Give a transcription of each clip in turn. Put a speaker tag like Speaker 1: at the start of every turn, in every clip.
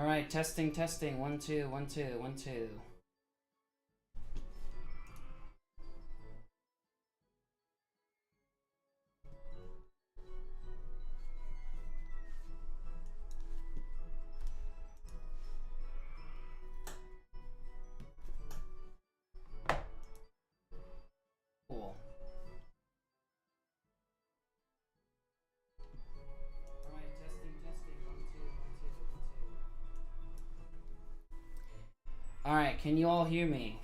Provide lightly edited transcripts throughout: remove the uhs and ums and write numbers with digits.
Speaker 1: All right, testing, testing. 1 2 1 2 1 2. Cool. All right, testing, testing. 1 2 1 2 1 2. All right, can you all hear me?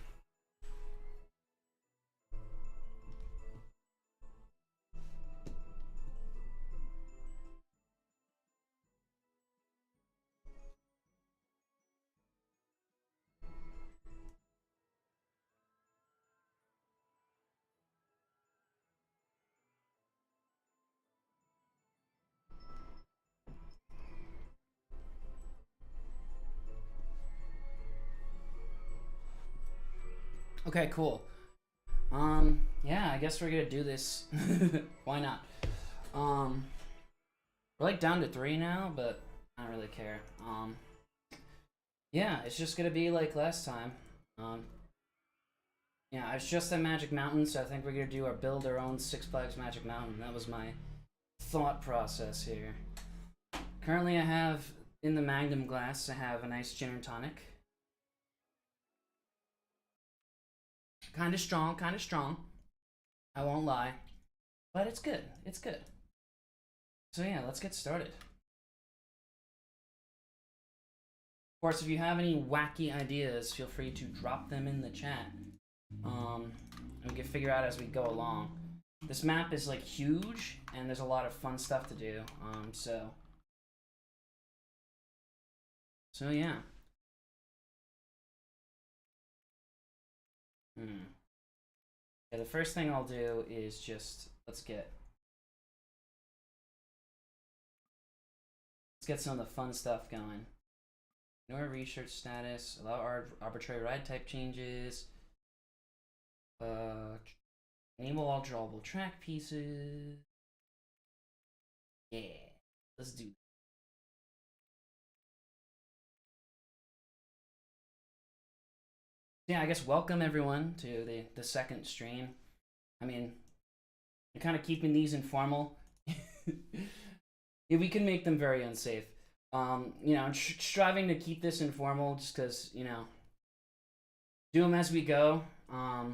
Speaker 1: Okay, cool. Yeah, I guess we're gonna do this. Why not? We're like down to 3 now, but I don't really care. Yeah, it's just gonna be like last time. Yeah, I was just at Magic Mountain, so I think we're gonna do our build our own Six Flags Magic Mountain. That was my thought process here. Currently, I have in the Magnum glass, I have a nice gin and tonic. Kind of strong, kind of strong. I won't lie, but it's good. It's good. So yeah, let's get started. Of course, if you have any wacky ideas, feel free to drop them in the chat. And we can figure out as we go along. This map is like huge, and there's a lot of fun stuff to do. So yeah. Yeah, the first thing I'll do is just let's get some of the fun stuff going. Ignore research status. Allow arbitrary ride type changes. Enable all drawable track pieces. Yeah, let's do. Yeah, I guess welcome everyone to the second stream. I mean, I'm kind of keeping these informal. Yeah, we can make them very unsafe. You know, I'm striving to keep this informal just because, you know, do them as we go. I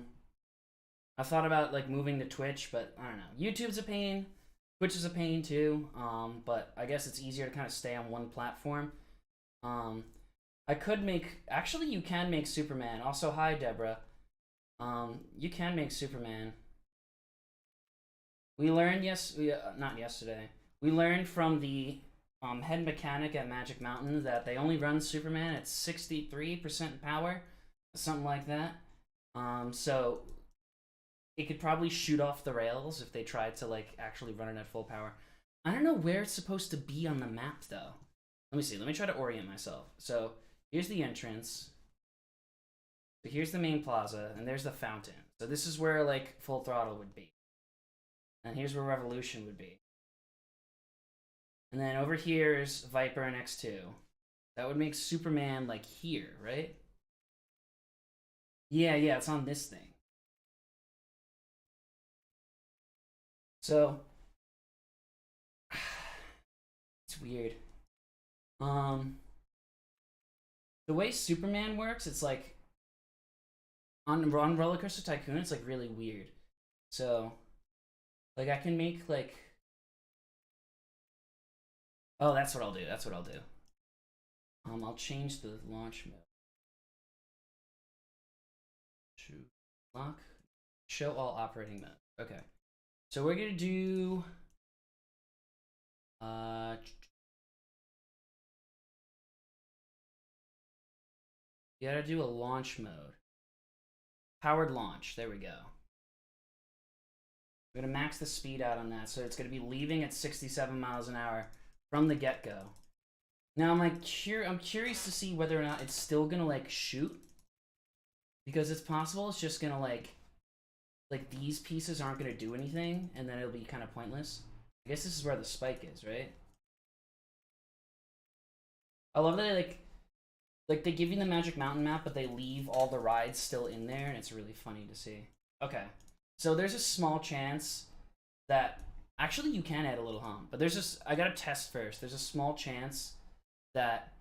Speaker 1: thought about like moving to Twitch, but I don't know. YouTube's a pain. Twitch is a pain too. But I guess it's easier to kind of stay on one platform. I could make. Actually, you can make Superman. Also, hi Deborah. You can make Superman. We learned not yesterday. We learned from the head mechanic at Magic Mountain that they only run Superman at 63% power, something like that. So it could probably shoot off the rails if they tried to like actually run it at full power. I don't know where it's supposed to be on the map though. Let me see. Let me try to orient myself. So here's the entrance. So here's the main plaza, and there's the fountain. So this is where like Full Throttle would be. And here's where Revolution would be. And then over here is Viper and X2. That would make Superman like here, right? Yeah, it's on this thing. So it's weird. The way Superman works, it's like on Roller Coaster Tycoon, it's like really weird. So like I can make like, oh, that's what I'll do. That's what I'll do. I'll change the launch mode to lock, show all operating modes. Okay, so we're gonna do you gotta do a launch mode. Powered launch. There we go. We're gonna max the speed out on that, so it's gonna be leaving at 67 miles an hour from the get-go. Now I'm like I'm curious to see whether or not it's still gonna like shoot, because it's possible it's just gonna like these pieces aren't gonna do anything, and then it'll be kind of pointless. I guess this is where the spike is, right? I love that Like, they give you the Magic Mountain map, but they leave all the rides still in there, and it's really funny to see. Okay, so there's a small chance that... Actually, you can add a little hump, but there's just... I gotta test first. There's a small chance that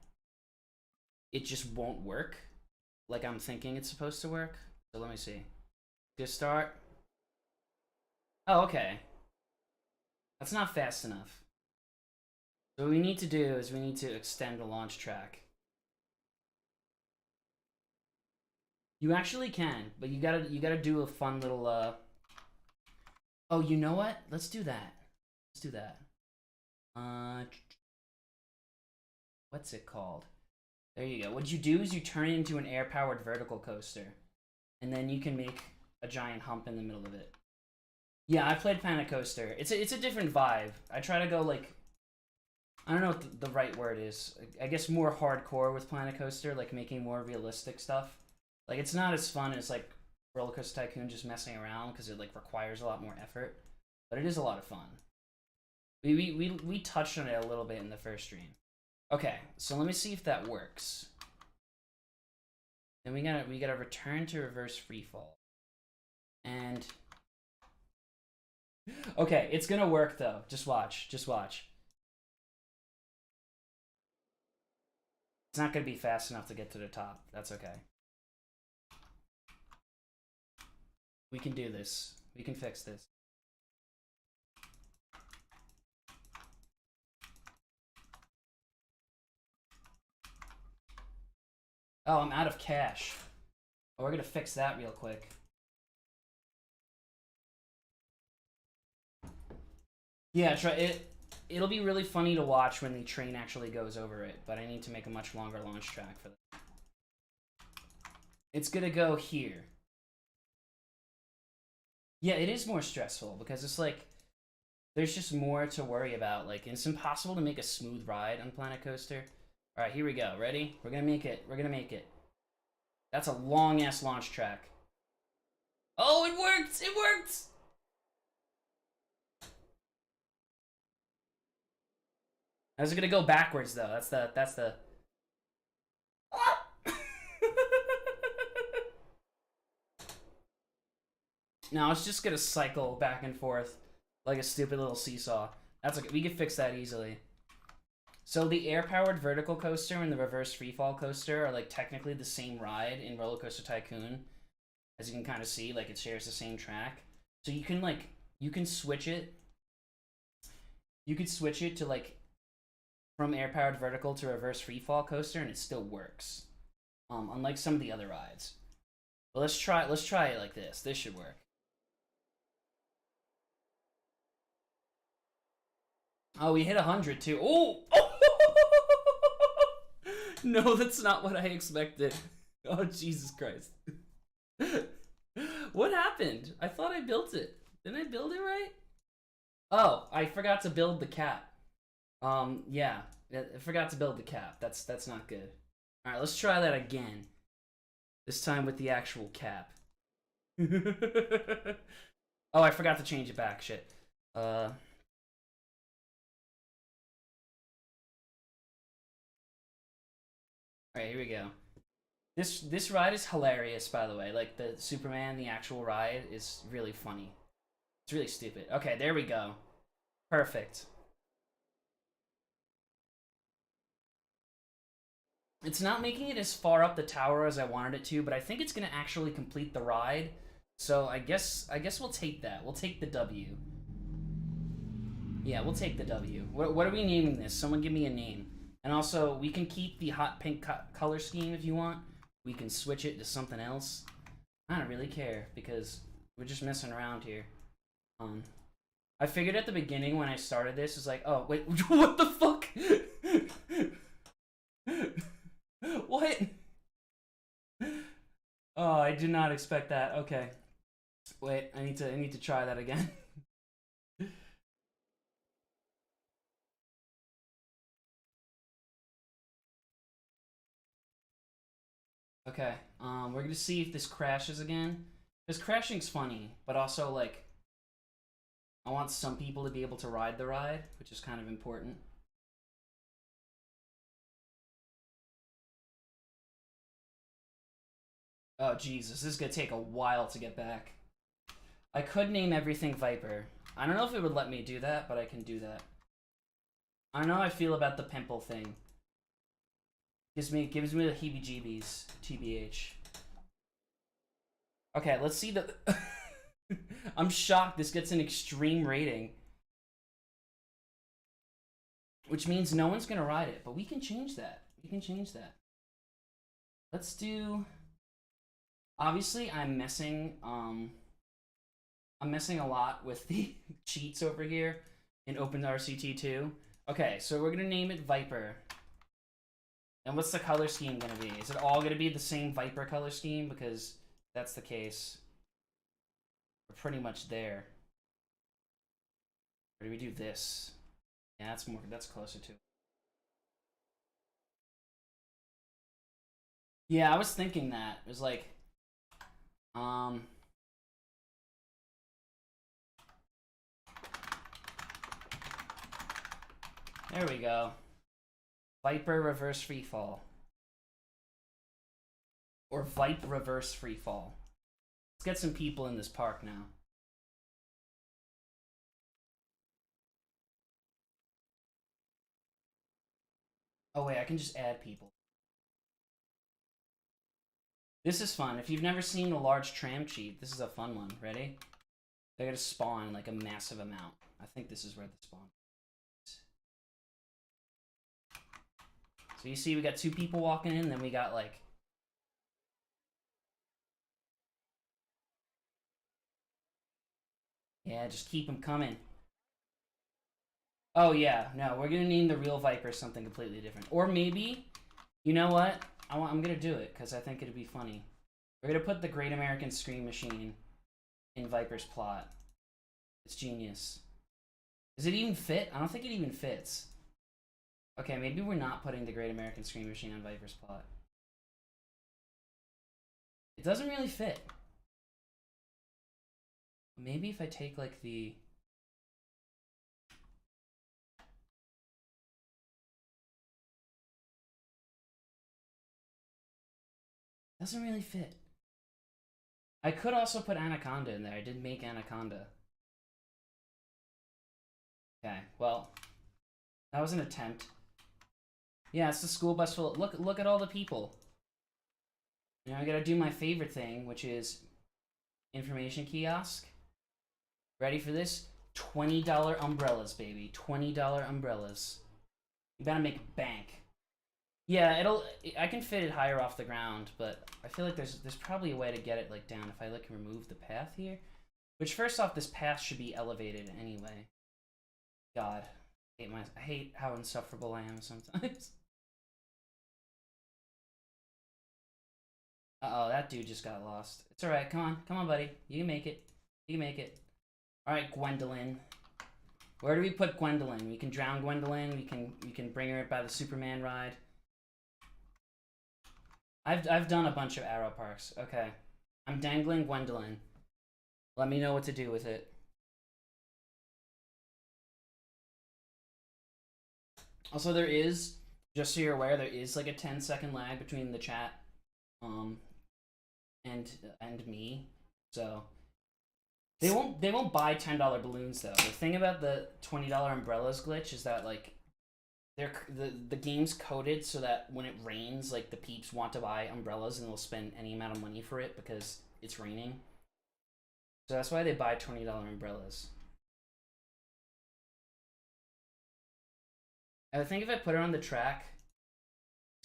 Speaker 1: it just won't work like I'm thinking it's supposed to work. So let me see. Just start. Oh, okay. That's not fast enough. So what we need to do is we need to extend the launch track. You actually can, but you gotta do a fun little Oh, you know what? Let's do that. Let's do that. What's it called? There you go. What you do is you turn it into an air-powered vertical coaster, and then you can make a giant hump in the middle of it. Yeah, I played Planet Coaster. It's a different vibe. I try to go like, I don't know what the right word is. I guess more hardcore with Planet Coaster, like making more realistic stuff. Like, it's not as fun as like Roller Coaster Tycoon just messing around because it like requires a lot more effort, but it is a lot of fun. We touched on it a little bit in the first stream. Okay, so let me see if that works. Then we gotta return to reverse freefall. And okay, it's gonna work though. Just watch. Just watch. It's not gonna be fast enough to get to the top. That's okay. We can do this. We can fix this. Oh, I'm out of cash. Oh, we're gonna fix that real quick. Yeah, try it. It'll be really funny to watch when the train actually goes over it, but I need to make a much longer launch track for that. It's gonna go here. Yeah, it is more stressful because it's like there's just more to worry about. Like, it's impossible to make a smooth ride on Planet Coaster. All right, here we go. Ready? We're gonna make it. We're gonna make it. That's a long ass launch track. Oh, it worked! It worked! I was gonna go backwards though. That's the. Now it's just gonna cycle back and forth like a stupid little seesaw. That's okay. We can fix that easily. So the air-powered vertical coaster and the reverse freefall coaster are like technically the same ride in Roller Coaster Tycoon, as you can kind of see. Like, it shares the same track, so you can switch it. You could switch it to like from air-powered vertical to reverse freefall coaster, and it still works. Unlike some of the other rides. But let's try it like this. This should work. Oh, we hit 100 too. Oh! No, that's not what I expected. Oh, Jesus Christ. What happened? I thought I built it. Didn't I build it right? Oh, I forgot to build the cap. Yeah. I forgot to build the cap. That's not good. Alright, let's try that again. This time with the actual cap. Oh, I forgot to change it back. Shit. Alright, here we go. This ride is hilarious, by the way. Like, the Superman, the actual ride, is really funny. It's really stupid. Okay, there we go. Perfect. It's not making it as far up the tower as I wanted it to, but I think it's gonna actually complete the ride. So I guess we'll take that. We'll take the W. Yeah, we'll take the W. What are we naming this? Someone give me a name. And also, we can keep the hot pink color scheme if you want. We can switch it to something else. I don't really care because we're just messing around here. I figured at the beginning when I started this, it's like, oh wait, what the fuck? What? Oh, I did not expect that. Okay, wait, I need to try that again. Okay, we're gonna see if this crashes again. Because crashing's funny, but also, like, I want some people to be able to ride the ride, which is kind of important. Oh, Jesus. This is going to take a while to get back. I could name everything Viper. I don't know if it would let me do that, but I can do that. I don't know how I feel about the pimple thing. Gives me the heebie-jeebies. TBH. Okay, let's see the... I'm shocked this gets an extreme rating. Which means no one's gonna ride it, but we can change that. We can change that. Let's do... Obviously, I'm messing a lot with the cheats over here in OpenRCT 2. Okay, so we're gonna name it Viper. And what's the color scheme gonna be? Is it all gonna be the same Viper color scheme? Because that's the case. We're pretty much there. Or do we do this? Yeah, that's closer to. Yeah, I was thinking that. It was like, there we go. Viper reverse freefall. Or Vipe reverse freefall. Let's get some people in this park now. Oh wait, I can just add people. This is fun. If you've never seen a large tram cheat, this is a fun one. Ready? They're gonna spawn like a massive amount. I think this is where the spawn is. So you see we got 2 people walking in, then we got like... Yeah, just keep them coming. Oh yeah, no, we're gonna name the real Viper something completely different. Or maybe, you know what? I'm gonna do it, because I think it'd be funny. We're gonna put the Great American Scream Machine in Viper's plot. It's genius. Does it even fit? I don't think it even fits. Okay, maybe we're not putting the Great American Scream Machine on Viper's plot. It doesn't really fit. Maybe if I take like the... Doesn't really fit. I could also put Anaconda in there. I did make Anaconda. Okay, well, that was an attempt. Yeah, it's the school bus full. Look at all the people. Now I gotta do my favorite thing, which is information kiosk. Ready for this? $20 umbrellas, baby. $20 umbrellas. You better make bank. Yeah, I can fit it higher off the ground, but I feel like there's probably a way to get it like down if I like remove the path here. Which first off, this path should be elevated anyway. God, I hate how insufferable I am sometimes. Uh-oh, that dude just got lost. It's alright, come on, buddy. You can make it. You can make it. Alright, Gwendolyn. Where do we put Gwendolyn? We can drown Gwendolyn, we can bring her by the Superman ride. I've done a bunch of Arrow Parks. Okay. I'm dangling Gwendolyn. Let me know what to do with it. Also, there is, just so you're aware, there is like a 10-second lag between the chat and me. So they won't buy $10 balloons though. The thing about the $20 umbrellas glitch is that like the game's coded so that when it rains, like the peeps want to buy umbrellas and they'll spend any amount of money for it because it's raining. So that's why they buy $20 umbrellas. I think if I put her on the track,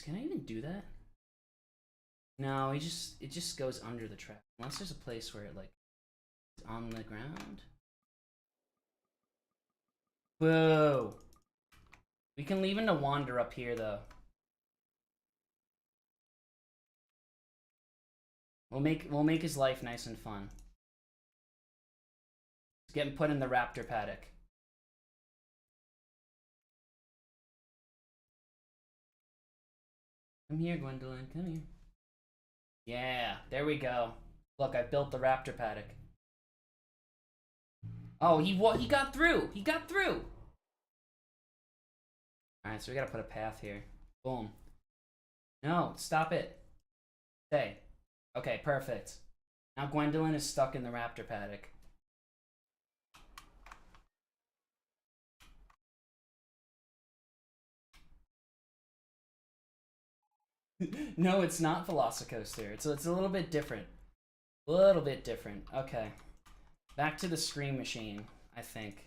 Speaker 1: can I even do that? No, it just goes under the track. Unless there's a place where it like is on the ground. Whoa. We can leave him to wander up here though. We'll make his life nice and fun. He's getting put in the raptor paddock. Come here, Gwendolyn. Come here. Yeah, there we go. Look, I built the raptor paddock. Oh, he got through. He got through. All right, so we gotta put a path here. Boom. No, stop it. Stay. Okay, perfect. Now Gwendolyn is stuck in the raptor paddock. No, it's not Velocicoaster. It's a little bit different. A little bit different. Okay. Back to the Scream Machine, I think.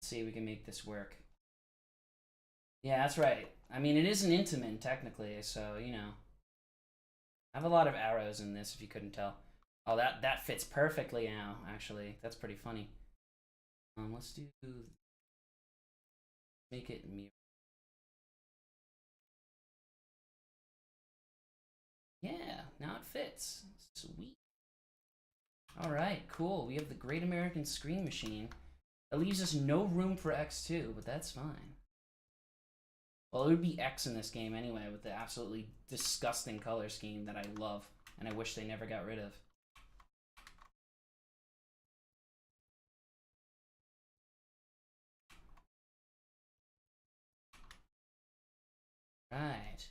Speaker 1: Let's see if we can make this work. Yeah, that's right. I mean, it is an Intamin, technically, so, you know. I have a lot of arrows in this, if you couldn't tell. Oh, that fits perfectly now, actually. That's pretty funny. Let's do... Make it mirror. Yeah, now it fits. Sweet. Alright, cool. We have the Great American Screen Machine. That leaves us no room for X2, but that's fine. Well, it would be X in this game anyway, with the absolutely disgusting color scheme that I love, and I wish they never got rid of. Right.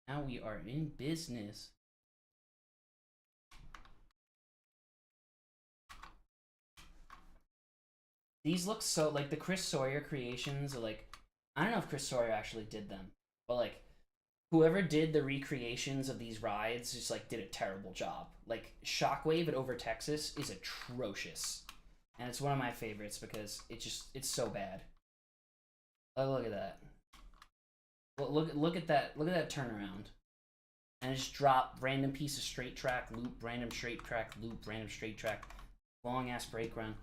Speaker 1: Now we are in business. These look so, like, the Chris Sawyer creations are like, I don't know if Chris Sawyer actually did them, but like, whoever did the recreations of these rides just like did a terrible job. Like, Shockwave at Over Texas is atrocious. And it's one of my favorites because it's so bad. Oh, look at that. Look at that turnaround. And just drop random piece of straight track, loop, random straight track, loop, random straight track. Long ass brake run.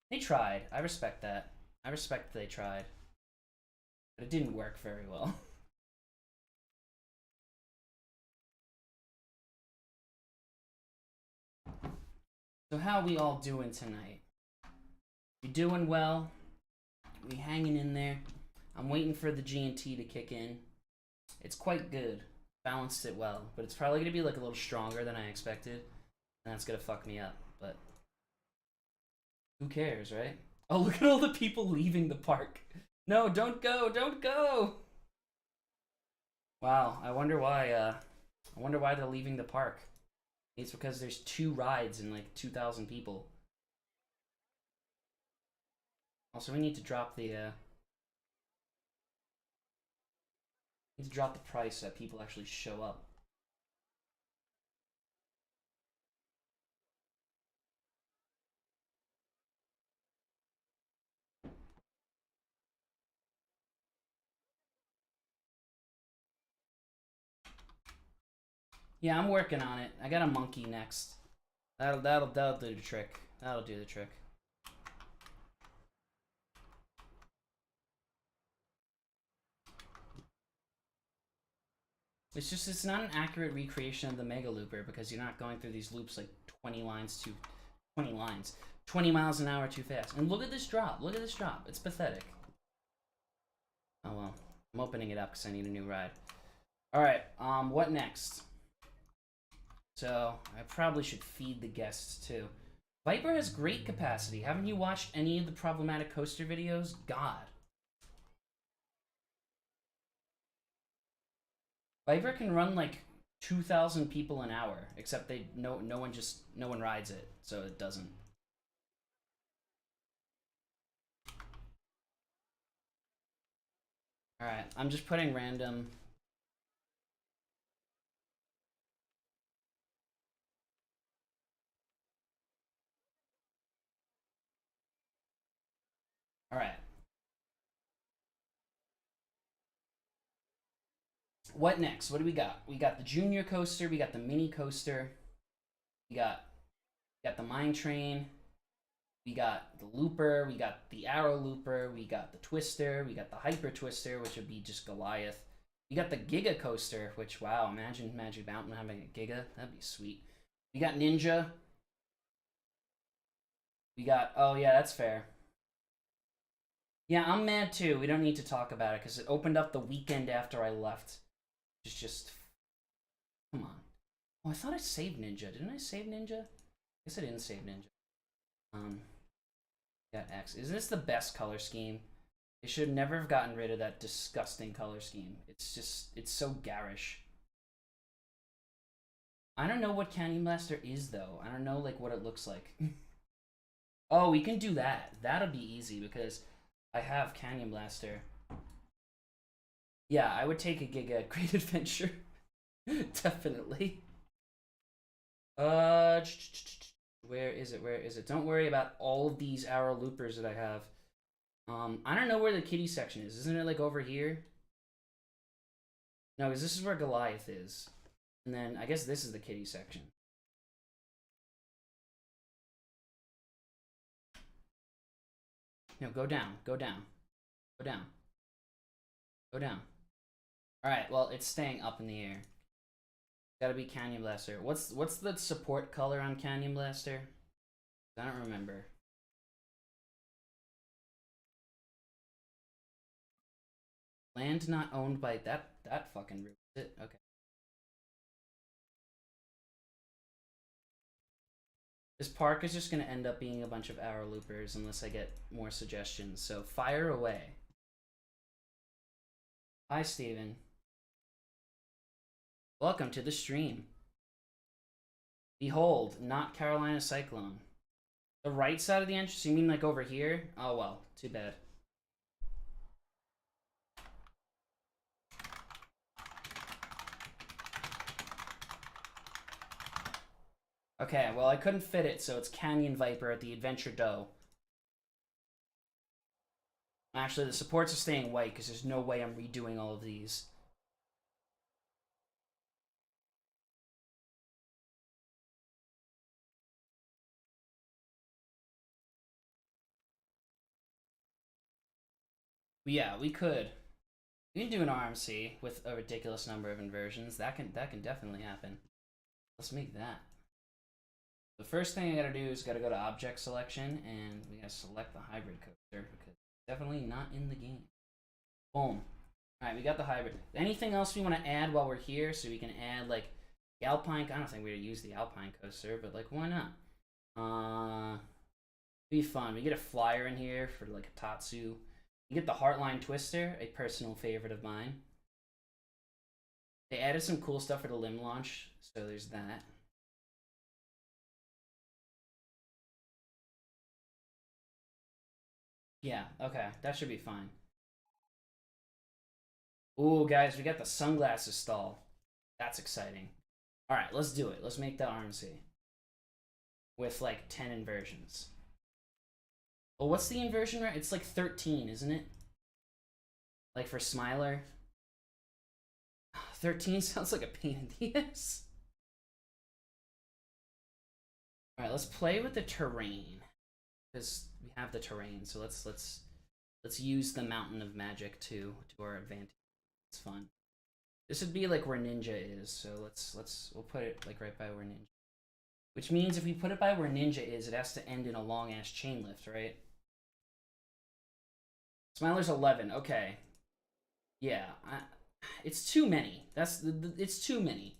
Speaker 1: They tried. I respect that. I respect that they tried. But it didn't work very well. So how we all doing tonight? We doing well? We hanging in there? I'm waiting for the G&T to kick in. It's quite good. Balanced it well. But it's probably going to be like a little stronger than I expected. And that's going to fuck me up. But who cares, right? Oh, look at all the people leaving the park. No, don't go. Don't go. Wow, I wonder why they're leaving the park. It's because there's 2 rides and like 2,000 people. Also, we need to drop the price so that people actually show up. Yeah, I'm working on it. I got a monkey next. That'll do the trick. That'll do the trick. It's not an accurate recreation of the Mega Looper because you're not going through these loops like 20 miles an hour too fast. And look at this drop. Look at this drop. It's pathetic. Oh well. I'm opening it up because I need a new ride. Alright, what next? So, I probably should feed the guests too. Viper has great capacity. Haven't you watched any of the problematic coaster videos? God. Viper can run like 2,000 people an hour, except no one rides it, so it doesn't. All right, I'm just putting random. All right. What next? What do we got? We got the junior coaster. We got the mini coaster. We got the mine train. We got the looper. We got the arrow looper. We got the twister. We got the hyper twister, which would be just Goliath. We got the giga coaster, which, wow, imagine Magic Mountain having a giga. That'd be sweet. We got Ninja. We got, oh yeah, that's fair. Yeah, I'm mad too. We don't need to talk about it because it opened up the weekend after I left. It's just, come on. Oh, I thought I saved Ninja. Didn't I save Ninja? I guess I didn't save Ninja. Got X. Isn't this the best color scheme? They should never have gotten rid of that disgusting color scheme. It's just, it's so garish. I don't know what Canyon Blaster is, though. I don't know, like, what it looks like. Oh, we can do that. That'll be easy, because I have Canyon Blaster. Yeah, I would take a gig at Great Adventure. Definitely. Where is it? Where is it? Don't worry about all of these arrow loopers that I have. I don't know where the kitty section is. Isn't it, like, over here? No, because this is where Goliath is. And then, I guess this is the kitty section. No, go down. Go down. Go down. Go down. Alright, well, it's staying up in the air. Gotta be Canyon Blaster. What's the support color on Canyon Blaster? I don't remember. Land not owned by that fucking root. Is it? Okay. This park is just gonna end up being a bunch of arrow loopers unless I get more suggestions. So fire away. Hi, Steven. Welcome to the stream. Behold, not Carolina Cyclone. The right side of the entrance? You mean like over here? Oh well, too bad. Okay, well I couldn't fit it, so it's Canyon Viper at the Adventure Doe. Actually, the supports are staying white because there's no way I'm redoing all of these. But yeah, we could. We can do an RMC with a ridiculous number of inversions. That can definitely happen. Let's make that. The first thing I gotta do is gotta go to object selection and we gotta select the hybrid coaster because it's definitely not in the game. Boom. Alright, we got the hybrid. Anything else we want to add while we're here? So we can add like the Alpine. I don't think we're gonna use the Alpine coaster, but like why not? Be fun. We get a flyer in here for like a Tatsu. You get the Heartline Twister, a personal favorite of mine. They added some cool stuff for the limb launch, so there's that. Yeah, okay, that should be fine. Ooh, guys, we got the sunglasses stall. That's exciting. Alright, let's do it. Let's make the RMC. With like 10 inversions. Well, what's the inversion rate? It's like 13, isn't it? Like for Smiler. 13 sounds like a pain in the ass. Alright, let's play with the terrain. Because we have the terrain, so let's use the Mountain of Magic to our advantage. It's fun. This would be like where Ninja is, so we'll put it like right by where Ninja. Which means if we put it by where Ninja is, it has to end in a long ass chain lift, right? Smiler's 11. Okay. Yeah, it's too many. It's too many.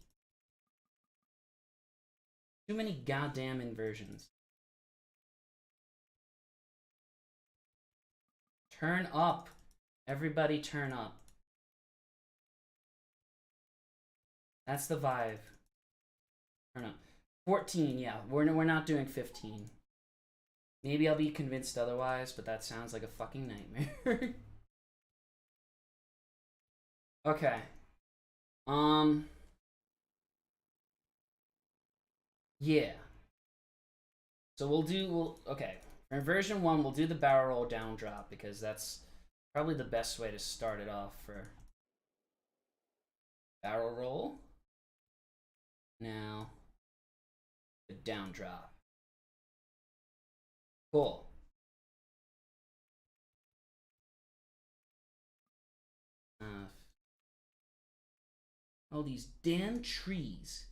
Speaker 1: Too many goddamn inversions. Turn up. Everybody turn up. That's the vibe. Turn up. 14, yeah. We're not doing 15. Maybe I'll be convinced otherwise, but that sounds like a fucking nightmare. Okay. Yeah. So okay. For inversion 1, we'll do the barrel roll down drop because that's probably the best way to start it off for barrel roll. Now, the down drop. Cool. All these damn trees.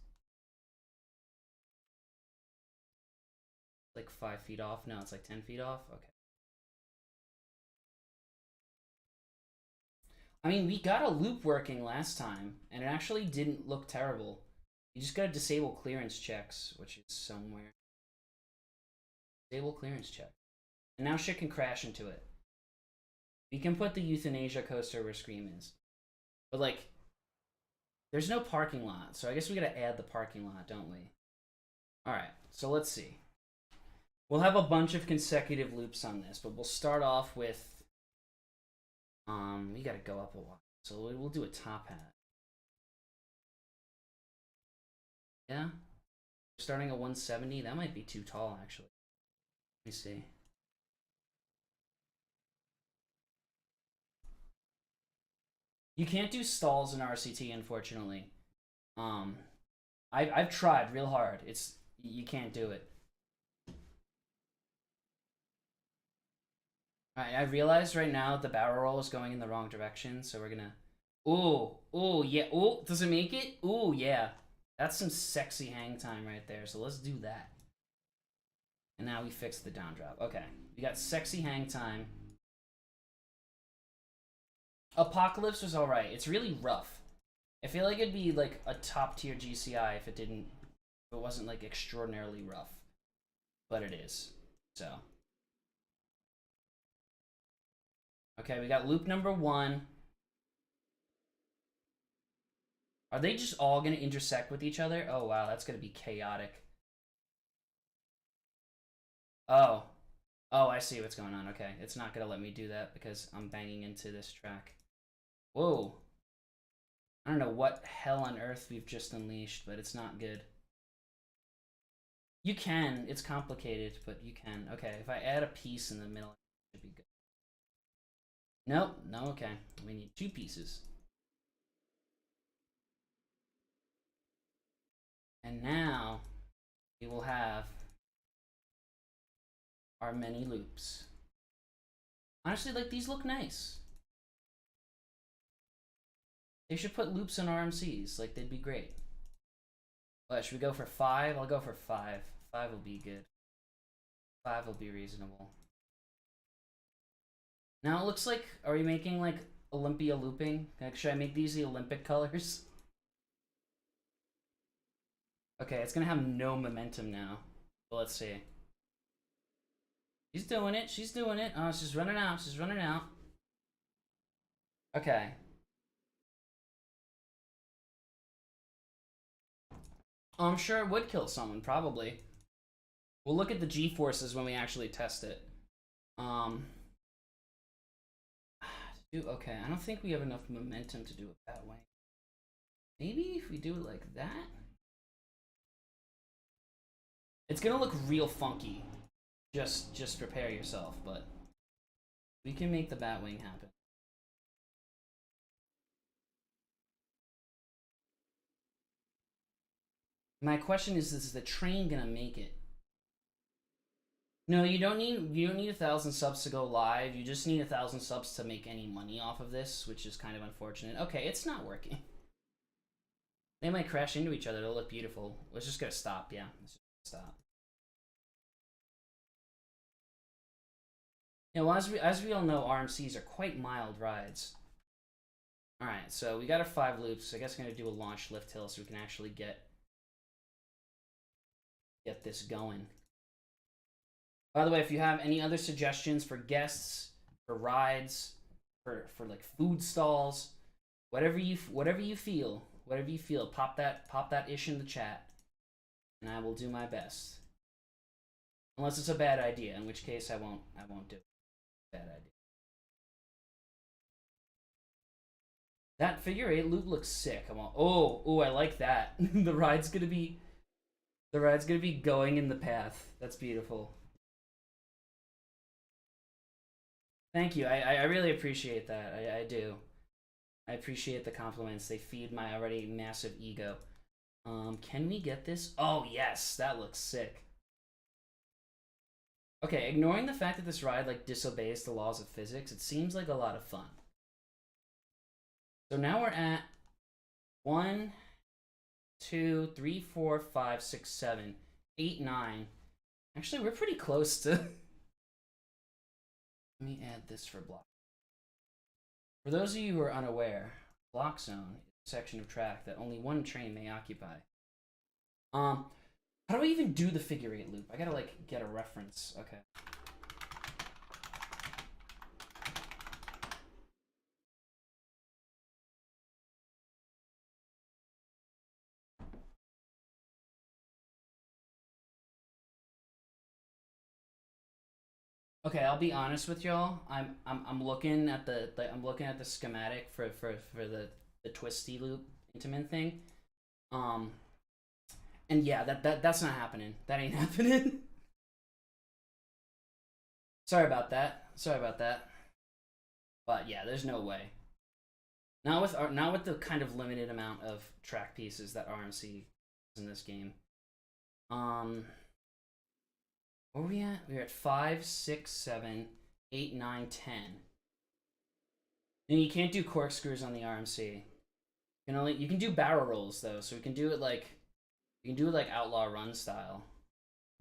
Speaker 1: Like 5 feet off. No, it's like 10 feet off. Okay. I mean, we got a loop working last time, and it actually didn't look terrible. You just gotta disable clearance checks, which is somewhere. Disable clearance check. And now shit can crash into it. We can put the Euthanasia coaster where Scream is. But like, There's no parking lot, so I guess we gotta add the parking lot, don't we? Alright, so let's see. We'll have a bunch of consecutive loops on this, but we'll start off with... we gotta go up a while. So we'll do a top hat. Yeah? Starting at 170? That might be too tall, actually. Let me see. You can't do stalls in RCT, unfortunately. I've tried real hard. You can't do it. Alright, I realized right now the barrel roll is going in the wrong direction, so we're gonna... Ooh, yeah. Ooh, does it make it? Ooh, yeah. That's some sexy hang time right there, so let's do that. And now we fix the down drop. Okay, we got sexy hang time. Apocalypse was alright. It's really rough. I feel like it'd be like a top tier GCI if it wasn't like extraordinarily rough. But it is. So. Okay, we got loop number 1. Are they just all gonna intersect with each other? Oh wow, that's gonna be chaotic. Oh. Oh, I see what's going on. Okay, it's not gonna let me do that because I'm banging into this track. Whoa. I don't know what hell on earth we've just unleashed, but it's not good. You can. It's complicated, but you can. Okay, if I add a piece in the middle, it should be good. Nope. No, okay. We need 2 pieces. And now we will have our many loops. Honestly, like, these look nice. They should put loops on RMCs. Like, they'd be great. What, should we go for 5? I'll go for 5. 5 will be good. 5 will be reasonable. Now it looks like, are we making, like, Olympia looping? Like, should I make these the Olympic colors? Okay, it's gonna have no momentum now. But let's see. She's doing it. She's doing it. Oh, she's running out. She's running out. Okay. I'm sure it would kill someone, probably. We'll look at the G-forces when we actually test it. Okay, I don't think we have enough momentum to do it that way. Maybe if we do it like that? It's gonna look real funky. Just prepare yourself, but we can make the Batwing happen. My question is the train gonna make it? No, you don't need 1,000 subs to go live. You just need 1,000 subs to make any money off of this, which is kind of unfortunate. Okay, it's not working. They might crash into each other. It'll look beautiful. Let's just go stop. Yeah, let's just stop. Yeah, well, as we all know, RMCs are quite mild rides. All right, so we got our 5 loops. I guess I'm gonna do a launch lift hill so we can actually get this going. By the way, if you have any other suggestions for guests, for rides, for like food stalls, whatever you feel, pop that ish in the chat, and I will do my best. Unless it's a bad idea, in which case I won't do it. Bad idea. That figure 8 loop looks sick. Oh, I like that. The ride's gonna be going in the path. That's beautiful. Thank you. I really appreciate that. I do. I appreciate the compliments. They feed my already massive ego. Can we get this? Oh, yes. That looks sick. Okay, ignoring the fact that this ride, like, disobeys the laws of physics, it seems like a lot of fun. So now we're at 1, 2, 3, 4, 5, 6, 7, 8, 9. Actually, we're pretty close to... Let me add this for block. For those of you who are unaware, block zone is a section of track that only one train may occupy. How do I even do the figure 8 loop? I gotta, like, get a reference. Okay. Okay, I'll be honest with y'all. I'm looking at I'm looking at the schematic for the twisty loop Intamin thing. Um, and yeah, that's not happening. That ain't happening. Sorry about that. Sorry about that. But yeah, there's no way. Not with the kind of limited amount of track pieces that RMC has in this game. Where are we at? We're at 5, 6, 7, 8, 9, 10. And you can't do corkscrews on the RMC. You can do barrel rolls though, so we can do it like outlaw run style,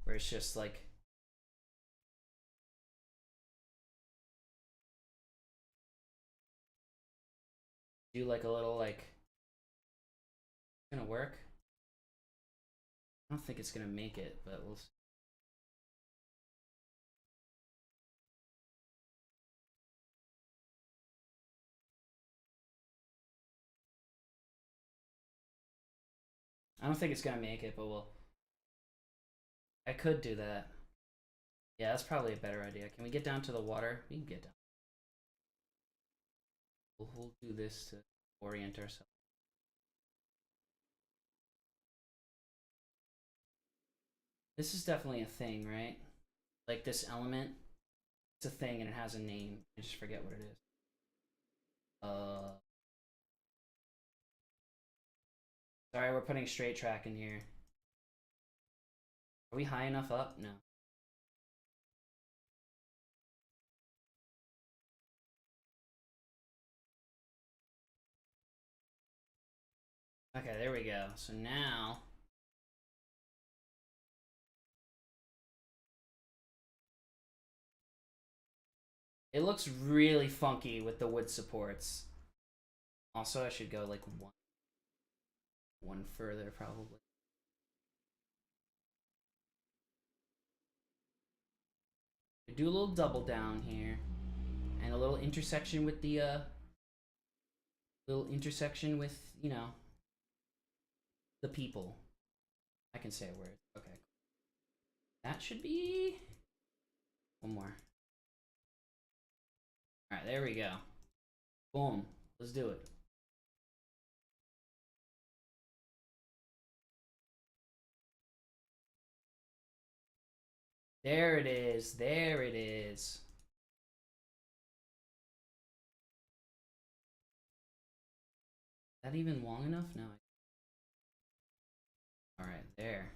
Speaker 1: where it's just like do like a little like gonna work. I don't think it's gonna make it, but we'll see. I don't think it's gonna make it, but I could do that. Yeah, that's probably a better idea. Can we get down to the water? We can get down. We'll do this to orient ourselves. This is definitely a thing, right? Like this element, it's a thing and it has a name. I just forget what it is. Sorry, we're putting straight track in here. Are we high enough up? No. Okay, there we go. So now it looks really funky with the wood supports. Also, I should go like one further probably. Do a little double down here, and a little intersection with the you know the people. I can say a word. Okay, that should be one more. All right, there we go. Boom. Let's do it. There it is. There it is. Is that even long enough? No. All right, there.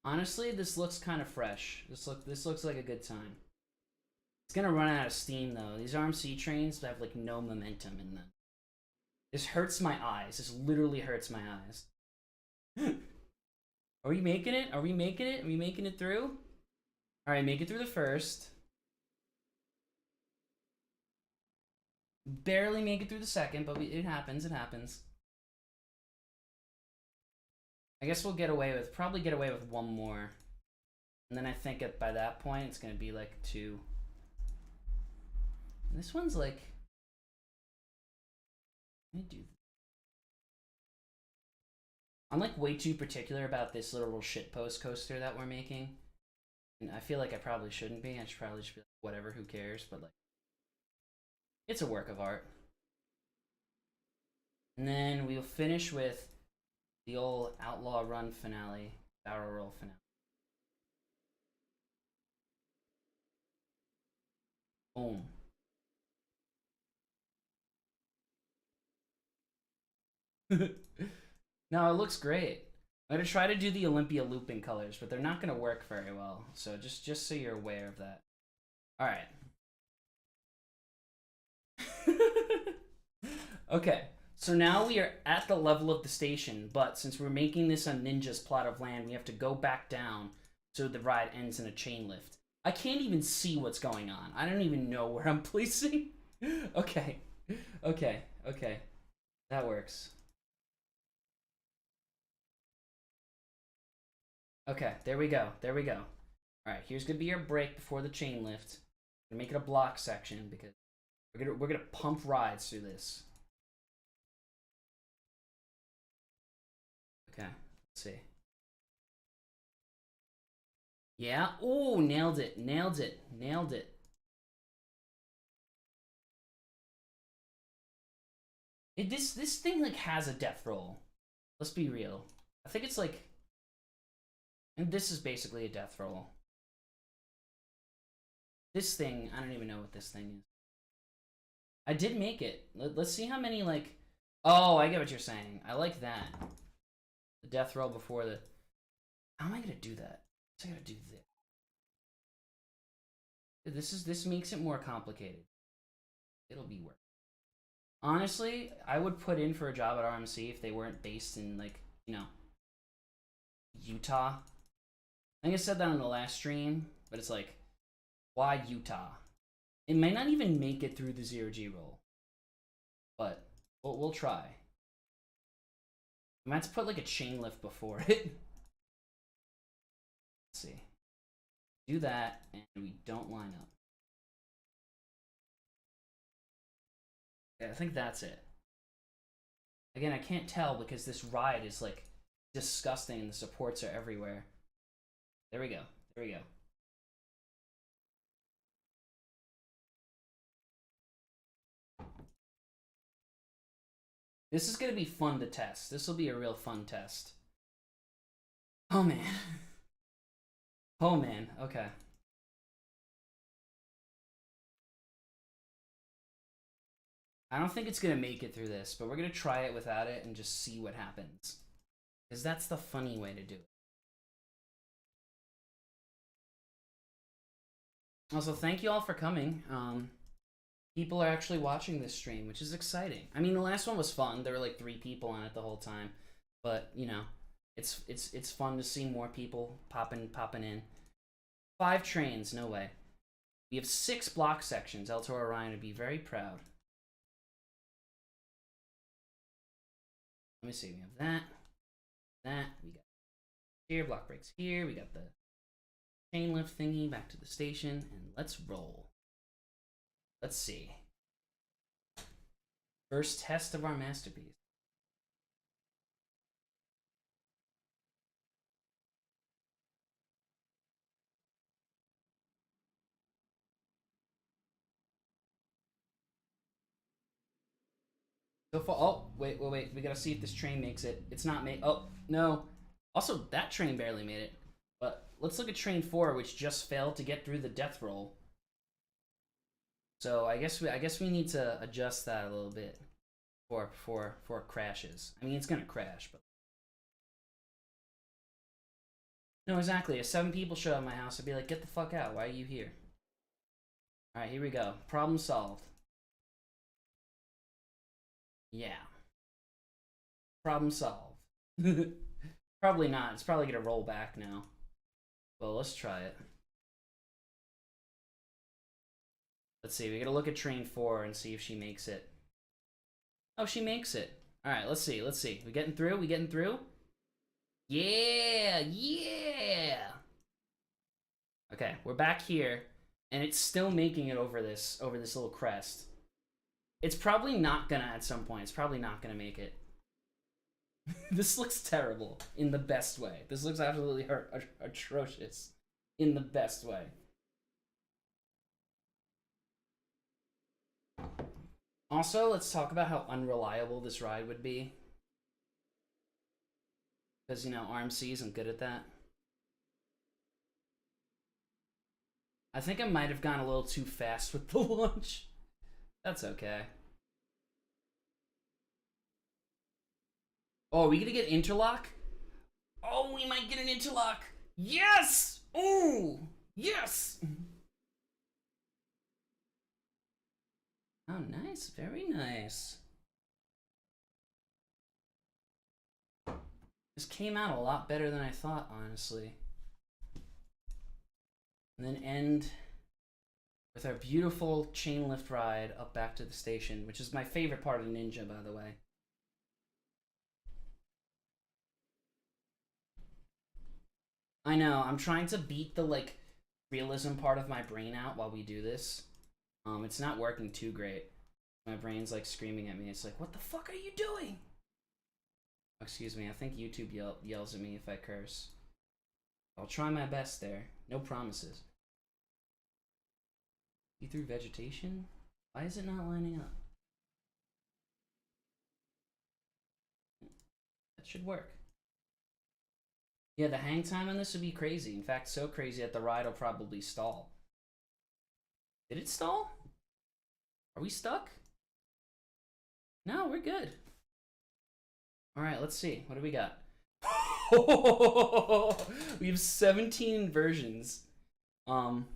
Speaker 1: Honestly, this looks kind of fresh. This looks like a good time. It's gonna run out of steam though. These RMC trains have like no momentum in them. This hurts my eyes. This literally hurts my eyes. Are we making it? Are we making it? Are we making it through? All right, make it through the first. Barely make it through the second, but it happens. It happens. I guess we'll probably get away with one more. And then I think by that point, it's going to be like 2. And this one's like... Let me do... I'm like way too particular about this little shitpost coaster that we're making. And I feel like I probably shouldn't be. I should probably just be like, whatever, who cares? But like, it's a work of art. And then we'll finish with the old Outlaw Run finale, barrel roll finale. Boom. No, it looks great. I'm gonna try to do the Olympia looping colors, but they're not gonna work very well. So just so you're aware of that. All right. Okay, so now we are at the level of the station, but since we're making this a ninja's plot of land, we have to go back down so the ride ends in a chain lift. I can't even see what's going on. I don't even know where I'm placing. Okay, okay, okay. That works. Okay, there we go. There we go. All right, here's gonna be your break before the chain lift. I'm gonna make it a block section because We're gonna pump rides through this. Okay, let's see. Yeah. Oh, nailed it. Nailed it. Nailed it. This thing like has a death roll. Let's be real. I think it's like, and this is basically a death roll. This thing, I don't even know what this thing is. I did make it. Let's see how many like. Oh, I get what you're saying. I like that. The death roll before the. How am I gonna do that? I gotta do this. This makes it more complicated. It'll be work. Honestly, I would put in for a job at RMC if they weren't based in like, you know, Utah. I think I said that on the last stream, but it's like, why Utah? It may not even make it through the 0G roll, but we'll try. I might have to put like a chain lift before it. Let's see. Do that, and we don't line up. Yeah, I think that's it. Again, I can't tell because this ride is like disgusting and the supports are everywhere. There we go. There we go. This is going to be fun to test. This will be a real fun test. Oh, man. Oh, man. Okay. I don't think it's going to make it through this, but we're going to try it without it and just see what happens. Because that's the funny way to do it. Also, thank you all for coming. People are actually watching this stream, which is exciting. I mean, the last one was fun. There were like 3 people on it the whole time. But, you know, it's fun to see more people popping in. 5 trains, no way. We have 6 block sections. El Toro Ryan would be very proud. Let me see. We have that. We got here, block breaks here. We got the chain lift thingy back to the station, and let's roll. Let's see. First test of our masterpiece. So far, oh, wait. We gotta see if this train makes it. It's not made. Oh, no. Also, that train barely made it. But let's look at train 4, which just failed to get through the death roll. So I guess we need to adjust that a little bit before it crashes. I mean, it's gonna crash, but no, exactly. If 7 people show up at my house, I'd be like, get the fuck out. Why are you here? All right, here we go. Problem solved. Yeah. Problem solved. Probably not. It's probably gonna roll back now. Well, let's try it. Let's see. We gotta look at train 4 and see if she makes it. Oh, she makes it. All right, let's see. We getting through? We getting through? Yeah. Okay, we're back here, and it's still making it over this little crest. It's probably not gonna at some point. It's probably not gonna make it. This looks terrible in the best way. This looks absolutely atrocious in the best way. Also, let's talk about how unreliable this ride would be. Because, you know, RMC isn't good at that. I think I might have gone a little too fast with the launch. That's okay. Oh, are we gonna get interlock? Oh, we might get an interlock. Yes! Oh, yes! Oh, nice. Very nice. This came out a lot better than I thought, honestly. And then end with our beautiful chain lift ride up back to the station, which is my favorite part of Ninja, by the way. I know, I'm trying to beat the, like, realism part of my brain out while we do this. It's not working too great. My brain's like screaming at me. It's like, what the fuck are you doing? Excuse me, I think YouTube yells at me if I curse. I'll try my best there. No promises. See through vegetation? Why is it not lining up? That should work. Yeah, the hang time on this would be crazy. In fact, so crazy that the ride will probably stall. Did it stall? Are we stuck? No, we're good. Alright, let's see. What do we got? We have 17 versions. I'm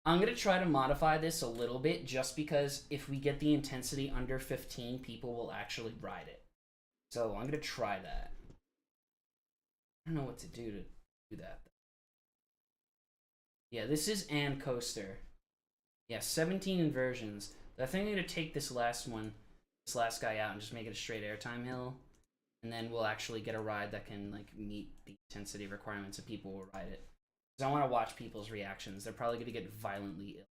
Speaker 1: gonna try to modify this a little bit just because if we get the intensity under 15, people will actually ride it. So I'm gonna try that. I don't know what to do that. Yeah, this is An Coaster. Yeah, 17 inversions. I think I'm gonna take this last guy out and just make it a straight airtime hill, and then we'll actually get a ride that can like meet the intensity requirements and people will ride it. Because I want to watch people's reactions. They're probably gonna get violently ill.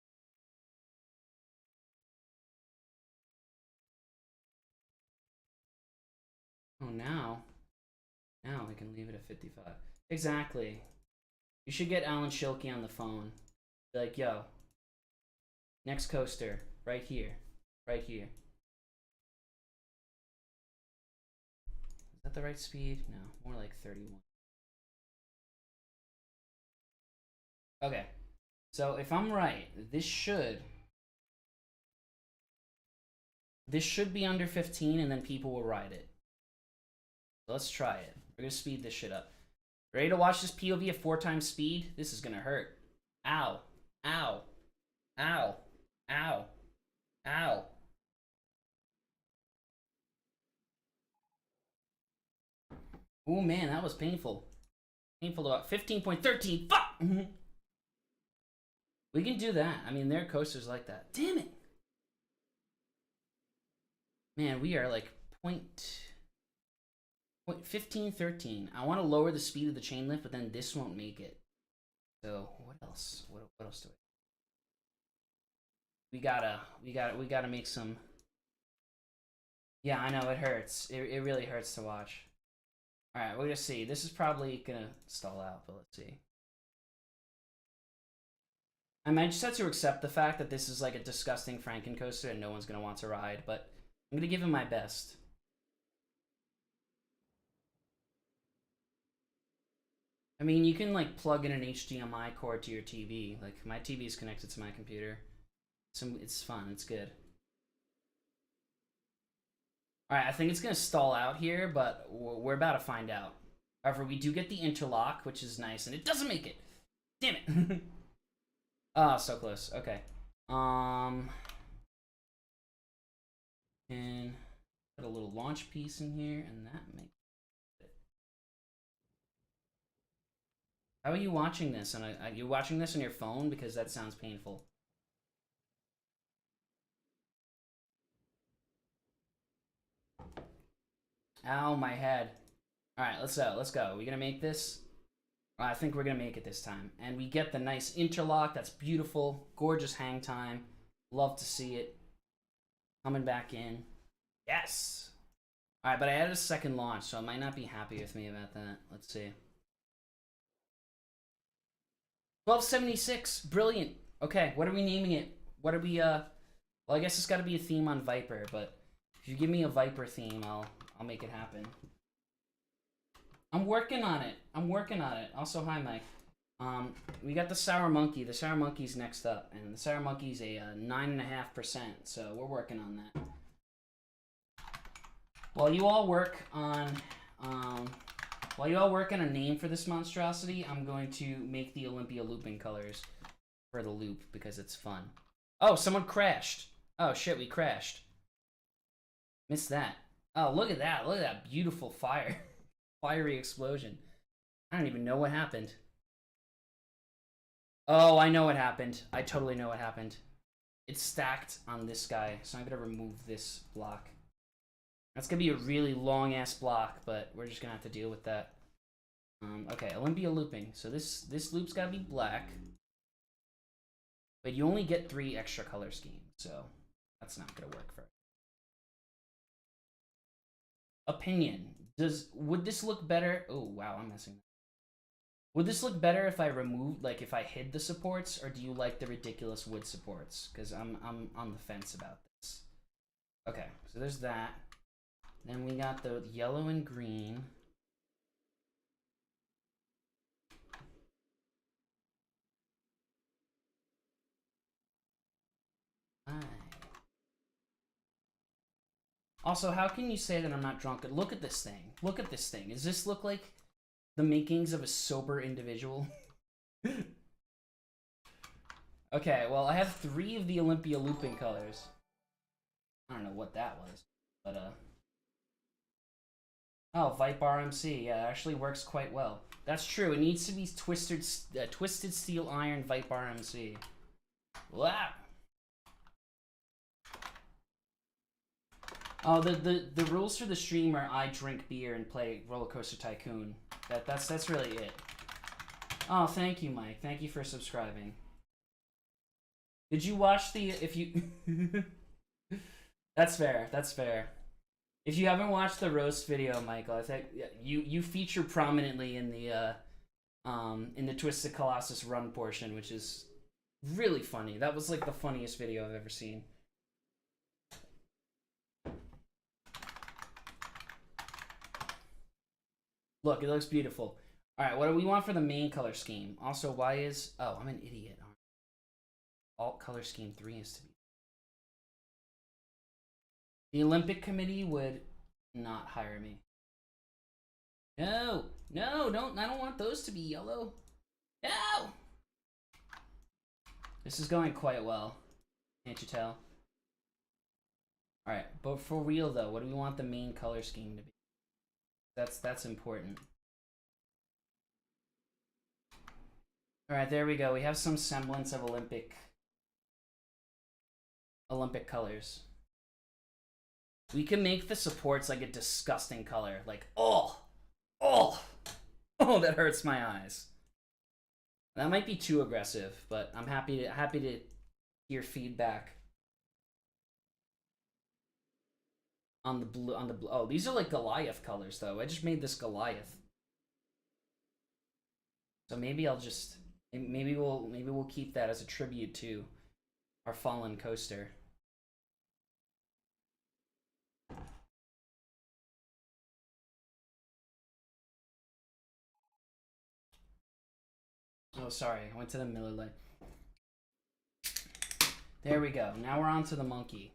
Speaker 1: Oh, now we can leave it at 55. Exactly. You should get Alan Schilke on the phone. Be like, yo, next coaster, right here. Right here. Is that the right speed? No, more like 31. Okay. So if I'm right, this should be under 15 and then people will ride it. So let's try it. We're gonna speed this shit up. Ready to watch this POV at 4 times speed? This is gonna hurt. Ow. Ow. Ow. Ow. Ow. Oh man, that was painful. Painful about 15.13. Fuck! We can do that. I mean, there are coasters like that. Damn it! Man, we are like 15.13. I want to lower the speed of the chain lift, but then this won't make it. So what else? What else do we gotta make some. Yeah, I know it hurts. It really hurts to watch. All right, we're gonna see. This is probably gonna stall out, but let's see. I might just have to accept the fact that this is like a disgusting Franken coaster and no one's gonna want to ride, but I'm gonna give him my best. I mean, you can like plug in an HDMI cord to your TV. Like my TV is connected to my computer. So it's fun. It's good. All right, I think it's gonna stall out here, but we're about to find out. However, we do get the interlock, which is nice, and it doesn't make it. Damn it. Ah, so close. Okay. And put a little launch piece in here, and that makes it. How are you watching this? And are you watching this on your phone? Because that sounds painful. Ow, my head. All right, let's go. Let's go. Are we gonna make this? I think we're gonna make it this time. And we get the nice interlock. That's beautiful. Gorgeous hang time. Love to see it. Coming back in. Yes! Alright, but I added a second launch, so I might not be happy with me about that. Let's see. 1276. Brilliant. Okay, what are we naming it? What are we, well, I guess it's gotta be a theme on Viper, but if you give me a Viper theme, I'll make it happen. I'm working on it. Also, hi, Mike. We got the Sour Monkey. The Sour Monkey's next up, and the Sour Monkey's a 9.5%, so we're working on that. While you all work on a name for this monstrosity, I'm going to make the Olympia looping colors for the loop because it's fun. Oh, someone crashed. Oh shit, we crashed. Missed that. Oh, look at that. Look at that beautiful fire. Fiery explosion. I don't even know what happened. Oh, I know what happened. I totally know what happened. It's stacked on this guy, so I'm gonna remove this block. That's gonna be a really long ass block, but we're just gonna have to deal with that. Okay, Olympia looping. So this loop's gotta be black. But you only get 3 extra color schemes, so that's not gonna work for. Opinion. Would this look better? Oh wow, I'm messing. Would this look better if I removed, like, if I hid the supports, or do you like the ridiculous wood supports? Because I'm on the fence about this. Okay, so there's that. Then we got the yellow and green. Also, how can you say that I'm not drunk? Look at this thing. Look at this thing. Does this look like the makings of a sober individual? Okay, well, I have 3 of the Olympia looping colors. I don't know what that was, but, oh, Vipe RMC. Yeah, it actually works quite well. That's true. It needs to be Twisted Steel Iron Vipe RMC. Wow. Oh, the rules for the stream are I drink beer and play Roller Coaster Tycoon. That's really it. Oh, thank you, Mike. Thank you for subscribing. Did you watch the if you That's fair. That's fair. If you haven't watched the roast video, Michael, I think you feature prominently in the Twisted Colossus run portion, which is really funny. That was like the funniest video I've ever seen. Look, it looks beautiful. All right, what do we want for the main color scheme? Also, why is... Oh, I'm an idiot. Alt color scheme 3 is to be... The Olympic Committee would not hire me. No, no, don't. I don't want those to be yellow. No! This is going quite well. Can't you tell? All right, but for real though, what do we want the main color scheme to be? That's important. All right, there we go. We have some semblance of Olympic colors. We can make the supports like a disgusting color. Like, oh, that hurts my eyes. That might be too aggressive, but I'm happy to hear feedback on the blue. Oh, these are like Goliath colors though. I just made this Goliath, so maybe I'll just maybe we'll keep that as a tribute to our fallen coaster. Oh, sorry, I went to the Miller Lite. There we go. Now we're on to the monkey.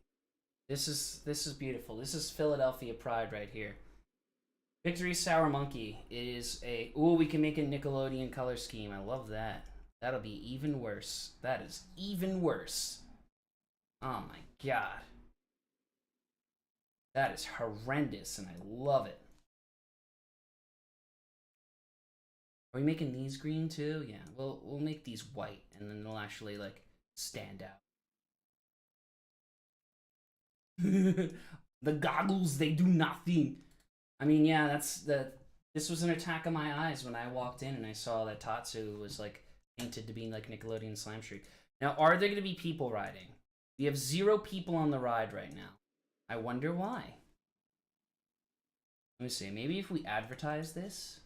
Speaker 1: This is beautiful. This is Philadelphia pride right here. Victory Sour Monkey is a... Ooh, we can make a Nickelodeon color scheme. I love that. That'll be even worse. That is even worse. Oh my god. That is horrendous, and I love it. Are we making these green too? Yeah, we'll make these white, and then they'll actually like stand out. The goggles, they do nothing. I mean, yeah, this was an attack on my eyes when I walked in and I saw that Tatsu was like painted to be like Nickelodeon Slime Street. Now, are there going to be people riding? We have 0 people on the ride right now. I wonder why. Let me see. Maybe if we advertise this.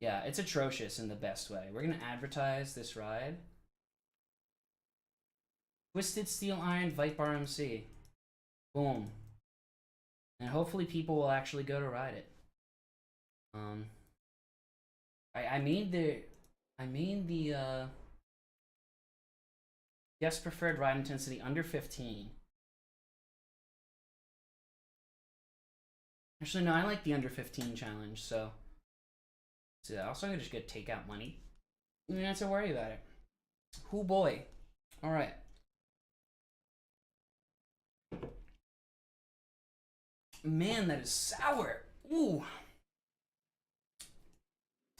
Speaker 1: Yeah, it's atrocious in the best way. We're going to advertise this ride. Twisted Steel Iron Vipe RMC. Boom. And hopefully people will actually go to ride it. I made the guest preferred ride intensity under 15. Actually, no, I like the under 15 challenge, so also I'm just gonna take out money. You don't have to worry about it. Oh boy. Alright. Man, that is sour. Ooh.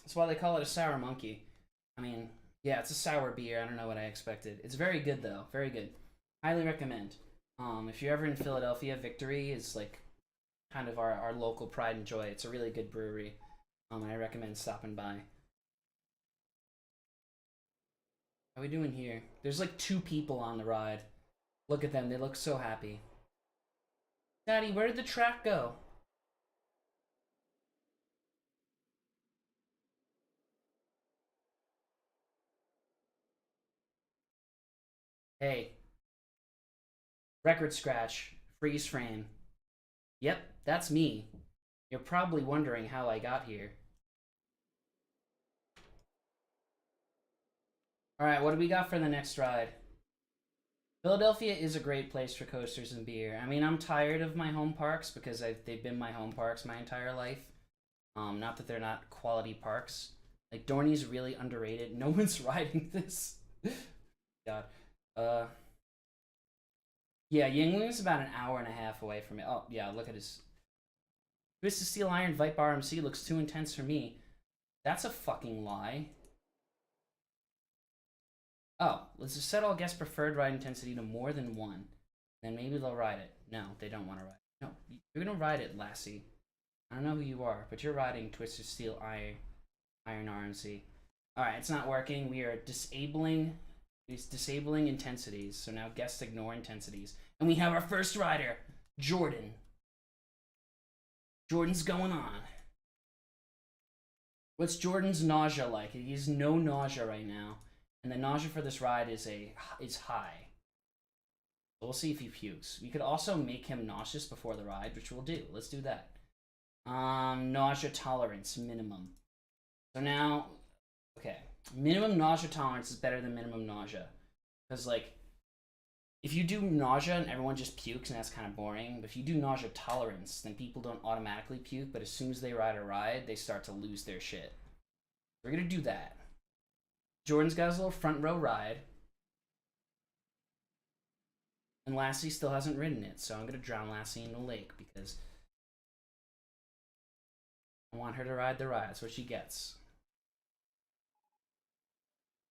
Speaker 1: That's why they call it a sour monkey. I mean, yeah, it's a sour beer. I don't know what I expected. It's very good though. Very good. Highly recommend. If you're ever in Philadelphia, Victory is like kind of our local pride and joy. It's a really good brewery. I recommend stopping by. How are we doing here? There's like 2 people on the ride. Look at them, they look so happy. Daddy, where did the track go? Hey. Record scratch. Freeze frame. Yep, that's me. You're probably wondering how I got here. Alright, what do we got for the next ride? Philadelphia is a great place for coasters and beer. I mean, I'm tired of my home parks because they've been my home parks my entire life. Not that they're not quality parks. Like, Dorney's really underrated. No one's riding this. God. Yeah, Yingling is about an hour and a half away from it. Oh, yeah, look at his... Twisted Steel Iron Vipe RMC looks too intense for me. That's a fucking lie. Oh, let's just set all guest preferred ride intensity to more than 1. Then maybe they'll ride it. No, they don't want to ride it. No, you're gonna ride it, lassie. I don't know who you are, but you're riding Twisted Steel Iron RMC. Alright, it's not working. We are disabling intensities. So now guests ignore intensities. And we have our first rider, Jordan. Jordan's going on. What's Jordan's nausea like? He has no nausea right now. And the nausea for this ride is high. So we'll see if he pukes. We could also make him nauseous before the ride, which we'll do. Let's do that. Nausea tolerance, minimum. So now, okay. Minimum nausea tolerance is better than minimum nausea. Because, like, if you do nausea and everyone just pukes, and that's kind of boring. But if you do nausea tolerance, then people don't automatically puke. But as soon as they ride a ride, they start to lose their shit. We're going to do that. Jordan's got his little front row ride. And Lassie still hasn't ridden it, so I'm going to drown Lassie in the lake because I want her to ride the ride. That's what she gets.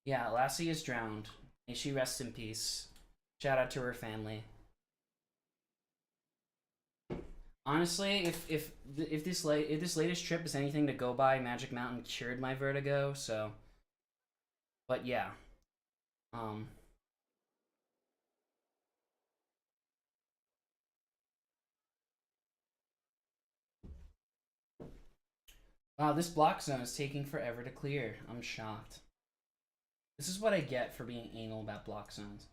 Speaker 1: Yeah, Lassie is drowned. May she rest in peace. Shout out to her family. Honestly, if this latest trip is anything to go by, Magic Mountain cured my vertigo, so... But yeah. Wow, this block zone is taking forever to clear. I'm shocked. This is what I get for being anal about block zones.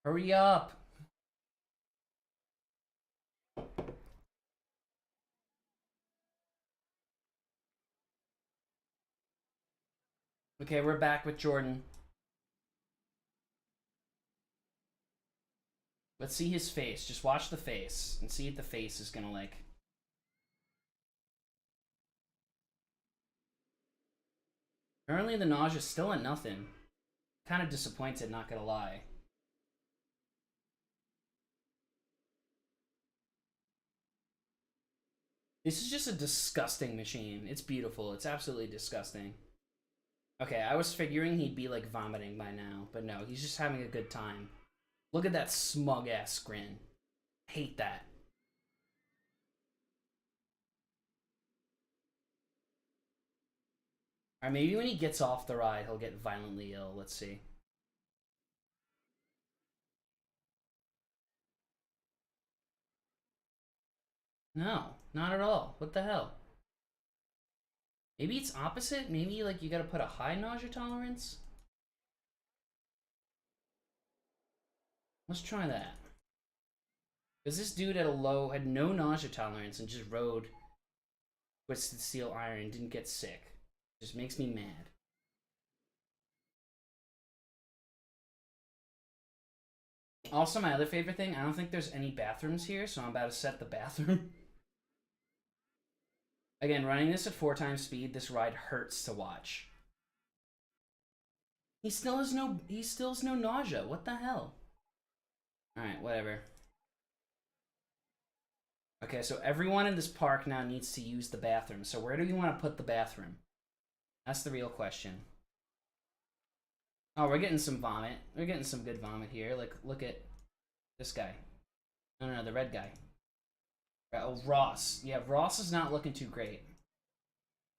Speaker 1: Hurry up! Okay, we're back with Jordan. Let's see his face. Just watch the face and see if the face is gonna, like... Apparently the nausea's still at nothing. Kind of disappointed, not gonna lie. This is just a disgusting machine. It's beautiful. It's absolutely disgusting. Okay, I was figuring he'd be, like, vomiting by now. But no, he's just having a good time. Look at that smug-ass grin. Hate that. Alright, maybe when he gets off the ride, he'll get violently ill. Let's see. No, not at all. What the hell? Maybe it's opposite? Maybe, like, you gotta put a high nausea tolerance? Let's try that. Because this dude had no nausea tolerance and just rode Twisted Steel Iron and didn't get sick. It just makes me mad. Also, my other favorite thing, I don't think there's any bathrooms here, so I'm about to set the bathroom. Again, running this at 4 times speed, this ride hurts to watch. He still has no nausea. What the hell? Alright, whatever. Okay, so everyone in this park now needs to use the bathroom. So where do you want to put the bathroom? That's the real question. Oh, we're getting some vomit. We're getting some good vomit here. Like, look at this guy. No, the red guy. Oh, Ross. Yeah, Ross is not looking too great.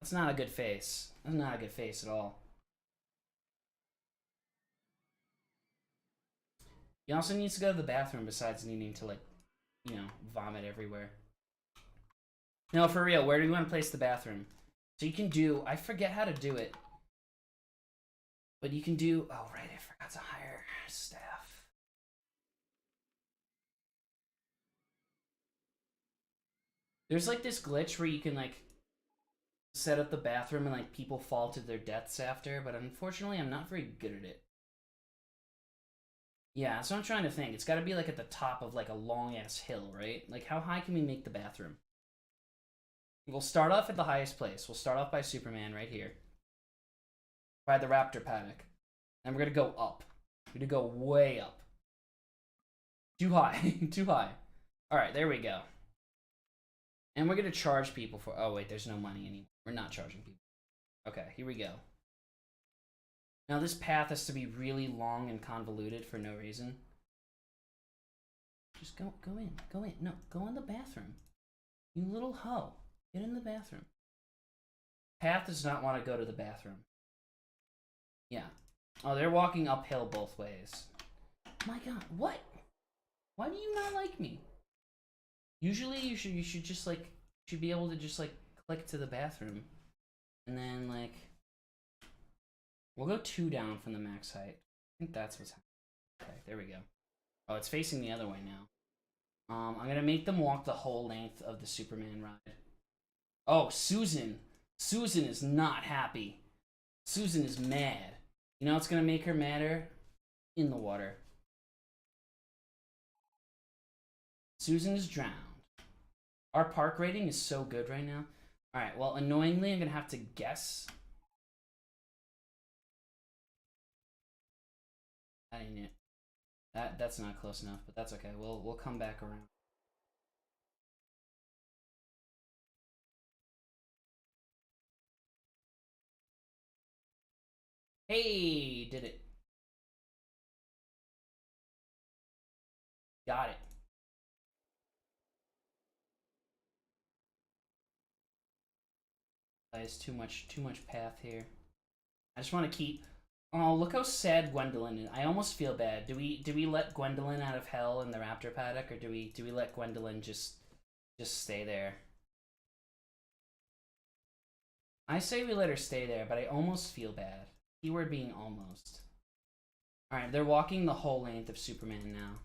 Speaker 1: That's not a good face. That's not a good face at all. He also needs to go to the bathroom besides needing to, like, you know, vomit everywhere. No, for real, where do you want to place the bathroom? So you can do, I forget how to do it. But you can do, oh right, I forgot to hire staff. There's like this glitch where you can like set up the bathroom and like people fall to their deaths after, but unfortunately I'm not very good at it. Yeah, so I'm trying to think. It's got to be like at the top of like a long ass hill, right? Like how high can we make the bathroom? We'll start off at the highest place. We'll start off by Superman right here. By the raptor paddock. And we're going to go up. We're going to go way up. Too high. Too high. Alright, there we go. And we're going to charge people for... Oh, wait, there's no money anymore. We're not charging people. Okay, here we go. Now, this path has to be really long and convoluted for no reason. Just go in. Go in. No, go in the bathroom. You little hoe. Get in the bathroom. Path does not want to go to the bathroom. Yeah. Oh, they're walking uphill both ways. My god, what? Why do you not like me? Usually you should just like should be able to just like click to the bathroom. And then like we'll go 2 down from the max height. I think that's what's happening. Okay, there we go. Oh, it's facing the other way now. I'm gonna make them walk the whole length of the Superman ride. Oh, Susan. Susan is not happy. Susan is mad. You know what's gonna make her madder? In the water. Susan is drowned. Our park rating is so good right now. Alright, well, annoyingly, I'm gonna have to guess. That ain't it. That's not close enough, but that's okay. We'll come back around. Hey, did it. Got it. There's too much path here. I just want to keep... Oh, look how sad Gwendolyn is. I almost feel bad. Do we let Gwendolyn out of hell in the raptor paddock, or do we let Gwendolyn just stay there? I say we let her stay there, but I almost feel bad. Keyword being almost. Alright, they're walking the whole length of Superman now.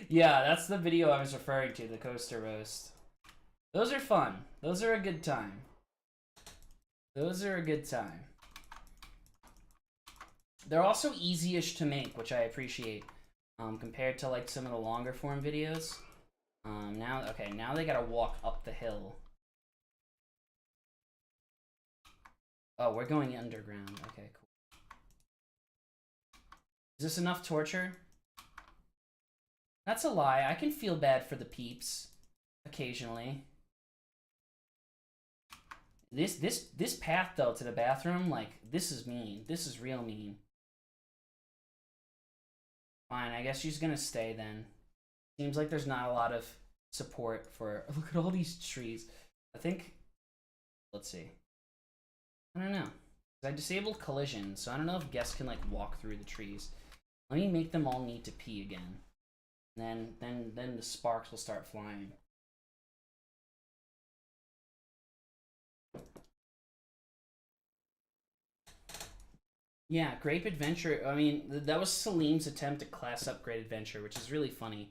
Speaker 1: Yeah, that's the video I was referring to, the coaster roast. Those are fun. Those are a good time. Those are a good time. They're also easy-ish to make, which I appreciate, compared to like some of the longer form videos. Now they gotta walk up the hill. Oh, we're going underground. Okay, cool. Is this enough torture? That's a lie. I can feel bad for the peeps occasionally. This path though to the bathroom, like, this is mean. This is real mean. Fine, I guess she's gonna stay then. Seems like there's not a lot of support for... Look at all these trees. I think... Let's see. I don't know. I disabled collision, so I don't know if guests can like walk through the trees. Let me make them all need to pee again. And then the sparks will start flying. Yeah, Grape Adventure. I mean, that was Salim's attempt at class upgrade adventure, which is really funny.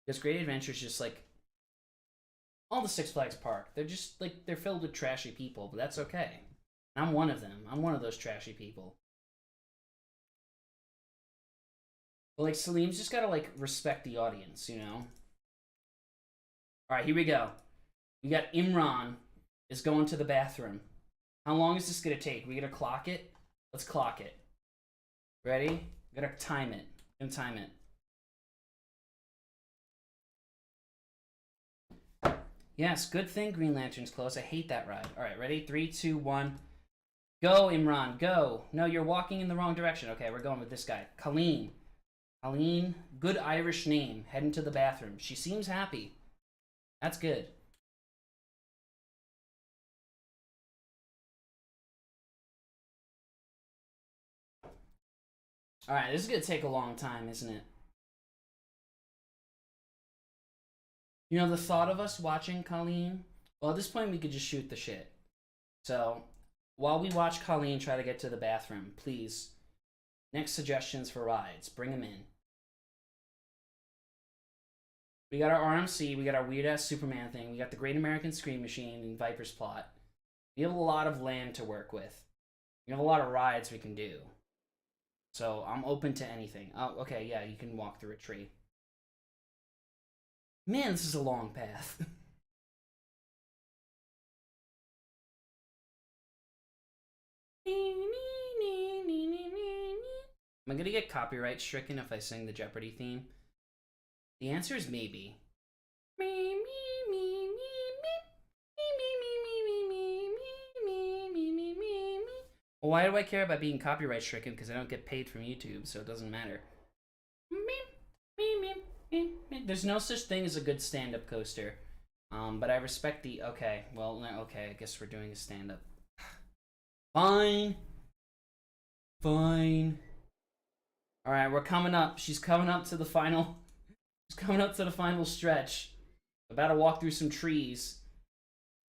Speaker 1: Because Great Adventure is just like all the Six Flags Park. They're just like, they're filled with trashy people, but that's okay. I'm one of them. I'm one of those trashy people. But like, Salim's just gotta like respect the audience, you know? Alright, here we go. We got Imran is going to the bathroom. How long is this gonna take? We gotta clock it? Let's clock it. Ready? We gotta time it. Gonna time it. Yes, good thing Green Lantern's close. I hate that ride. Alright, ready? 3, 2, 1. Go, Imran, go. No, you're walking in the wrong direction. Okay, we're going with this guy. Colleen. Colleen, good Irish name. Heading to the bathroom. She seems happy. That's good. Alright, this is gonna take a long time, isn't it? You know, the thought of us watching Colleen, well, at this point we could just shoot the shit. So, while we watch Colleen try to get to the bathroom, please, next suggestions for rides, bring them in. We got our RMC, we got our weird-ass Superman thing, we got the Great American Scream Machine and Viper's Plot. We have a lot of land to work with. We have a lot of rides we can do. So, I'm open to anything. Oh, okay, yeah, you can walk through a tree. Man, this is a long path. Am I gonna get copyright stricken if I sing the Jeopardy theme? The answer is maybe. Well, why do I care about being copyright stricken? Because I don't get paid from YouTube, so it doesn't matter. There's no such thing as a good stand-up coaster. But I respect the... Okay, well, okay, I guess we're doing a stand-up. Fine. Fine. Alright, we're coming up. She's coming up to the final... She's coming up to the final stretch. About to walk through some trees.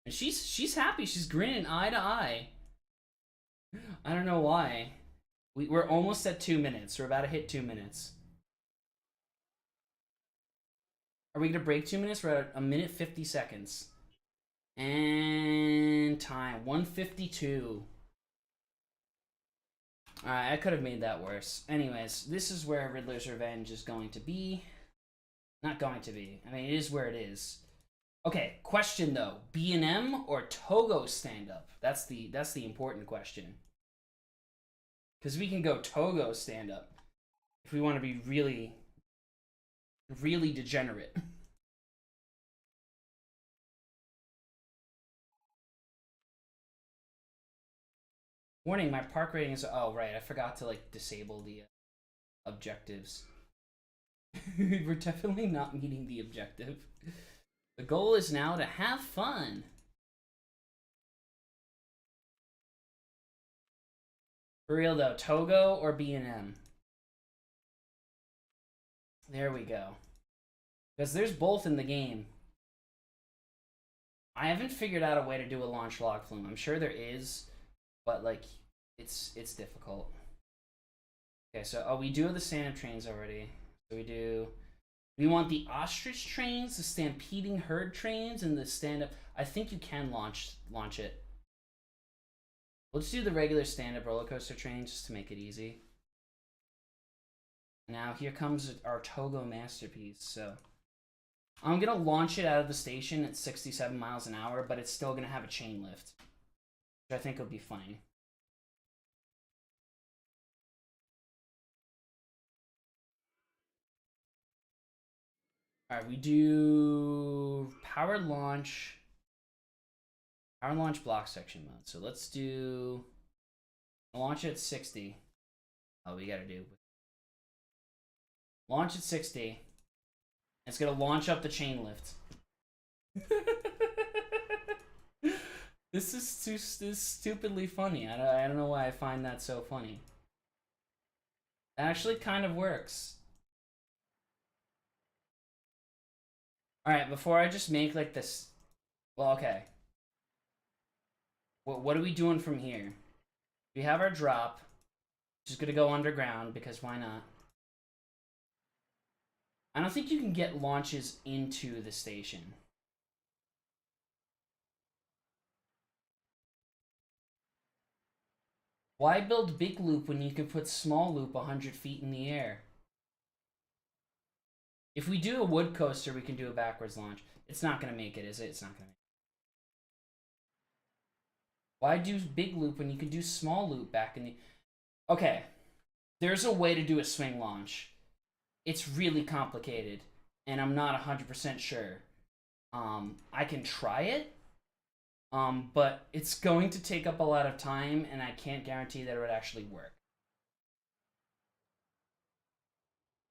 Speaker 1: And she's happy. She's grinning eye to eye. I don't know why. We're almost at 2 minutes. We're about to hit 2 minutes. Are we gonna break 2 minutes? We're at 1 minute 50 seconds. And time 1:52. Alright, I could have made that worse. Anyways, this is where Riddler's Revenge is going to be. Not going to be. I mean, it is where it is. Okay, question though. B&M or Togo stand-up? That's the important question. Because we can go Togo stand-up if we want to be really, really degenerate. Warning, my park rating is... Oh, right, I forgot to, like, disable the objectives. We're definitely not meeting the objective. The goal is now to have fun. For real, though, Togo or B&M? There we go. Because there's both in the game. I haven't figured out a way to do a launch log flume. I'm sure there is, but like it's difficult. Okay, so we do have the stand-up trains already. So we want the ostrich trains, the stampeding herd trains, and the stand-up. I think you can launch it. Let's do the regular stand-up roller coaster trains just to make it easy. Now here comes our Togo masterpiece. So I'm gonna launch it out of the station at 67 miles an hour, but it's still gonna have a chain lift, which I think will be funny. All right, we do power launch block section mode. So let's do launch at 60. Oh, we gotta do launch at 60. It's gonna launch up the chain lift. This is stupidly funny. I don't know why I find that so funny. It actually kind of works. Alright, before I just make like this... Well, okay. What are we doing from here? We have our drop. Just gonna go underground, because why not? I don't think you can get launches into the station. Why build big loop when you can put small loop 100 feet in the air? If we do a wood coaster, we can do a backwards launch. It's not going to make it, is it? It's not going to make it. Why do big loop when you can do small loop back in the... Okay. There's a way to do a swing launch. It's really complicated, and I'm not 100% sure. I can try it, but it's going to take up a lot of time, and I can't guarantee that it would actually work.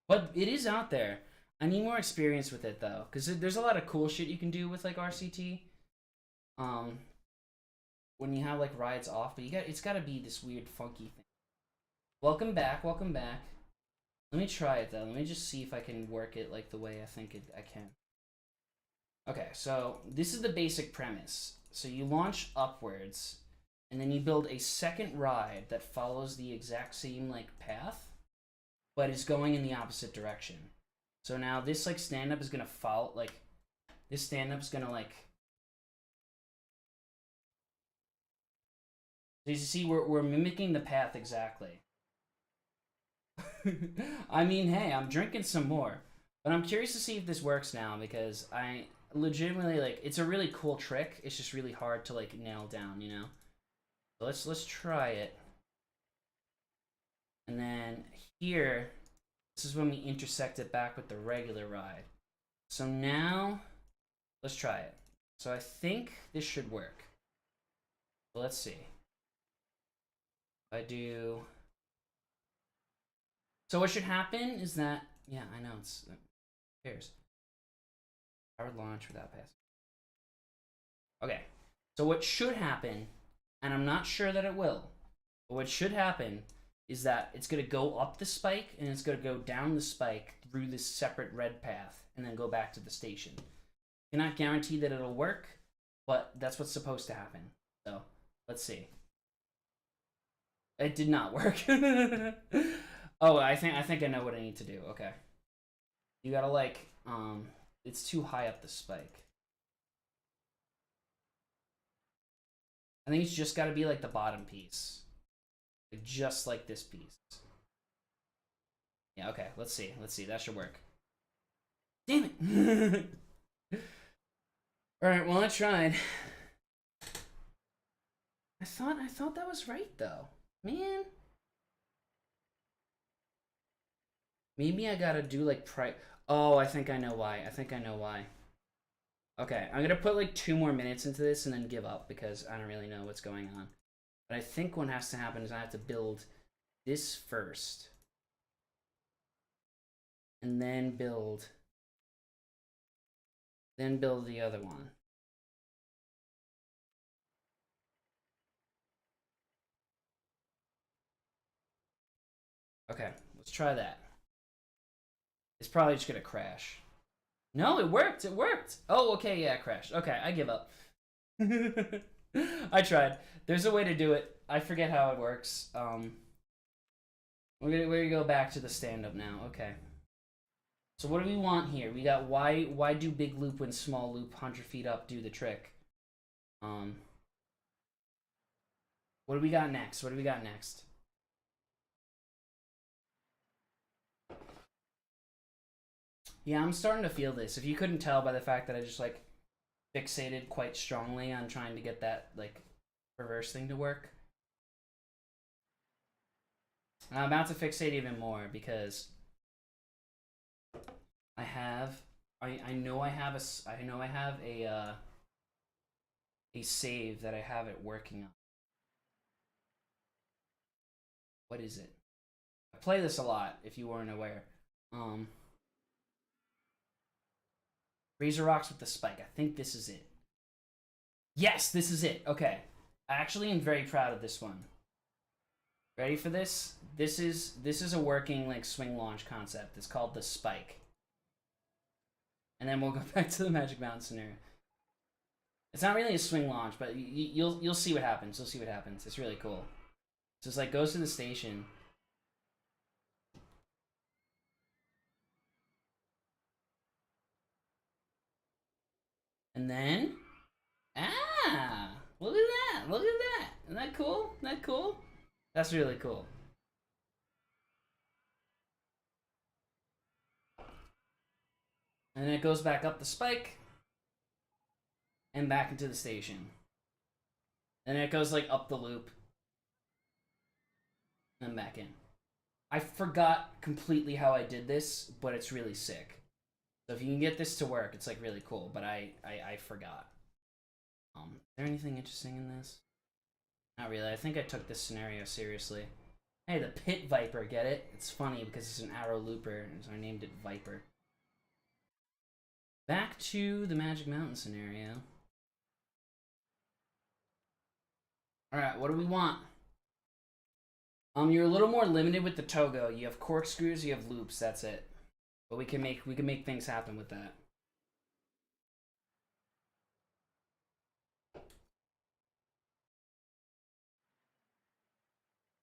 Speaker 1: But it is out there. I need more experience with it, though, because there's a lot of cool shit you can do with, like, RCT. When you have, like, rides off, but it's got to be this weird, funky thing. Welcome back, welcome back. Let me try it though. Let me just see if I can work it like the way I think I can. Okay, so this is the basic premise. So you launch upwards, and then you build a second ride that follows the exact same like path, but is going in the opposite direction. So now this like stand up is gonna follow like this stand up is gonna like. As you see, we're mimicking the path exactly. I mean, hey, I'm drinking some more, but I'm curious to see if this works now because I legitimately like it's a really cool trick. It's just really hard to like nail down, you know. So let's try it, and then here, this is when we intersect it back with the regular ride. So now, let's try it. So I think this should work. So let's see. I do. So what should happen is that, yeah, I know it's, who cares? Powered launch without passing. Okay, so what should happen, and I'm not sure that it will, but what should happen is that it's gonna go up the spike and it's gonna go down the spike through this separate red path and then go back to the station. Cannot guarantee that it'll work, but that's what's supposed to happen. So let's see. It did not work. Oh, I think I know what I need to do. Okay. You gotta like, it's too high up the spike. I think it's just gotta be like the bottom piece. Like, just like this piece. Yeah, okay, let's see. Let's see, that should work. Damn it! Alright, well I tried. I thought that was right though. Man. Maybe I gotta do like oh, I think I know why. I think I know why. Okay, I'm gonna put like 2 more minutes into this and then give up because I don't really know what's going on. But I think what has to happen is I have to build this first. And then build the other one. Okay, let's try that. It's probably just gonna crash. No, it worked. It worked. Oh, okay, yeah, it crashed. Okay, I give up. I tried. There's a way to do it. I forget how it works. We're gonna go back to the stand-up now. Okay. So what do we want here? We got why do big loop when small loop 100 feet up do the trick? What do we got next? What do we got next? Yeah, I'm starting to feel this. If you couldn't tell by the fact that I just like fixated quite strongly on trying to get that like reverse thing to work. And I'm about to fixate even more because I know I have a save that I have it working on. What is it? I play this a lot if you weren't aware. Razor rocks with the spike. I think this is it. Yes, this is it. Okay. I actually am very proud of this one. Ready for this? This is a working like swing launch concept. It's called the spike. And then we'll go back to the Magic Mountain scenario. It's not really a swing launch, but you'll see what happens. You'll see what happens. It's really cool. So it's like goes to the station. And then, look at that! Look at that! Isn't that cool? Isn't that cool? That's really cool. And then it goes back up the spike and back into the station. And then it goes like up the loop and back in. I forgot completely how I did this, but it's really sick. So if you can get this to work, it's like really cool, but I forgot. Is there anything interesting in this? Not really. I think I took this scenario seriously. Hey, the Pit Viper, get it? It's funny because it's an arrow looper, so I named it Viper. Back to the Magic Mountain scenario. Alright, what do we want? You're a little more limited with the Togo. You have corkscrews, you have loops. That's it. But we can make things happen with that.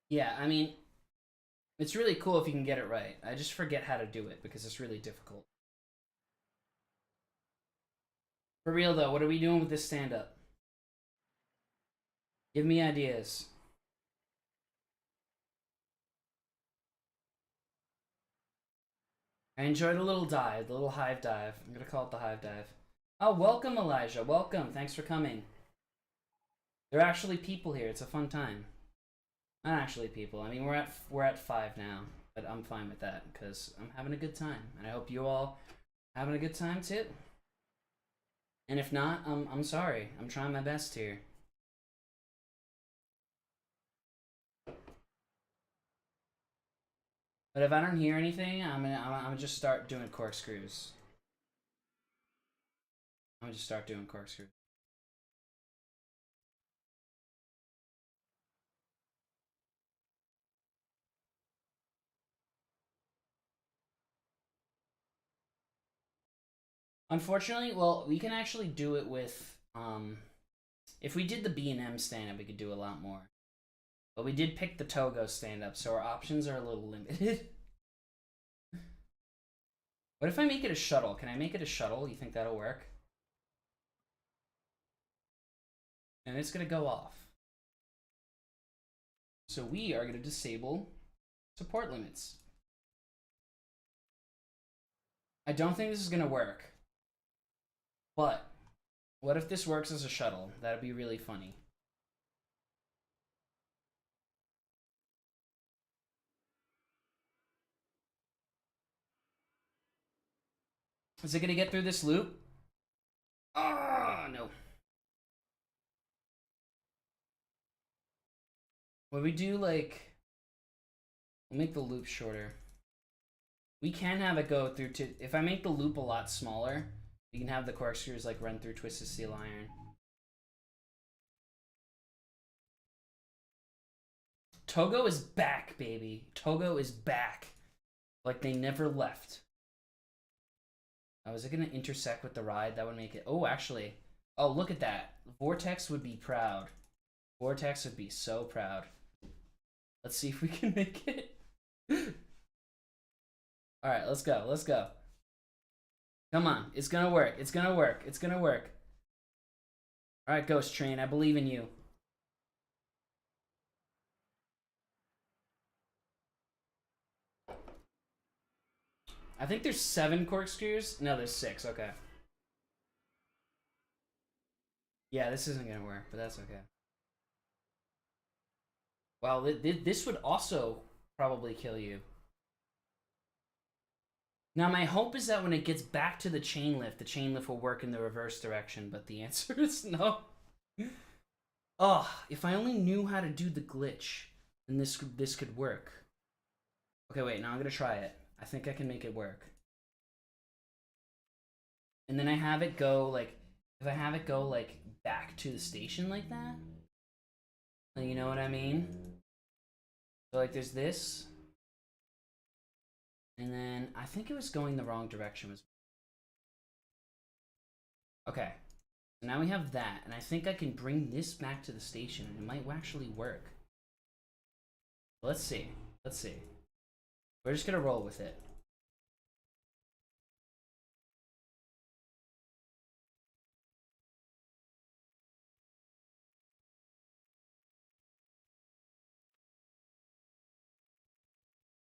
Speaker 1: Yeah, I mean, it's really cool if you can get it right. I just forget how to do it because it's really difficult. For real though, what are we doing with this stand up? Give me ideas. I enjoyed a little dive, the little hive dive. I'm gonna call it the hive dive. Oh, welcome, Elijah. Welcome. Thanks for coming. There are actually people here. It's a fun time. Not actually people. I mean, we're at 5 now, but I'm fine with that because I'm having a good time, and I hope you all having a good time too. And if not, I'm sorry. I'm trying my best here. But if I don't hear anything, I'm gonna just start doing corkscrews. I'm gonna just start doing corkscrews. Unfortunately, well, we can actually do it with if we did the B&M stand-up, we could do a lot more. But we did pick the Togo stand-up, so our options are a little limited. What if I make it a shuttle? Can I make it a shuttle? You think that'll work? And it's gonna go off. So we are gonna disable support limits. I don't think this is gonna work. But what if this works as a shuttle? That'd be really funny. Is it gonna get through this loop? Ah, no. What we do, like, we'll make the loop shorter. We can have it go through to, if I make the loop a lot smaller, we can have the corkscrews like run through Twisted Steel Iron. Togo is back, baby. Togo is back. Like they never left. Oh, is it gonna intersect with the ride? That would make it. Oh, actually. Oh, look at that. Vortex would be proud. Vortex would be so proud. Let's see if we can make it. Alright, let's go. Let's go. Come on. It's gonna work. It's gonna work. It's gonna work. Alright, Ghost Train. I believe in you. I think there's 7 corkscrews. No, there's 6. Okay. Yeah, this isn't gonna work, but that's okay. Wow, this would also probably kill you. Now, my hope is that when it gets back to the chain lift will work in the reverse direction, but the answer is no. Oh, if I only knew how to do the glitch, then this could work. Okay, wait, now I'm gonna try it. I think I can make it work. And then I have it go, like, if I have it go, like, back to the station like that, you know what I mean? So, like, there's this. And then I think it was going the wrong direction. Okay. So now we have that. And I think I can bring this back to the station. And it might actually work. Let's see. Let's see. We're just going to roll with it.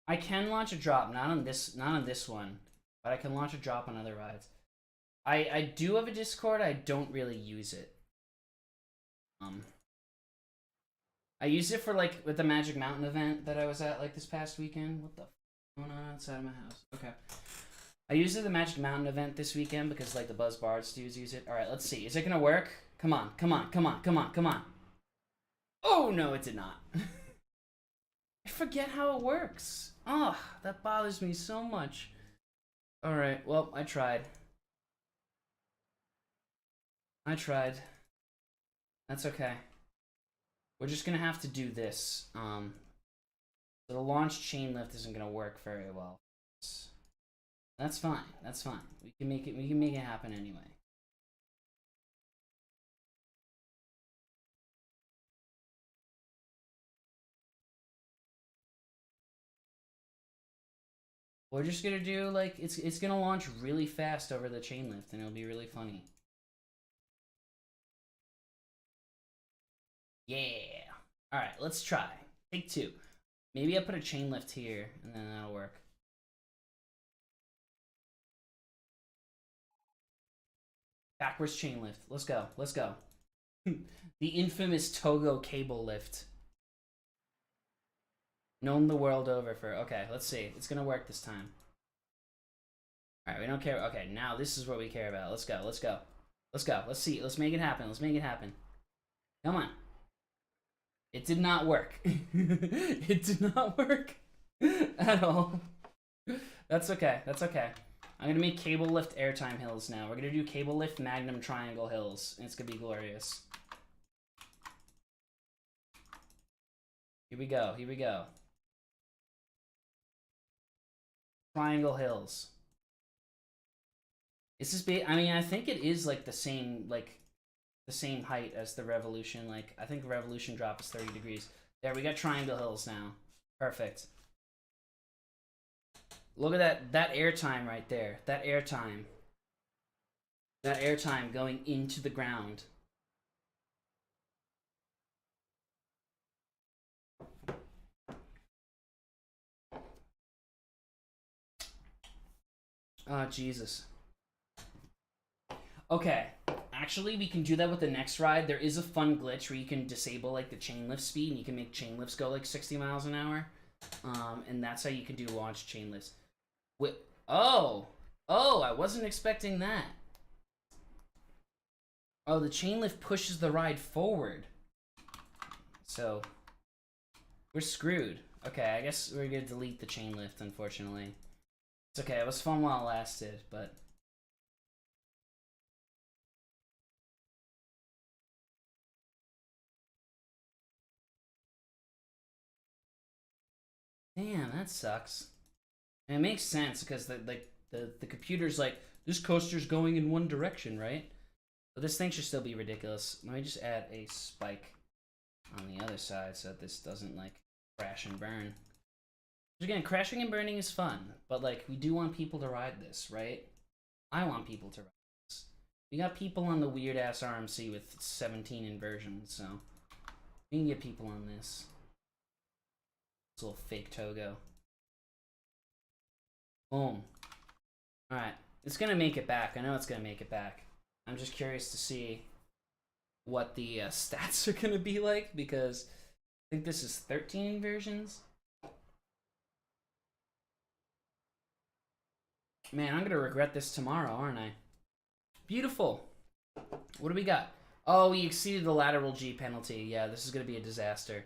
Speaker 1: I can launch a drop, not on this one, but I can launch a drop on other rides. I do have a Discord. I don't really use it. I used it for like with the Magic Mountain event that I was at like this past weekend. What the f going on outside of my house? Okay. I used it at the Magic Mountain event this weekend because like the Buzz Bards dudes use it. All right, let's see. Is it gonna work? Come on, come on, come on, come on, come on. Oh no, it did not. I forget how it works. Oh, that bothers me so much. Alright, well, I tried. I tried. That's okay. We're just gonna have to do this. So the launch chain lift isn't gonna work very well. That's fine. That's fine. We can make it. We can make it happen anyway. We're just gonna do like it's gonna launch really fast over the chain lift, and it'll be really funny. Yeah. All right. Let's try. Take 2. Maybe I put a chain lift here, and then that'll work. Backwards chain lift. Let's go. Let's go. The infamous Togo cable lift. Known the world over for... Okay, let's see. It's gonna work this time. Alright, we don't care. Okay, now this is what we care about. Let's go. Let's go. Let's go. Let's see. Let's make it happen. Let's make it happen. Come on. It did not work. It did not work at all. That's okay. That's okay. I'm gonna make cable lift airtime hills now. We're gonna do cable lift magnum triangle hills, and it's gonna be glorious. Here we go. Here we go. Triangle hills. Is this I mean, I think it is like the same height as the Revolution. Like, I think the Revolution drop is 30 degrees. There, we got triangle hills now. Perfect. Look at that airtime right there. That airtime. That airtime going into the ground. Oh, Jesus. Okay. Actually, we can do that with the next ride. There is a fun glitch where you can disable, like, the chain lift speed, and you can make chain lifts go, like, 60 miles an hour. And that's how you can do launch chain lifts. Oh, I wasn't expecting that. Oh, the chain lift pushes the ride forward. So, we're screwed. Okay, I guess we're gonna delete the chain lift, unfortunately. It's okay, it was fun while it lasted, but... Damn, that sucks. And it makes sense, because the computer's like, this coaster's going in one direction, right? But this thing should still be ridiculous. Let me just add a spike on the other side so that this doesn't, like, crash and burn. Again, crashing and burning is fun, but, like, we do want people to ride this, right? I want people to ride this. We got people on the weird-ass RMC with 17 inversions, so we can get people on this. This little fake Togo. Boom. Alright, it's gonna make it back. I know it's gonna make it back. I'm just curious to see what the stats are gonna be like, because I think this is 13 inversions. Man, I'm gonna regret this tomorrow, aren't I? Beautiful. What do we got? Oh, we exceeded the lateral G penalty. Yeah, this is gonna be a disaster.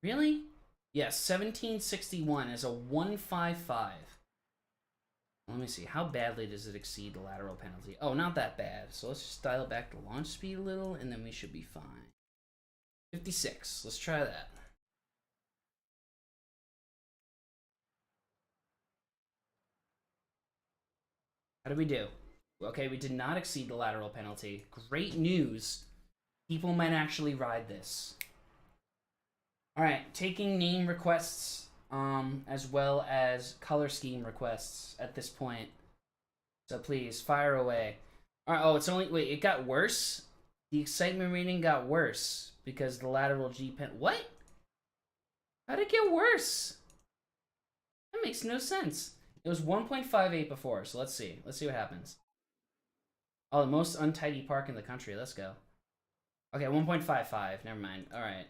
Speaker 1: Really? Yes, 1761 is a 155. Let me see. How badly does it exceed the lateral penalty? Oh, not that bad. So let's just dial back the launch speed a little, and then we should be fine. 56. Let's try that. How did we do? Okay, we did not exceed the lateral penalty. Great news. People might actually ride this. Alright, taking name requests, as well as color scheme requests at this point. So please, fire away. Alright, oh, it's only... Wait, it got worse? The excitement rating got worse because the lateral G pen... What? How'd it get worse? That makes no sense. It was 1.58 before, so let's see. Let's see what happens. Oh, the most untidy park in the country. Let's go. Okay, 1.55. Never mind. Alright.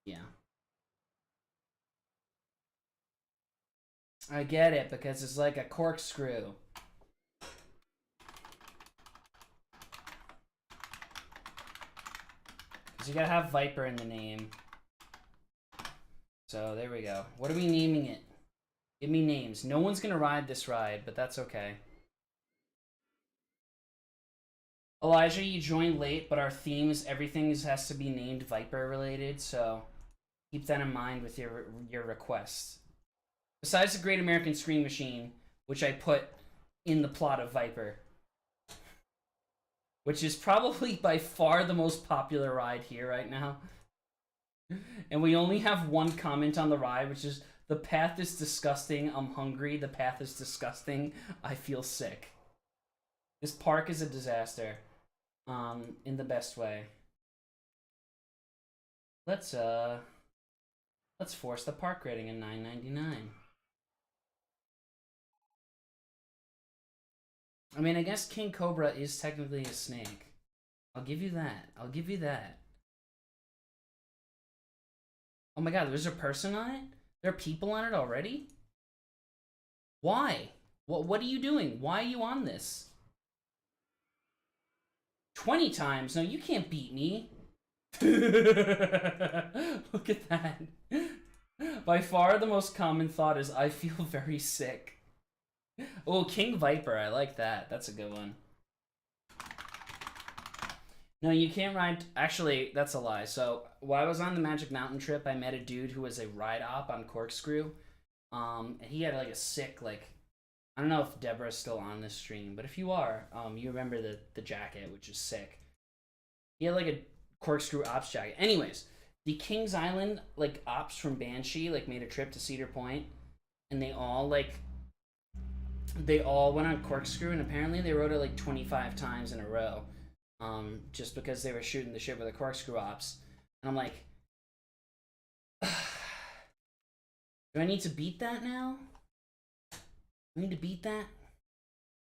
Speaker 1: Yeah. I get it, because it's like a corkscrew. Because you gotta have Viper in the name. So, there we go. What are we naming it? Give me names. No one's gonna ride this ride, but that's okay. Elijah, you joined late, but our themes, everything has to be named Viper related, so keep that in mind with your requests. Besides the Great American Scream Machine, which I put in the plot of Viper, which is probably by far the most popular ride here right now. And we only have one comment on the ride, which is, the path is disgusting, I'm hungry, the path is disgusting, I feel sick. This park is a disaster. In the best way. Let's force the park rating in $9.99. I mean, I guess King Cobra is technically a snake. I'll give you that. I'll give you that. Oh my god, there's a person on it? There are people on it already? Why? What are you doing? Why are you on this? 20 times? No, you can't beat me. Look at that. By far the most common thought is, I feel very sick. Oh, King Viper, I like that. That's a good one. No, you can't ride... Actually, that's a lie. So, while I was on the Magic Mountain trip, I met a dude who was a ride op on Corkscrew. And he had like a sick, like... I don't know if Deborah's still on this stream, but if you are, you remember the jacket, which is sick. He had like a Corkscrew ops jacket. Anyways, the Kings Island, like, ops from Banshee, like, made a trip to Cedar Point, and they all went on Corkscrew, and apparently they rode it like 25 times in a row. Just because they were shooting the shit with the Corkscrew ops. And I'm like, do I need to beat that now? I need to beat that?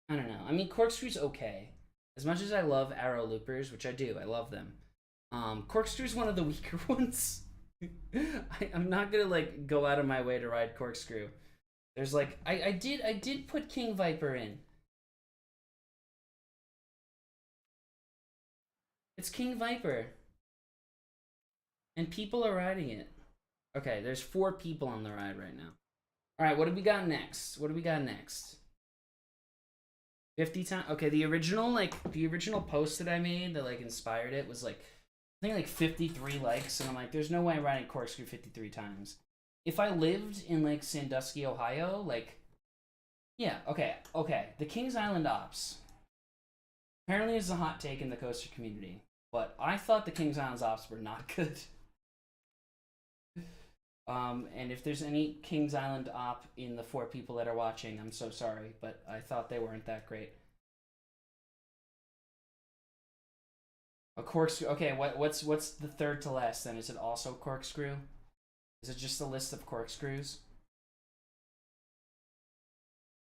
Speaker 1: I don't know. I mean, Corkscrew's okay. As much as I love arrow loopers, which I do, I love them. Corkscrew's one of the weaker ones. I'm not gonna like go out of my way to ride Corkscrew. There's like I did put King Viper in. It's King Viper. And people are riding it. Okay, there's 4 people on the ride right now. Alright, what do we got next? What do we got next? 50 times? Okay, the original post that I made that like inspired it was like, I think like 53 likes, and I'm like, there's no way I'm riding Corkscrew 53 times. If I lived in like Sandusky, Ohio, like, yeah, okay. The Kings Island ops. Apparently it's a hot take in the coaster community, but I thought the Kings Island ops were not good. And if there's any Kings Island op in the 4 people that are watching, I'm so sorry, but I thought they weren't that great. A Corkscrew. Okay, what's the third to last then? Is it also Corkscrew? Is it just a list of corkscrews?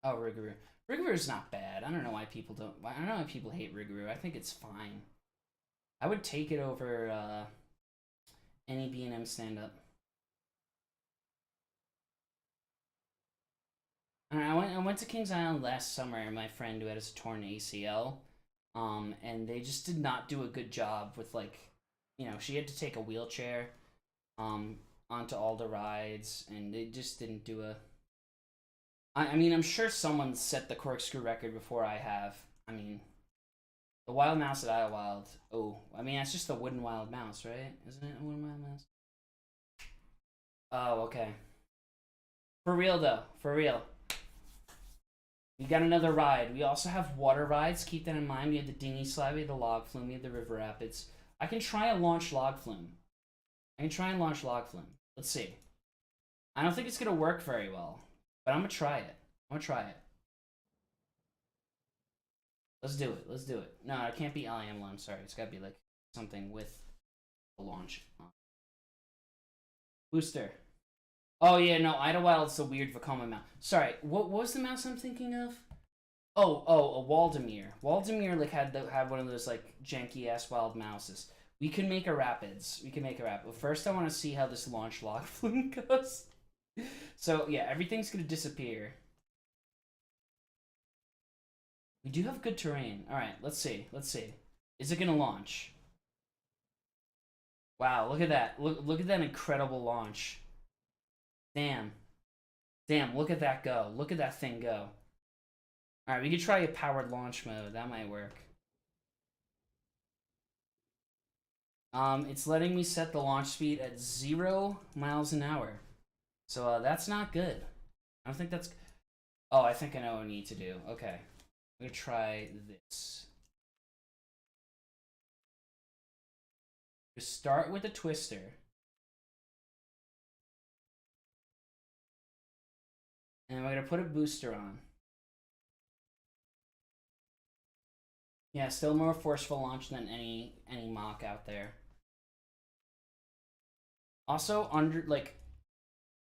Speaker 1: Oh, Rougarou. Rougarou's not bad. I don't know why people don't. I don't know why people hate Rougarou. I think it's fine. I would take it over any B&M stand-up. I went to Kings Island last summer. My friend who had a torn ACL, and they just did not do a good job with, like, you know, she had to take a wheelchair, onto all the rides, and they just didn't do a. I mean, I'm sure someone set the corkscrew record before I have. I mean, the Wild Mouse at Idlewild. Oh, I mean, that's just the wooden Wild Mouse, right? Isn't it a wooden Wild Mouse? Oh, okay. For real though, for real. We got another ride. We also have water rides. Keep that in mind. We have the dinghy slide, we have the log flume, we have the river rapids. I can try a launch log flume. Let's see. I don't think it's gonna work very well, but I'm gonna try it. Let's do it. No, it can't be LIM. I'm sorry. It's gotta be like something with a launch. Booster. Oh yeah, no, Idlewild's a weird Vekoma mouse. Sorry, what was the mouse I'm thinking of? Oh, a Waldemir. Waldemir like had one of those like janky ass wild mouses. We can make a rapids. But first I want to see how this launch log flume goes. So yeah, everything's gonna disappear. We do have good terrain. Alright, let's see. Is it gonna launch? Wow, look at that. Look at that incredible launch. Damn, look at that go. Look at that thing go. Alright, we could try a powered launch mode. That might work. It's letting me set the launch speed at 0 miles an hour. So that's not good. I don't think that's... Oh, I think I know what I need to do. Okay. I'm going to try this. Just start with a twister. And we're going to put a booster on. Yeah, still more forceful launch than any mock out there. Also,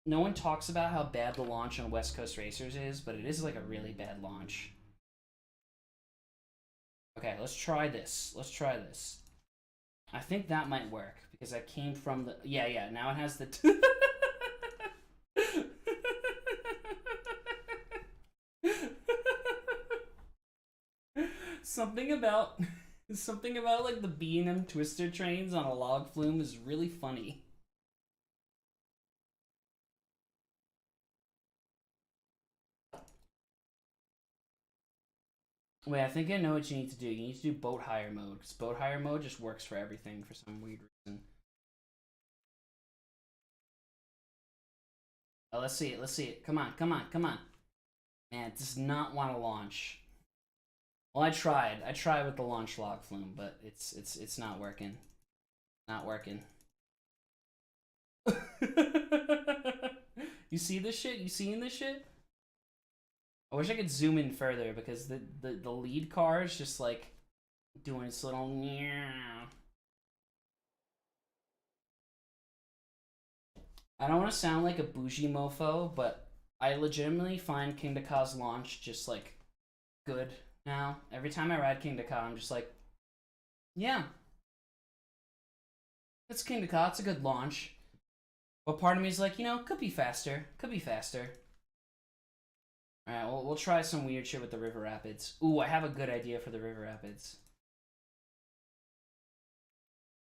Speaker 1: no one talks about how bad the launch on West Coast Racers is, but it is like a really bad launch. Okay, let's try this. Let's try this. I think that might work because I came from the... Yeah, now it has the... Something about like the B&M twister trains on a log flume is really funny. Wait, I think I know what you need to do. You need to do boat hire mode, because boat hire mode just works for everything for some weird reason. Oh, let's see it. Let's see it. Come on, come on, come on. Man, it does not want to launch. Well, I tried. I tried with the launch log flume, but it's not working. Not working. You see this shit? You seeing this shit? I wish I could zoom in further because the lead car is just like doing its little meow. I don't want to sound like a bougie mofo, but I legitimately find King Daka's launch just like good now. Every time I ride King Daka, I'm just like, yeah, it's King Daka. It's a good launch. But part of me is like, you know, could be faster. Could be faster. All right, we'll try some weird shit with the River Rapids. Ooh, I have a good idea for the River Rapids.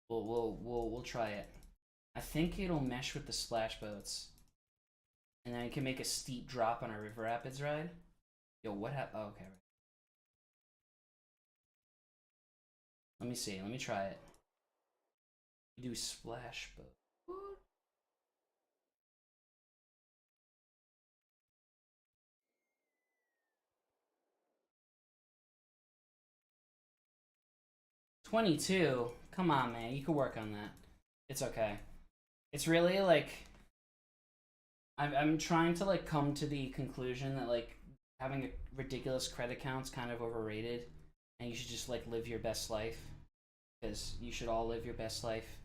Speaker 1: We'll try it. I think it'll mesh with the splash boats, and then we can make a steep drop on our River Rapids ride. Yo, what happened? Oh, okay. Let me see. Let me try it. We do splash boat. 22? Come on, man. You can work on that. It's okay. It's really like I'm trying to like come to the conclusion that like having a ridiculous credit count's kind of overrated, and you should just like live your best life, because you should all live your best life.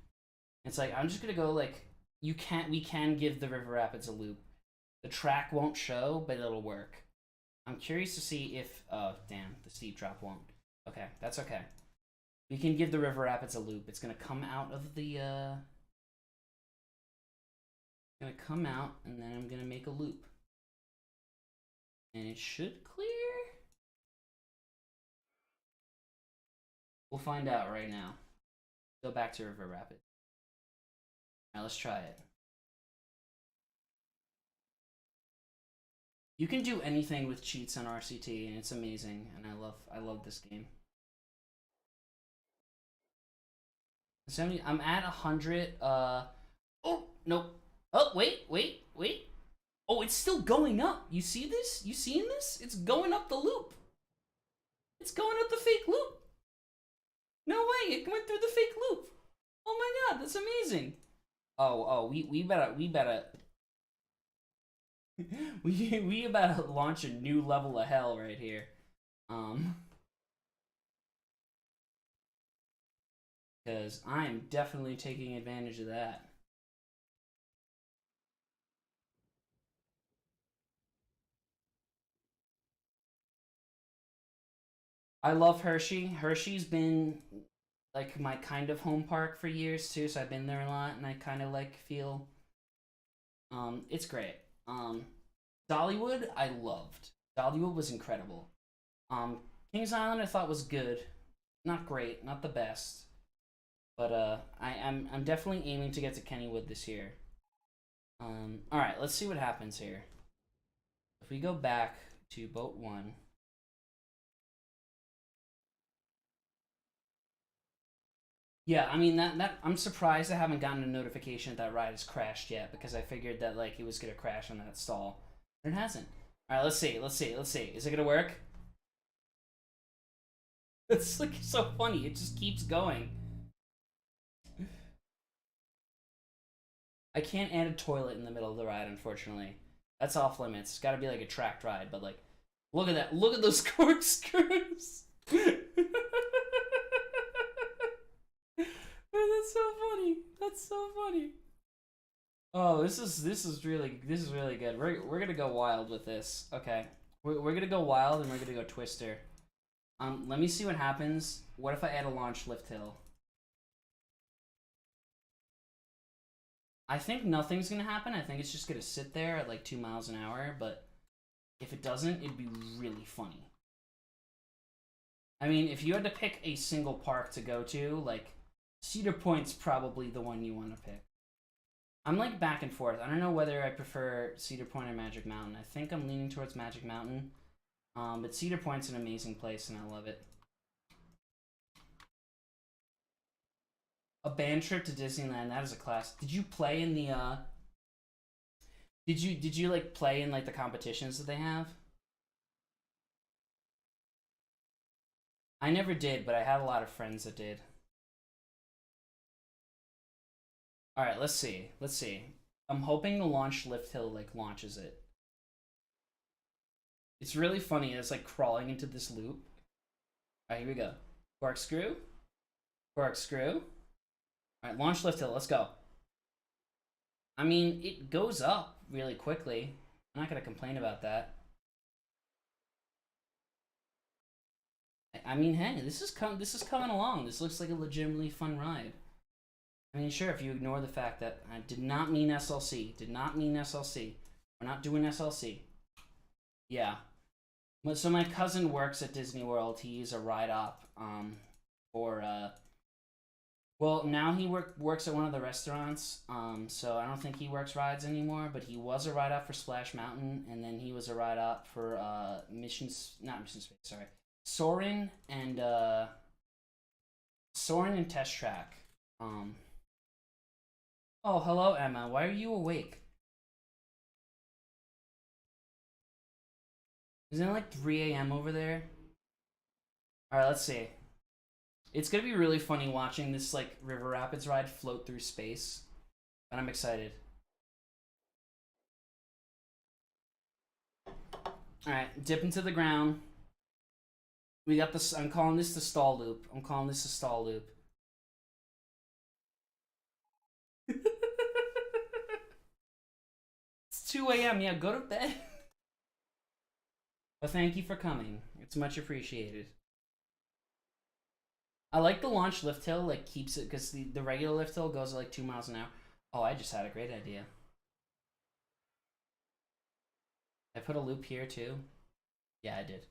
Speaker 1: It's like I'm just gonna go like we can give the River Rapids a loop. The track won't show, but it'll work. I'm curious to see if oh damn, the steep drop won't. Okay, that's okay. We can give the River Rapids a loop. It's gonna come out of the gonna come out, and then I'm gonna make a loop. And it should clear? We'll find out right now. Go back to River Rapids. Now let's try it. You can do anything with cheats on RCT, and it's amazing, and I love this game. 70, I'm at 100, oh, nope. Oh, wait. Oh, it's still going up. You see this? You seeing this? It's going up the loop. It's going up the fake loop. No way, it went through the fake loop. Oh my god, that's amazing. Oh, we better we about to launch a new level of hell right here. Because I'm definitely taking advantage of that. I love Hershey. Hershey's been like my kind of home park for years too, so I've been there a lot, and I kind of like feel it's great. Dollywood I loved. Dollywood was incredible. Kings Island I thought was good. Not great, not the best. But I'm definitely aiming to get to Kennywood this year. Alright, let's see what happens here. If we go back to boat 1. Yeah, I mean that I'm surprised I haven't gotten a notification that ride has crashed yet because I figured that like it was gonna crash on that stall. But it hasn't. Alright, let's see. Is it gonna work? It's like so funny, it just keeps going. I can't add a toilet in the middle of the ride, unfortunately. That's off limits. It's gotta be like a tracked ride, but like look at that. Look at those corkscrews. That's so funny. That's so funny. Oh, this is really good. We're gonna go wild with this. Okay, we're gonna go wild and we're gonna go twister. Let me see what happens. What if I add a launch lift hill? I think nothing's gonna happen. I think it's just gonna sit there at like 2 miles an hour. But if it doesn't, it'd be really funny. I mean, if you had to pick a single park to go to, like Cedar Point's probably the one you want to pick. I'm like back and forth. I don't know whether I prefer Cedar Point or Magic Mountain. I think I'm leaning towards Magic Mountain. But Cedar Point's an amazing place and I love it. A band trip to Disneyland, that is a class. Did you play in the did you like play in like the competitions that they have? I never did, but I had a lot of friends that did. Alright, let's see. Let's see. I'm hoping the launch lift hill like launches it. It's really funny. It's like crawling into this loop. Alright, here we go. Corkscrew. Corkscrew. Alright, launch lift hill. Let's go. I mean, it goes up really quickly. I'm not going to complain about that. I mean, hey, this is coming along. This looks like a legitimately fun ride. I mean, sure, if you ignore the fact that I did not mean SLC. Did not mean SLC. We're not doing SLC. Yeah. So my cousin works at Disney World. He's a ride op for well, now he works at one of the restaurants. So I don't think he works rides anymore, but he was a ride op for Splash Mountain, and then he was a ride op for not Mission Space, sorry. Soarin' and Test Track. Oh, hello, Emma. Why are you awake? Isn't it like 3 a.m. over there? Alright, let's see. It's gonna be really funny watching this like River Rapids ride float through space. And I'm excited. Alright, dip into the ground. We got this. I'm calling this the stall loop. I'm calling this the stall loop. It's 2 a.m. Yeah, go to bed. But thank you for coming. It's much appreciated. I like the launch lift hill, like keeps it, because the regular lift hill goes at like 2 miles an hour. Oh, I just had a great idea. I put a loop here too. Yeah, I did.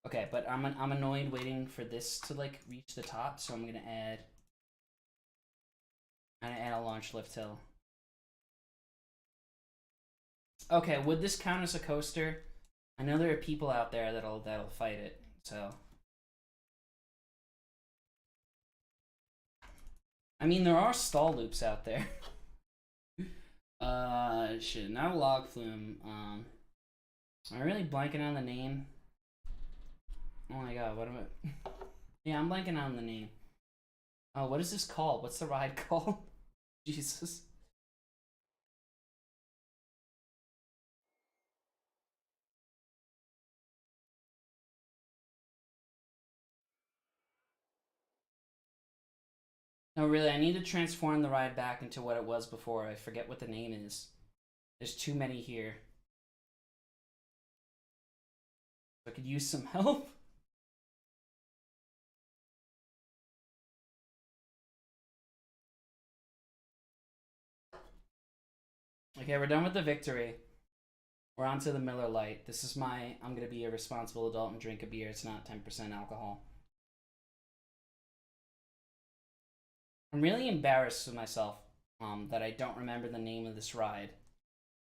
Speaker 1: Okay, but I'm annoyed waiting for this to like reach the top, so I'm gonna add a launch lift hill. Okay, would this count as a coaster? I know there are people out there that'll fight it, so. I mean, there are stall loops out there. Shit, not a log flume. Am I really blanking on the name? Oh my god, what am I? Yeah, I'm blanking on the name. Oh, what is this called? What's the ride called? Jesus. No, really, I need to transform the ride back into what it was before. I forget what the name is. There's too many here. I could use some help. Okay, we're done with the victory. We're on to the Miller Lite. This is I'm gonna be a responsible adult and drink a beer. It's not 10% alcohol. I'm really embarrassed with myself that I don't remember the name of this ride.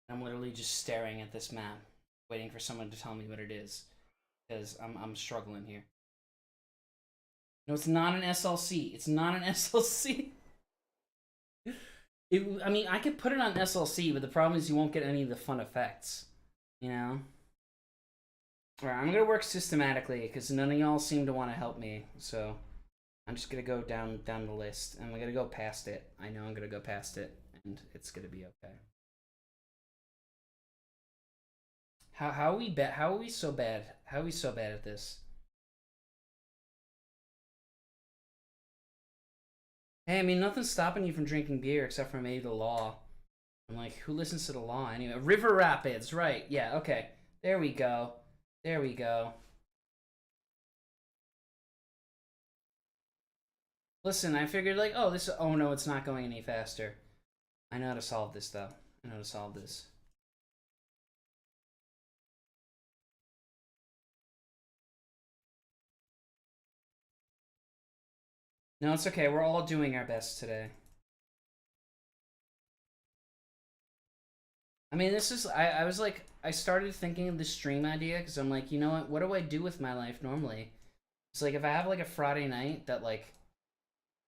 Speaker 1: I'm literally just staring at this map, waiting for someone to tell me what it is, because I'm struggling here. No, it's not an SLC. It's not an SLC. I mean, I could put it on SLC, but the problem is you won't get any of the fun effects. You know? Alright, I'm gonna work systematically, because none of y'all seem to want to help me, so I'm just gonna go down the list, and I'm gonna go past it. I know I'm gonna go past it, and it's gonna be okay. How are we how are we so bad? How are we so bad at this? Hey, I mean, nothing's stopping you from drinking beer except for maybe the law. I'm like, who listens to the law anyway? River Rapids, right? Yeah, okay. There we go. There we go. Listen, I figured like, oh, this. Oh no, it's not going any faster. I know how to solve this though. I know how to solve this. No, it's okay. We're all doing our best today. I mean, this is. I was like, I started thinking of the stream idea because I'm like, you know what? What do I do with my life normally? It's like if I have like a Friday night that like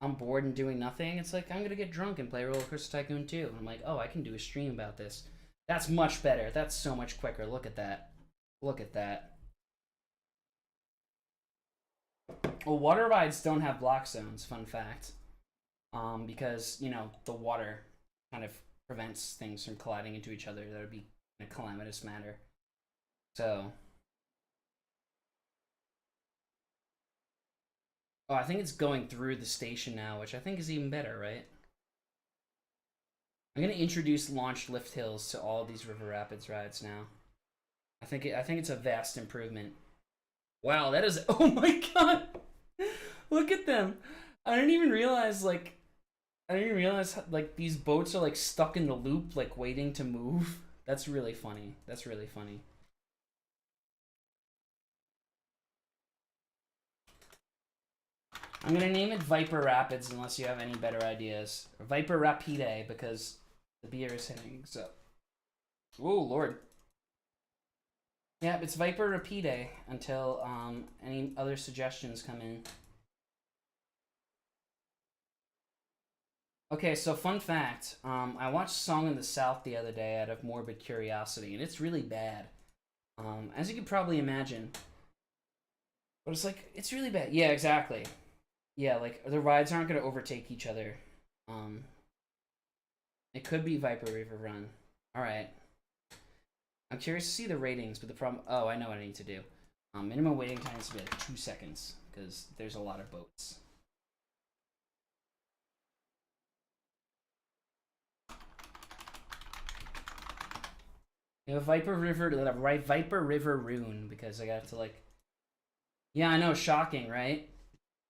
Speaker 1: I'm bored and doing nothing, it's like I'm gonna get drunk and play Roller Coaster Tycoon 2. And I'm like, oh, I can do a stream about this. That's much better. That's so much quicker. Look at that. Look at that. Well, water rides don't have block zones, fun fact. Because, you know, the water kind of prevents things from colliding into each other. That would be a calamitous matter. So. Oh, I think it's going through the station now, which I think is even better, right? I'm gonna introduce launched lift hills to all of these River Rapids rides now. I think it's a vast improvement. Wow, that is. Oh my god! Look at them. I didn't even realize like these boats are like stuck in the loop, like waiting to move. That's really funny. That's really funny. I'm gonna name it Viper Rapids unless you have any better ideas. Or Viper Rapide because the beer is hitting. So, oh lord. Yeah, it's Viper Rapide until any other suggestions come in. Okay, so fun fact. I watched Song in the South the other day out of morbid curiosity, and it's really bad. As you can probably imagine. But it's like, it's really bad. Yeah, exactly. Yeah, like, the rides aren't going to overtake each other. It could be Viper River Run. Alright. I'm curious to see the ratings, but the problem... Oh, I know what I need to do. Minimum waiting time is to be like 2 seconds, because there's a lot of boats. You know, Viper River Rune, because I got to like... Yeah, I know, shocking, right?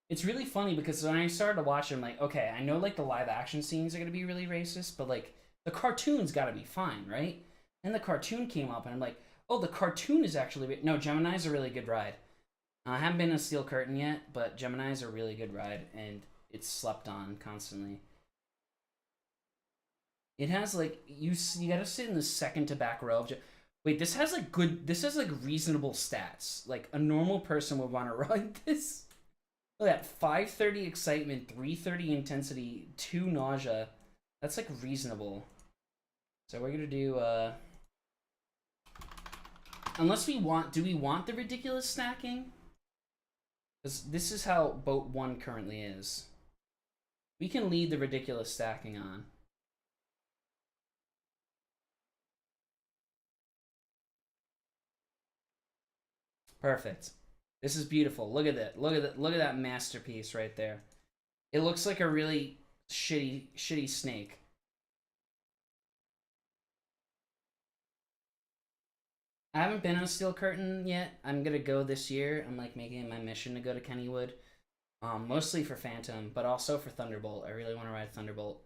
Speaker 1: It's really funny because when I started to watch it, I'm like, okay, I know like the live action scenes are gonna be really racist, but like the cartoon's gotta be fine, right? And the cartoon came up, and I'm like, oh, the cartoon is actually no. Gemini's a really good ride. I haven't been to Steel Curtain yet, but Gemini's a really good ride, and it's slept on constantly. It has like you gotta sit in the second to back row. Wait, this has like reasonable stats. Like a normal person would want to ride this. Look at that, 530 excitement, 330 intensity, 2 nausea. That's like reasonable. So we're gonna do unless we want, do we want the ridiculous stacking? Because this is how boat 1 currently is. We can lead the ridiculous stacking on. Perfect. This is beautiful. Look at that. Look at that masterpiece right there. It looks like a really shitty snake. I haven't been on Steel Curtain yet. I'm gonna go this year. I'm like making it my mission to go to Kennywood. Mostly for Phantom, but also for Thunderbolt. I really want to ride Thunderbolt.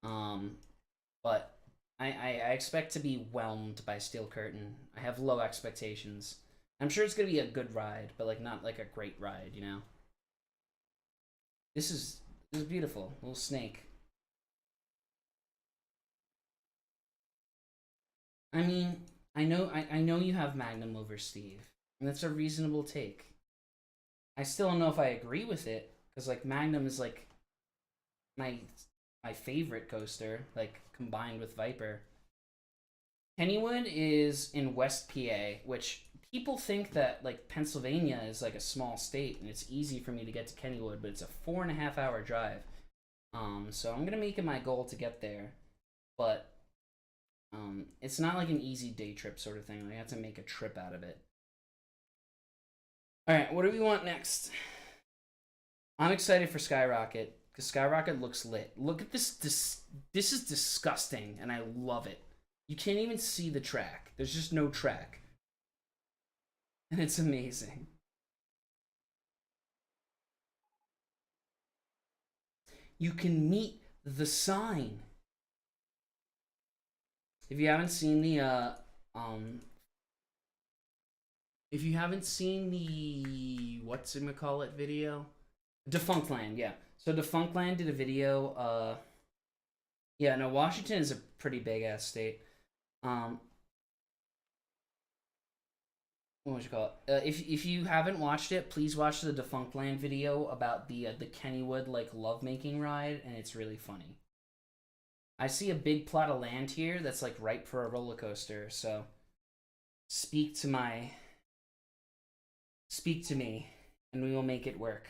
Speaker 1: But I expect to be whelmed by Steel Curtain. I have low expectations. I'm sure it's gonna be a good ride, but like not like a great ride, you know. This is beautiful. Little snake. I mean, I know you have Magnum over Steve, and that's a reasonable take. I still don't know if I agree with it because like Magnum is like my my favorite coaster, like combined with Viper. Kennywood is in West PA, which people think that like Pennsylvania is like a small state and it's easy for me to get to Kennywood, but it's a 4.5 hour drive. So I'm gonna make it my goal to get there, but it's not like an easy day trip sort of thing. Like, I have to make a trip out of it. All right, what do we want next? I'm excited for Skyrocket because Skyrocket looks lit. Look at this. This is disgusting, and I love it. You can't even see the track. There's just no track, and it's amazing. You can meet the sign. If you haven't seen the if you haven't seen the what's it call it video, Defunctland, yeah. So Defunctland did a video. Yeah, no, Washington is a pretty big ass state. Um, what would you call it? If you haven't watched it, please watch the Defunctland video about the Kennywood like lovemaking ride, and it's really funny. I see a big plot of land here that's like ripe for a roller coaster. So speak to me, and we will make it work.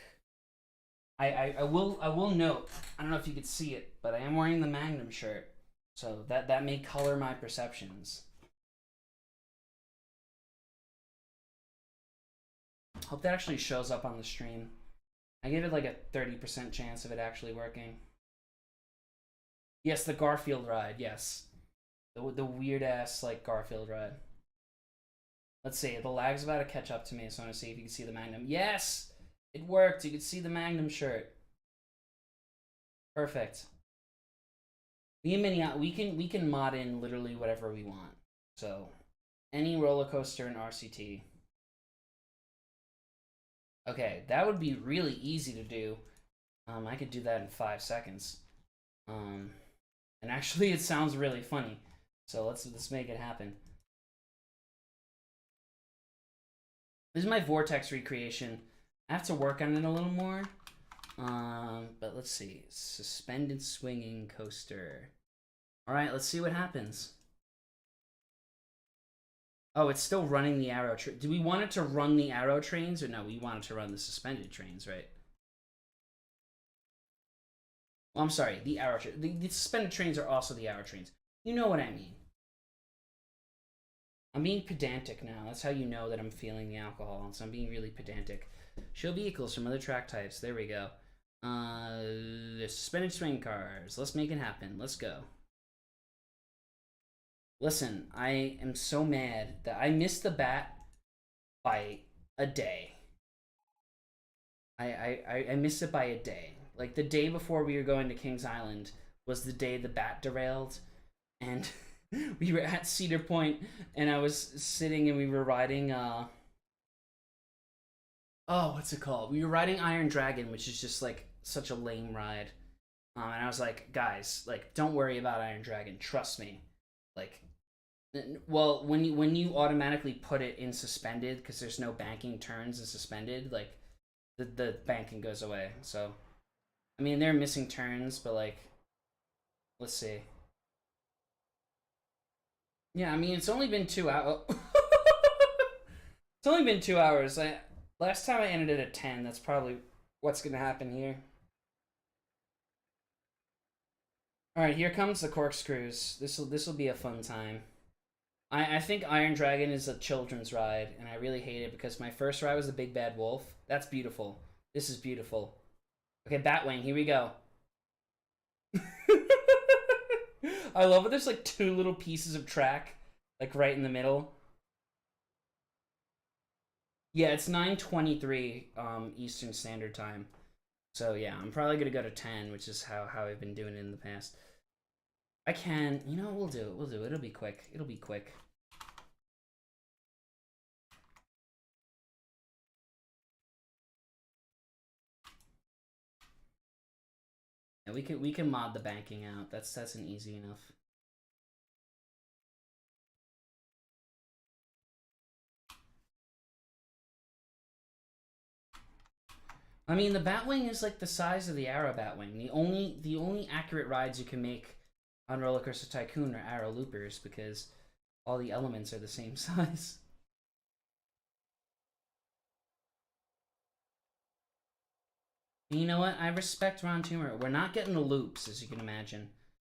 Speaker 1: I will note. I don't know if you could see it, but I am wearing the Magnum shirt, so that may color my perceptions. Hope that actually shows up on the stream. I gave it like a 30% chance of it actually working. Yes, the Garfield ride. Yes, the weird ass like Garfield ride. Let's see. The lag's about to catch up to me, so I want to see if you can see the Magnum. Yes, it worked. You can see the Magnum shirt. Perfect. We can mod in literally whatever we want. So any roller coaster in RCT. Okay, that would be really easy to do. I could do that in 5 seconds. And actually, it sounds really funny. So let's make it happen. This is my vortex recreation. I have to work on it a little more. But let's see. Suspended swinging coaster. All right, let's see what happens. Oh, it's still running the arrow train. Do we want it to run the arrow trains or no? We want it to run the suspended trains, right? Well, I'm sorry, the arrow train. The suspended trains are also the arrow trains. You know what I mean. I'm being pedantic now. That's how you know that I'm feeling the alcohol. And so I'm being really pedantic. Show vehicles from other track types. There we go. The suspended swing cars. Let's make it happen. Let's go. Listen, I am so mad that I missed the bat by a day. I missed it by a day. Like the day before we were going to Kings Island was the day the bat derailed, and we were at Cedar Point, and I was sitting and we were riding oh, what's it called? We were riding Iron Dragon, which is just like such a lame ride. And I was like, guys, like don't worry about Iron Dragon, trust me. Like well, when you automatically put it in suspended because there's no banking turns in suspended, like the banking goes away. So I mean, they're missing turns, but like let's see. Yeah, I mean, it's only been 2 hours. It's only been 2 hours. Last time I ended it at 10. That's probably what's gonna happen here. All right, here comes the corkscrews. This will be a fun time. I think Iron Dragon is a children's ride, and I really hate it because my first ride was the Big Bad Wolf. That's beautiful. This is beautiful. Okay, Batwing, here we go. I love it. There's like two little pieces of track, like right in the middle. Yeah, it's 9:23 Eastern Standard Time. So yeah, I'm probably gonna go to 10, which is how I've been doing it in the past. I can, you know, we'll do it. We'll do it. It'll be quick. It'll be quick. Yeah, we can mod the banking out. That's an easy enough. I mean, the Batwing is like the size of the Arrow Batwing. The only accurate rides you can make on Roller Coaster Tycoon are Arrow Loopers because all the elements are the same size. And you know what? I respect Ron Toomer. We're not getting the loops, as you can imagine.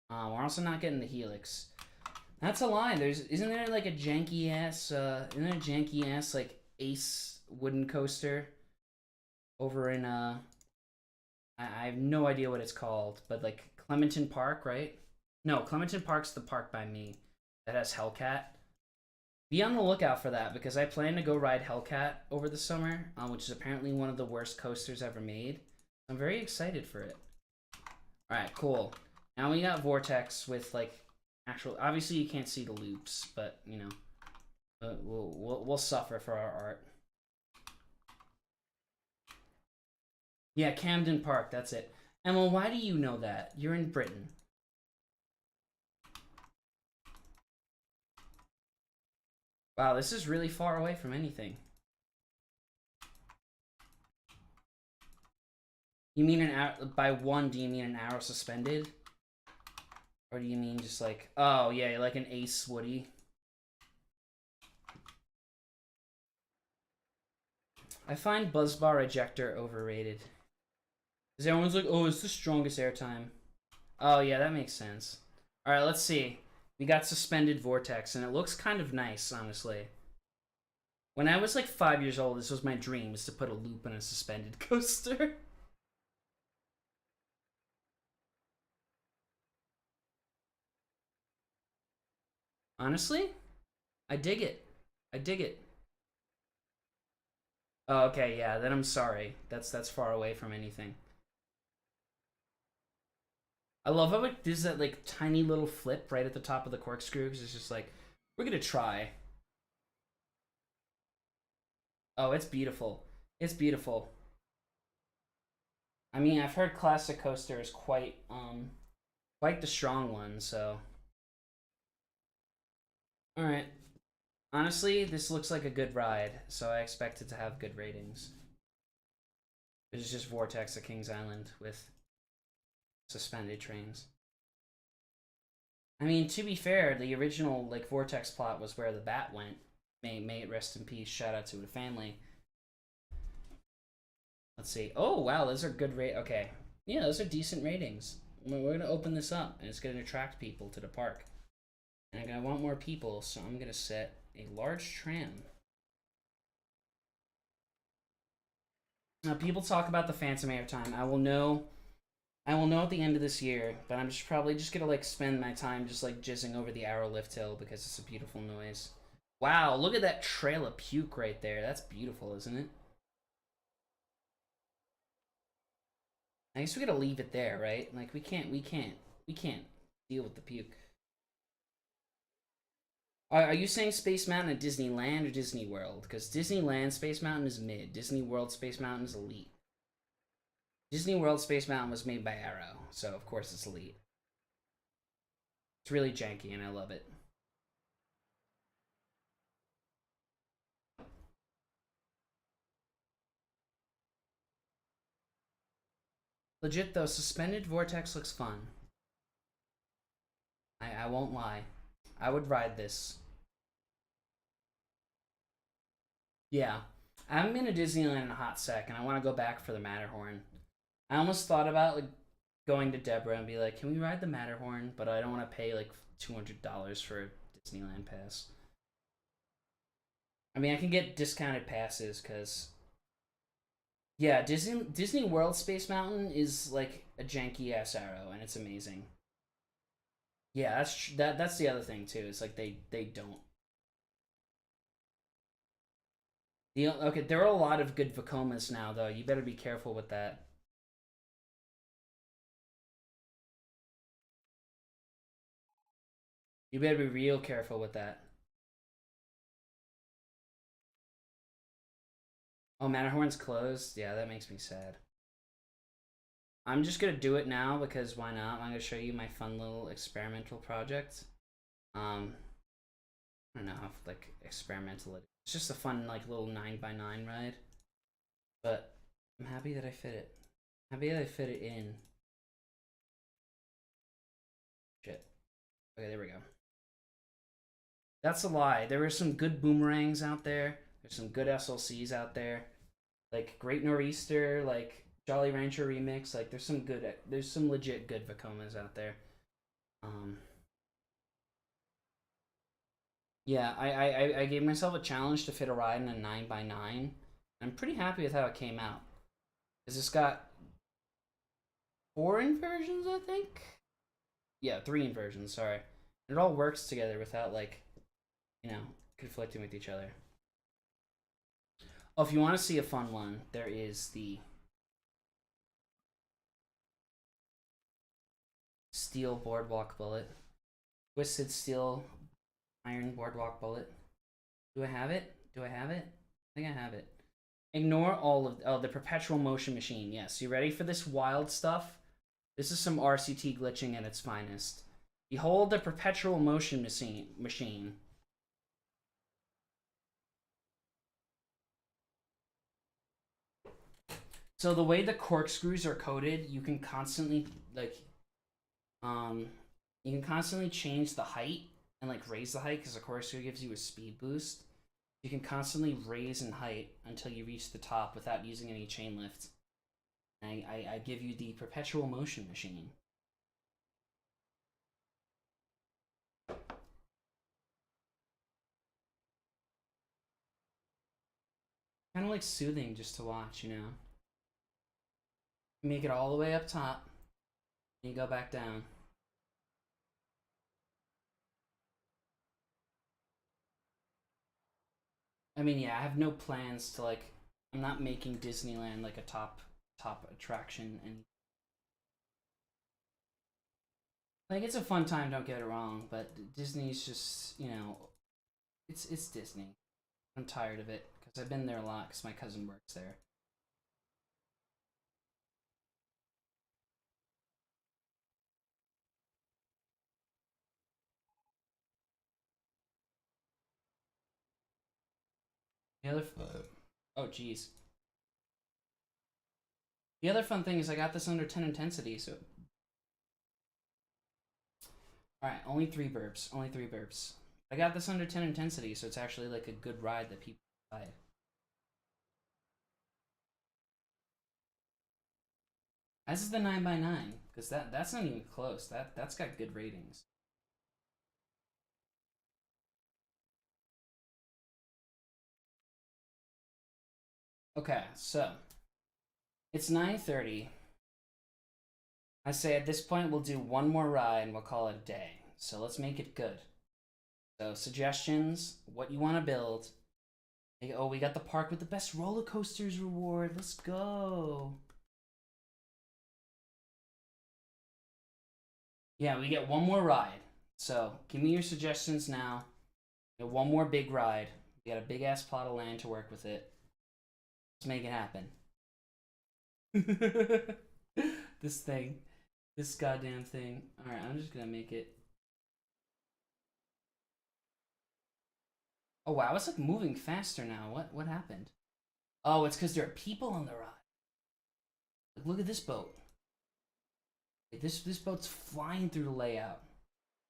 Speaker 1: We're also not getting the Helix. That's a lie. Isn't there like a janky ass like Ace wooden coaster over in I have no idea what it's called, but like Clementon Park, right? No, Clementon Park's the park by me that has Hellcat. Be on the lookout for that because I plan to go ride Hellcat over the summer, which is apparently one of the worst coasters ever made. I'm very excited for it. All right, cool. Now we got Vortex with like actual. Obviously, you can't see the loops, but you know, we'll suffer for our art. Yeah, Camden Park. That's it. Emma, why do you know that? You're in Britain. Wow, this is really far away from anything. You mean an arrow by one? Do you mean an arrow suspended, or do you mean just like oh yeah, like an Ace Woody? I find Buzzbar Ejector overrated. Because everyone's like, oh, it's the strongest airtime. Oh yeah, that makes sense. All right, let's see. We got Suspended Vortex, and it looks kind of nice, honestly. When I was like 5 years old, this was my dream, was to put a loop on a suspended coaster. Honestly, I dig it. I dig it. Oh, okay, yeah, then I'm sorry. That's far away from anything. I love how it does that like tiny little flip right at the top of the corkscrew because it's just like, we're gonna try. Oh, it's beautiful. It's beautiful. I mean, I've heard Classic Coaster is quite the strong one, so. Alright. Honestly, this looks like a good ride, so I expect it to have good ratings. It's just Vortex at Kings Island with suspended trains. I mean, to be fair, the original like Vortex plot was where the bat went. May it rest in peace. Shout out to the family. Let's see. Oh wow, those are good rate. Okay, yeah, those are decent ratings. We're gonna open this up, and it's gonna attract people to the park. And I want more people, so I'm gonna set a large tram. Now, people talk about the Phantom airtime. I will know at the end of this year, but I'm just probably just gonna like spend my time just like jizzing over the Arrow Lift Hill because it's a beautiful noise. Wow, look at that trail of puke right there. That's beautiful, isn't it? I guess we gotta leave it there, right? Like we can't deal with the puke. Are you saying Space Mountain at Disneyland or Disney World? Because Disneyland Space Mountain is mid. Disney World Space Mountain is elite. Disney World Space Mountain was made by Arrow, so of course it's elite. It's really janky and I love it. Legit though, Suspended Vortex looks fun. I won't lie. I would ride this. Yeah. I haven't been to Disneyland in a hot sec, and I want to go back for the Matterhorn. I almost thought about like going to Deborah and be like, "Can we ride the Matterhorn?" But I don't want to pay like $200 for a Disneyland pass. I mean, I can get discounted passes because yeah, Disney World Space Mountain is like a janky ass Arrow, and it's amazing. Yeah, that's the other thing too. It's like they don't. Okay, there are a lot of good Vacomas now though. You better be careful with that. You better be real careful with that. Oh, Matterhorn's closed? Yeah, that makes me sad. I'm just gonna do it now because why not? I'm gonna show you my fun little experimental project. I don't know how like experimental it is. It's just a fun like little 9x9 ride. But I'm happy that I fit it. Happy that I fit it in. Shit. Okay, there we go. That's a lie. There were some good boomerangs out there. There's some good SLCs out there. Like Great Nor'easter, like Jolly Rancher Remix. Like there's some legit good Vacomas out there. Yeah, I gave myself a challenge to fit a ride in a 9x9. I'm pretty happy with how it came out. Because it's got 4 inversions, I think? Yeah, 3 inversions, sorry. It all works together without, like, conflicting with each other. Oh, if you want to see a fun one, there is the steel boardwalk bullet. Twisted steel iron boardwalk bullet. Do I have it? I think I have it. Ignore all of the perpetual motion machine. Yes, you ready for this wild stuff? This is some RCT glitching at its finest. Behold the perpetual motion machine. So the way the corkscrews are coated, you can constantly change the height and raise the height because the corkscrew gives you a speed boost. You can constantly raise in height until you reach the top without using any chain lift. I give you the perpetual motion machine. Kind of soothing just to watch, Make it all the way up top, and you go back down. I mean, yeah, I have no plans to I'm not making Disneyland a top attraction, and it's a fun time, don't get it wrong, but Disney's just, it's Disney. I'm tired of it because I've been there a lot because my cousin works there. The other oh geez. The other fun thing is I got this under 10 intensity, so alright, only 3 burps. I got this under 10 intensity, so it's actually a good ride that people buy. As is the 9x9, because that's not even close. That's got good ratings. Okay, so it's 9:30. I say at this point we'll do one more ride and we'll call it a day. So let's make it good. So suggestions, what you want to build. Oh, we got the park with the best roller coasters reward. Let's go. Yeah, we get one more ride. So give me your suggestions now. One more big ride. We got a big ass plot of land to work with it. Let's make it happen. This goddamn thing. Alright, I'm just gonna make it. Oh wow, it's moving faster now. What happened? Oh, it's because there are people on the ride. Look at this boat. This boat's flying through the layout.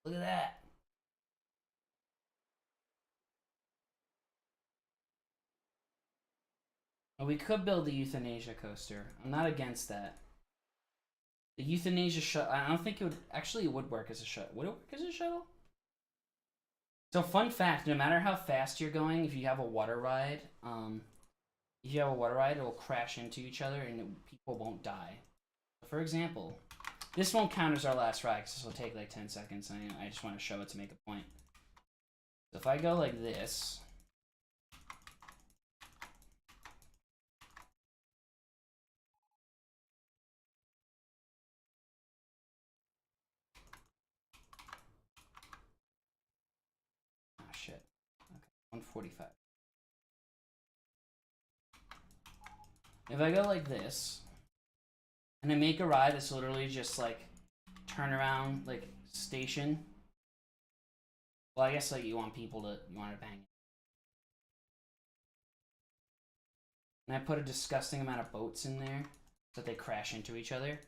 Speaker 1: Look at that. Oh, we could build the euthanasia coaster. I'm not against that. The euthanasia shuttle. I don't think it would. Actually, it would work as a shuttle. Would it work as a shuttle? So, fun fact: no matter how fast you're going, if you have a water ride, it will crash into each other and people won't die. For example, this won't count as our last ride because this will take 10 seconds. And I just want to show it to make a point. So if I go like this. Oh shit. Okay, 145. If I go like this, and I make a ride that's literally just turn around station. Well, I guess you want to bang it. And I put a disgusting amount of boats in there so that they crash into each other.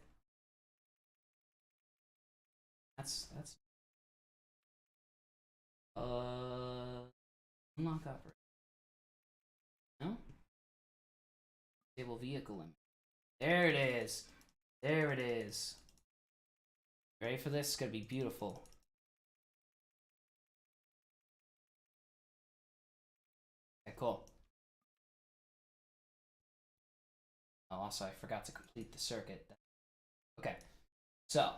Speaker 1: That's unlock operator. No? Stable vehicle limit. There it is. There it is. Ready for this? It's gonna be beautiful. Okay, cool. Oh, also, I forgot to complete the circuit. Okay, so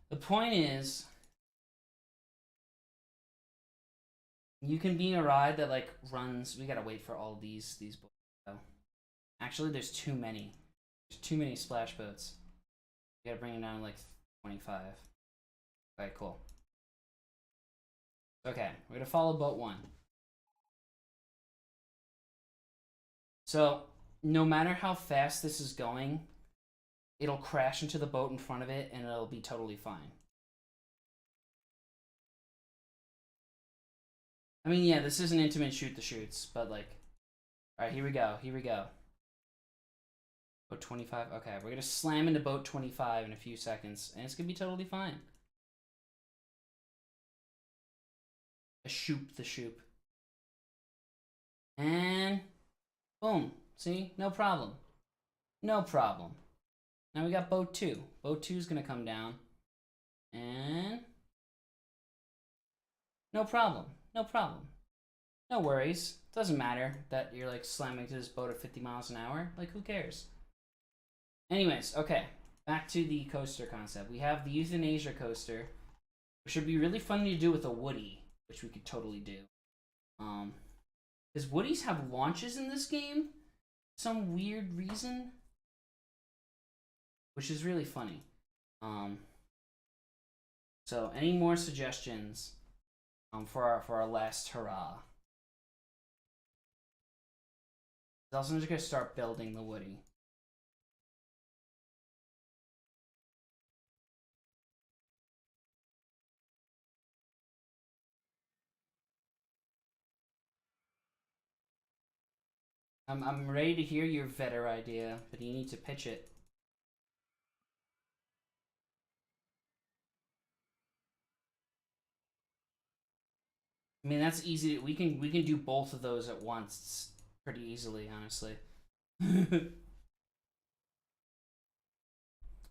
Speaker 1: the point is, you can be in a ride that like runs. We gotta wait for all these boats. Oh. Actually, there's too many. There's too many splash boats. You gotta bring it down to like 25. Okay, cool. Okay, we're gonna follow boat 1. So, no matter how fast this is going, it'll crash into the boat in front of it and it'll be totally fine. I mean, yeah, this is an intimate shoot the shoots, but like, alright, here we go, here we go. Boat 25, okay, we're gonna slam into boat 25 in a few seconds, and it's gonna be totally fine. A shoop the shoop. And, boom, see, no problem. No problem. Now we got boat 2. Boat 2 is gonna come down, and no problem, no problem. No worries. Doesn't matter that you're like slamming to this boat at 50 miles an hour. Like, who cares? Anyways, okay. Back to the coaster concept. We have the euthanasia coaster, which would be really fun to do with a Woody, which we could totally do. Because Woodies have launches in this game, some weird reason, which is really funny. So any more suggestions for our last hurrah? Also, I'm just gonna start building the Woody. I'm ready to hear your Vetter idea, but you need to pitch it. I mean, that's easy. We can do both of those at once pretty easily, honestly.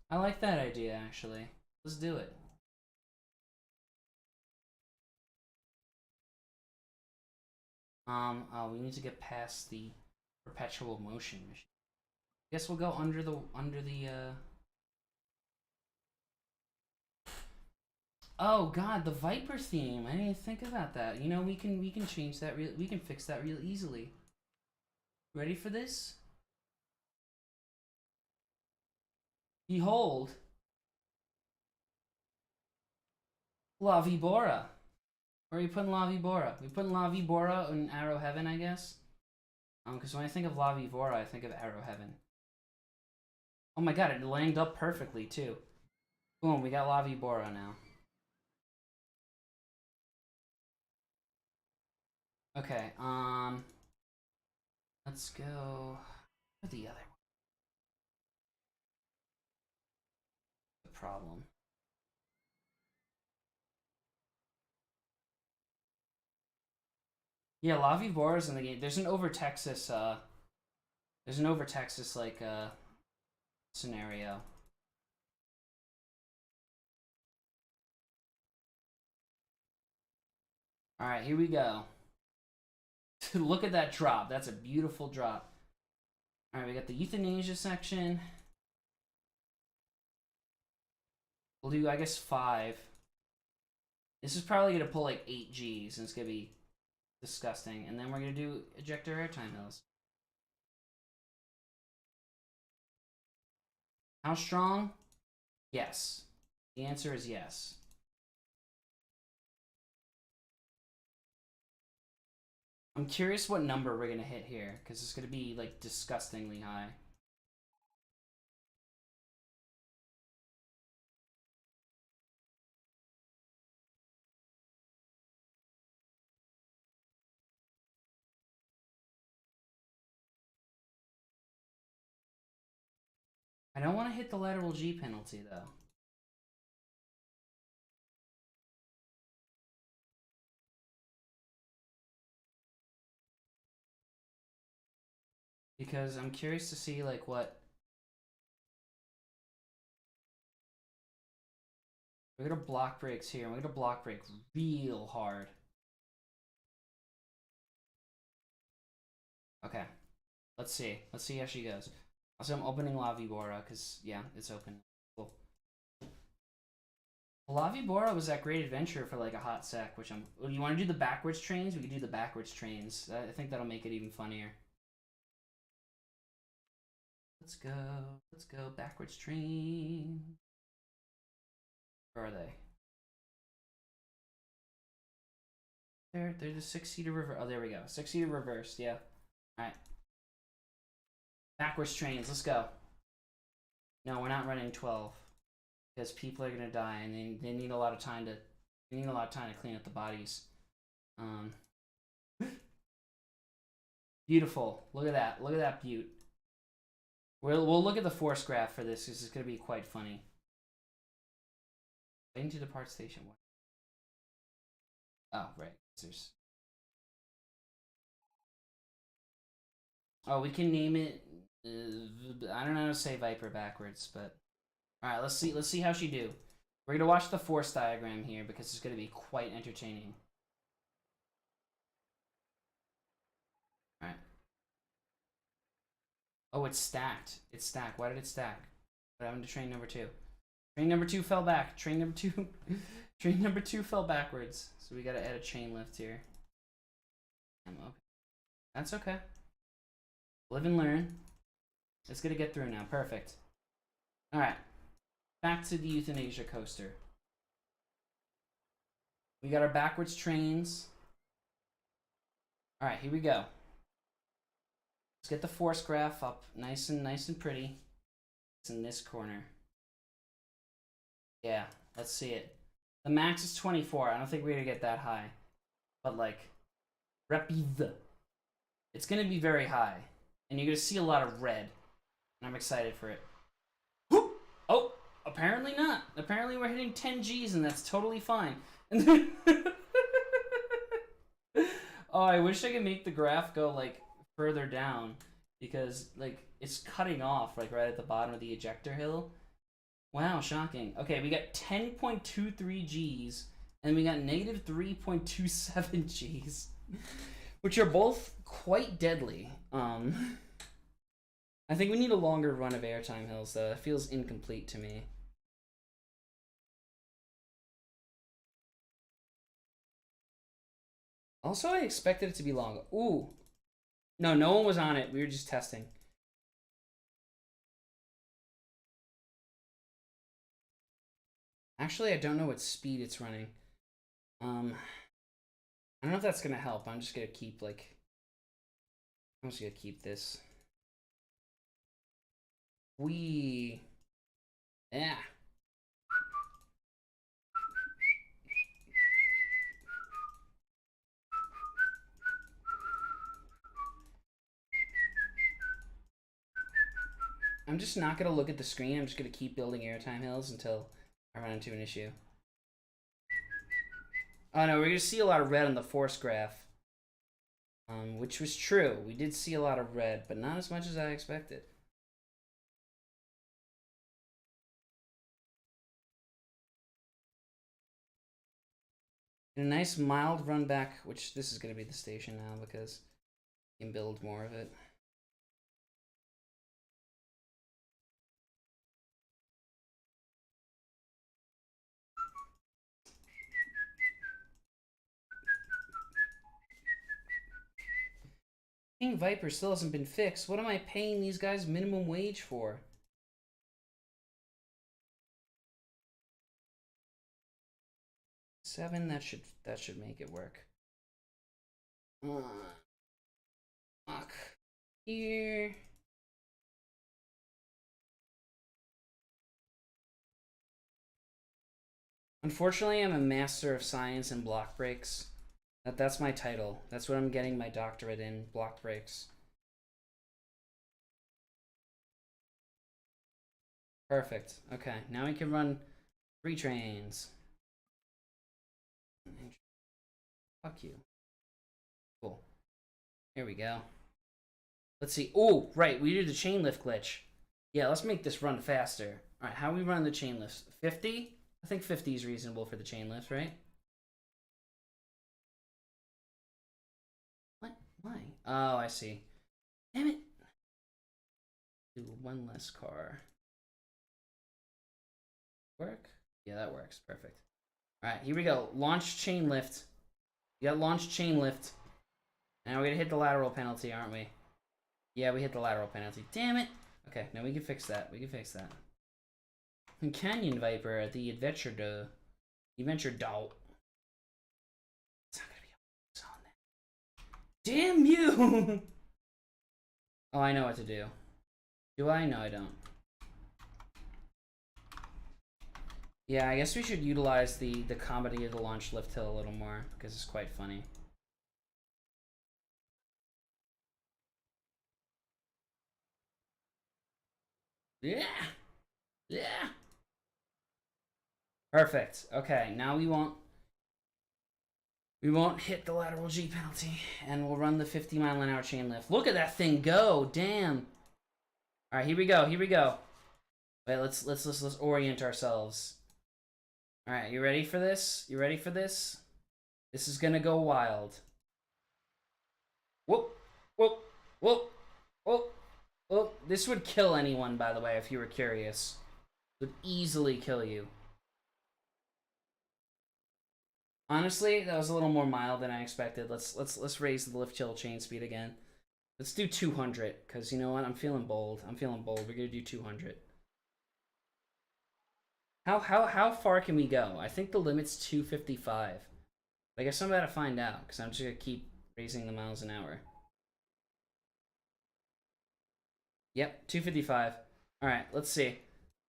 Speaker 1: I like that idea, actually. Let's do it. Oh, we need to get past the perpetual motion machine. Guess we'll go under the Oh God, the Viper theme. I didn't think about that. You know, we can change that. We can fix that real easily. Ready for this? Behold, La Vibora. Where are we putting La Vibora? We putting La Vibora in Arrow Heaven, I guess. Because when I think of La Vibora, I think of Arrow Heaven. Oh my God, it landed up perfectly too. Boom, we got La Vibora now. Okay, let's go to the other one. The problem. Yeah, La Vibora's in the game. There's an over Texas like scenario. All right, here we go. Look at that drop. That's a beautiful drop. All right, we got the euthanasia section. We'll do, I guess, 5. This is probably gonna pull like 8 Gs, and it's gonna be disgusting. And then we're gonna do ejector airtime hills. How strong? Yes. The answer is yes. I'm curious what number we're gonna hit here, because it's gonna be like disgustingly high. I don't want to hit the lateral G penalty, though. Because I'm curious to see, like, what... We're gonna block breaks here, and we're gonna block break real hard. Okay. Let's see. Let's see how she goes. Also, I'm opening La Vibora, because, yeah, it's open. Cool. La Vibora was that great adventure for, like, a hot sec, which I'm... Well, you want to do the backwards trains? We could do the backwards trains. I think that'll make it even funnier. Let's go. Let's go. Backwards train. Where are they? They're the 6-seater reverse. Oh, there we go. 6-seater reversed, yeah. Alright. Backwards trains, let's go. No, we're not running 12. Because people are gonna die and they need a lot of time to clean up the bodies. Beautiful. Look at that. Look at that beaut. We'll look at the force graph for this because it's gonna be quite funny. Waiting to depart station 1. Oh, right. There's... Oh, we can name it. I don't know how to say Viper backwards, but all right. Let's see how she do. We're gonna watch the force diagram here because it's gonna be quite entertaining. All right. Oh, it's stacked. It's stacked. Why did it stack? What happened to train number 2? Train number 2 fell back. Train number 2. Train number 2 fell backwards. So we gotta add a chain lift here. Okay. That's okay. Live and learn. It's gonna get through now. Perfect. Alright. Back to the euthanasia coaster. We got our backwards trains. Alright, here we go. Let's get the force graph up nice and pretty. It's in this corner. Yeah, let's see it. The max is 24. I don't think we're gonna get that high. But like, rapide. It's gonna be very high. And you're gonna see a lot of red. And I'm excited for it. Whoop! Oh, apparently not. Apparently we're hitting 10 Gs and that's totally fine. Oh, I wish I could make the graph go like further down because like it's cutting off like right at the bottom of the ejector hill. Wow, shocking. Okay, we got 10.23 Gs and we got negative 3.27 Gs, which are both quite deadly. I think we need a longer run of airtime hills, though. It feels incomplete to me. Also, I expected it to be longer. Ooh. No, no one was on it. We were just testing. Actually, I don't know what speed it's running. I don't know if that's gonna help. I'm just gonna keep, like... I'm just gonna keep this. Yeah. I'm just not gonna look at the screen. I'm just gonna keep building airtime hills until I run into an issue. Oh no, we're gonna see a lot of red on the force graph. Which was true. We did see a lot of red, but not as much as I expected. And a nice mild run back, which this is going to be the station now because you can build more of it. King Viper still hasn't been fixed. What am I paying these guys minimum wage for? $7, that should make it work. Fuck. Here. Unfortunately, I'm a master of science and block breaks. That's my title. That's what I'm getting my doctorate in, block breaks. Perfect. Okay, now we can run 3 trains. Fuck you. Cool. Here we go. Let's see. Oh, right. We did the chain lift glitch. Yeah, let's make this run faster. All right, how we run the chain lifts? 50? I think 50 is reasonable for the chain lift, right? What? Why? Oh, I see. Damn it. Do one less car. Work? Yeah, that works. Perfect. All right, here we go. Launch chain lift. You got launch chain lift. Now we're gonna hit the lateral penalty, aren't we? Yeah, we hit the lateral penalty. Damn it. Okay, now we can fix that. We can fix that. Canyon Viper at the Adventure Doe. Adventure Doe. It's not gonna be on that. Damn you! Oh, I know what to do. Do I? No, I don't. Yeah, I guess we should utilize the comedy of the launch lift hill a little more, because it's quite funny. Yeah! Yeah! Perfect. Okay, now we won't hit the lateral G penalty, and we'll run the 50-mile-an-hour chain lift. Look at that thing go! Damn! Alright, here we go, here we go. Wait, let's orient ourselves. Alright, you ready for this? You ready for this? This is gonna go wild. Whoop! Whoop! Whoop! Whoop! Whoop! This would kill anyone, by the way, if you were curious. It would easily kill you. Honestly, that was a little more mild than I expected. Let's raise the lift hill chain speed again. Let's do 200, because you know what? I'm feeling bold. I'm feeling bold. We're gonna do 200. How far can we go? I think the limit's 255. I guess I'm about to find out, because I'm just gonna keep raising the miles an hour. Yep, 255. Alright, let's see.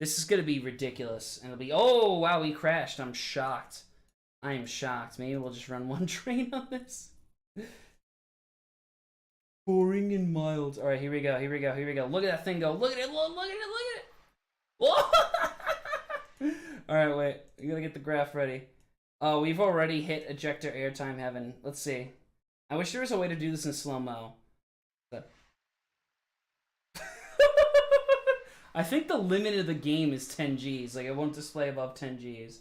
Speaker 1: This is gonna be ridiculous. And it'll be, oh wow, we crashed. I'm shocked. I am shocked. Maybe we'll just run one train on this. Boring and mild. All right, here we go. Here we go. Here we go. Look at that thing go. Look at it. Look at it. Look at it. All right, wait. We gotta get the graph ready. Oh, we've already hit ejector airtime heaven. Let's see. I wish there was a way to do this in slow-mo. But... I think the limit of the game is 10 Gs. Like, it won't display above 10 Gs.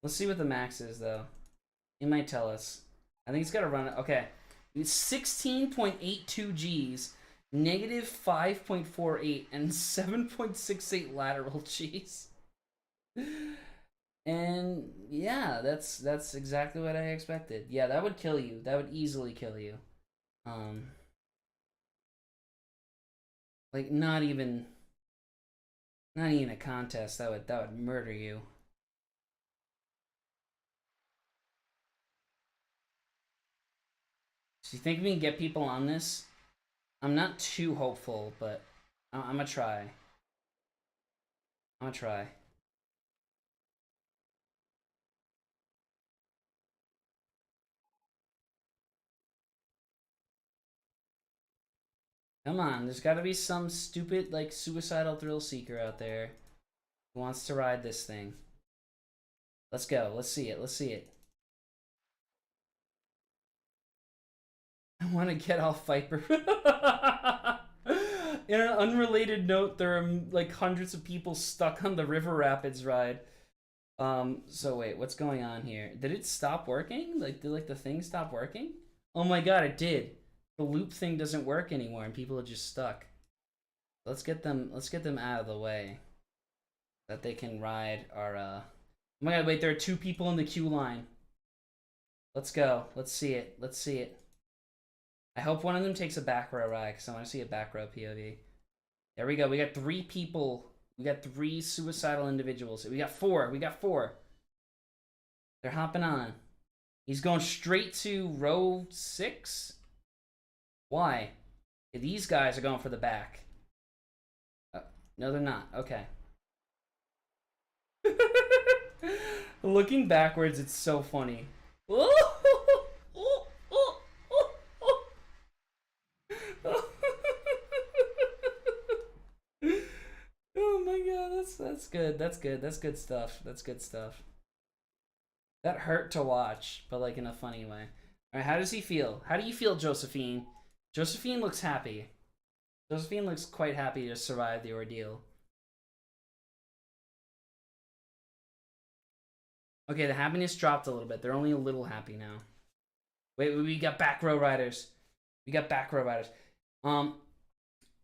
Speaker 1: Let's see what the max is, though. It might tell us. I think it's got to run... Okay. It's 16.82 Gs, negative 5.48, and 7.68 lateral Gs. And, yeah, that's exactly what I expected. Yeah, that would kill you. That would easily kill you. Like, not even a contest. That would murder you. Do you think we can get people on this? I'm not too hopeful, but I'm gonna try. I'm gonna try. Come on, there's gotta be some stupid, like, suicidal thrill seeker out there who wants to ride this thing. Let's go. Let's see it. Let's see it. I want to get off Viper. In an unrelated note, there are like hundreds of people stuck on the River Rapids ride. So wait, what's going on here? Did it stop working? Like, did like the thing stop working? Oh my god, it did. The loop thing doesn't work anymore and people are just stuck. Let's get them out of the way. That they can ride our oh my god, wait, there are 2 people in the queue line. Let's go. Let's see it. Let's see it. I hope one of them takes a back row ride, because I want to see a back row POV. There we go. We got 3 people. We got 3 suicidal individuals. We got 4. We got 4. They're hopping on. He's going straight to row 6? Why? These guys are going for the back. No, they're not. Okay. Looking backwards, it's so funny. good. That's good. That's good stuff. That's good stuff. That hurt to watch, but like in a funny way. All right, how does he feel? How do you feel, Josephine? Josephine looks happy. Josephine looks quite happy to survive the ordeal. Okay, the happiness dropped a little bit. They're only a little happy now. Wait, we got back row riders. We got back row riders.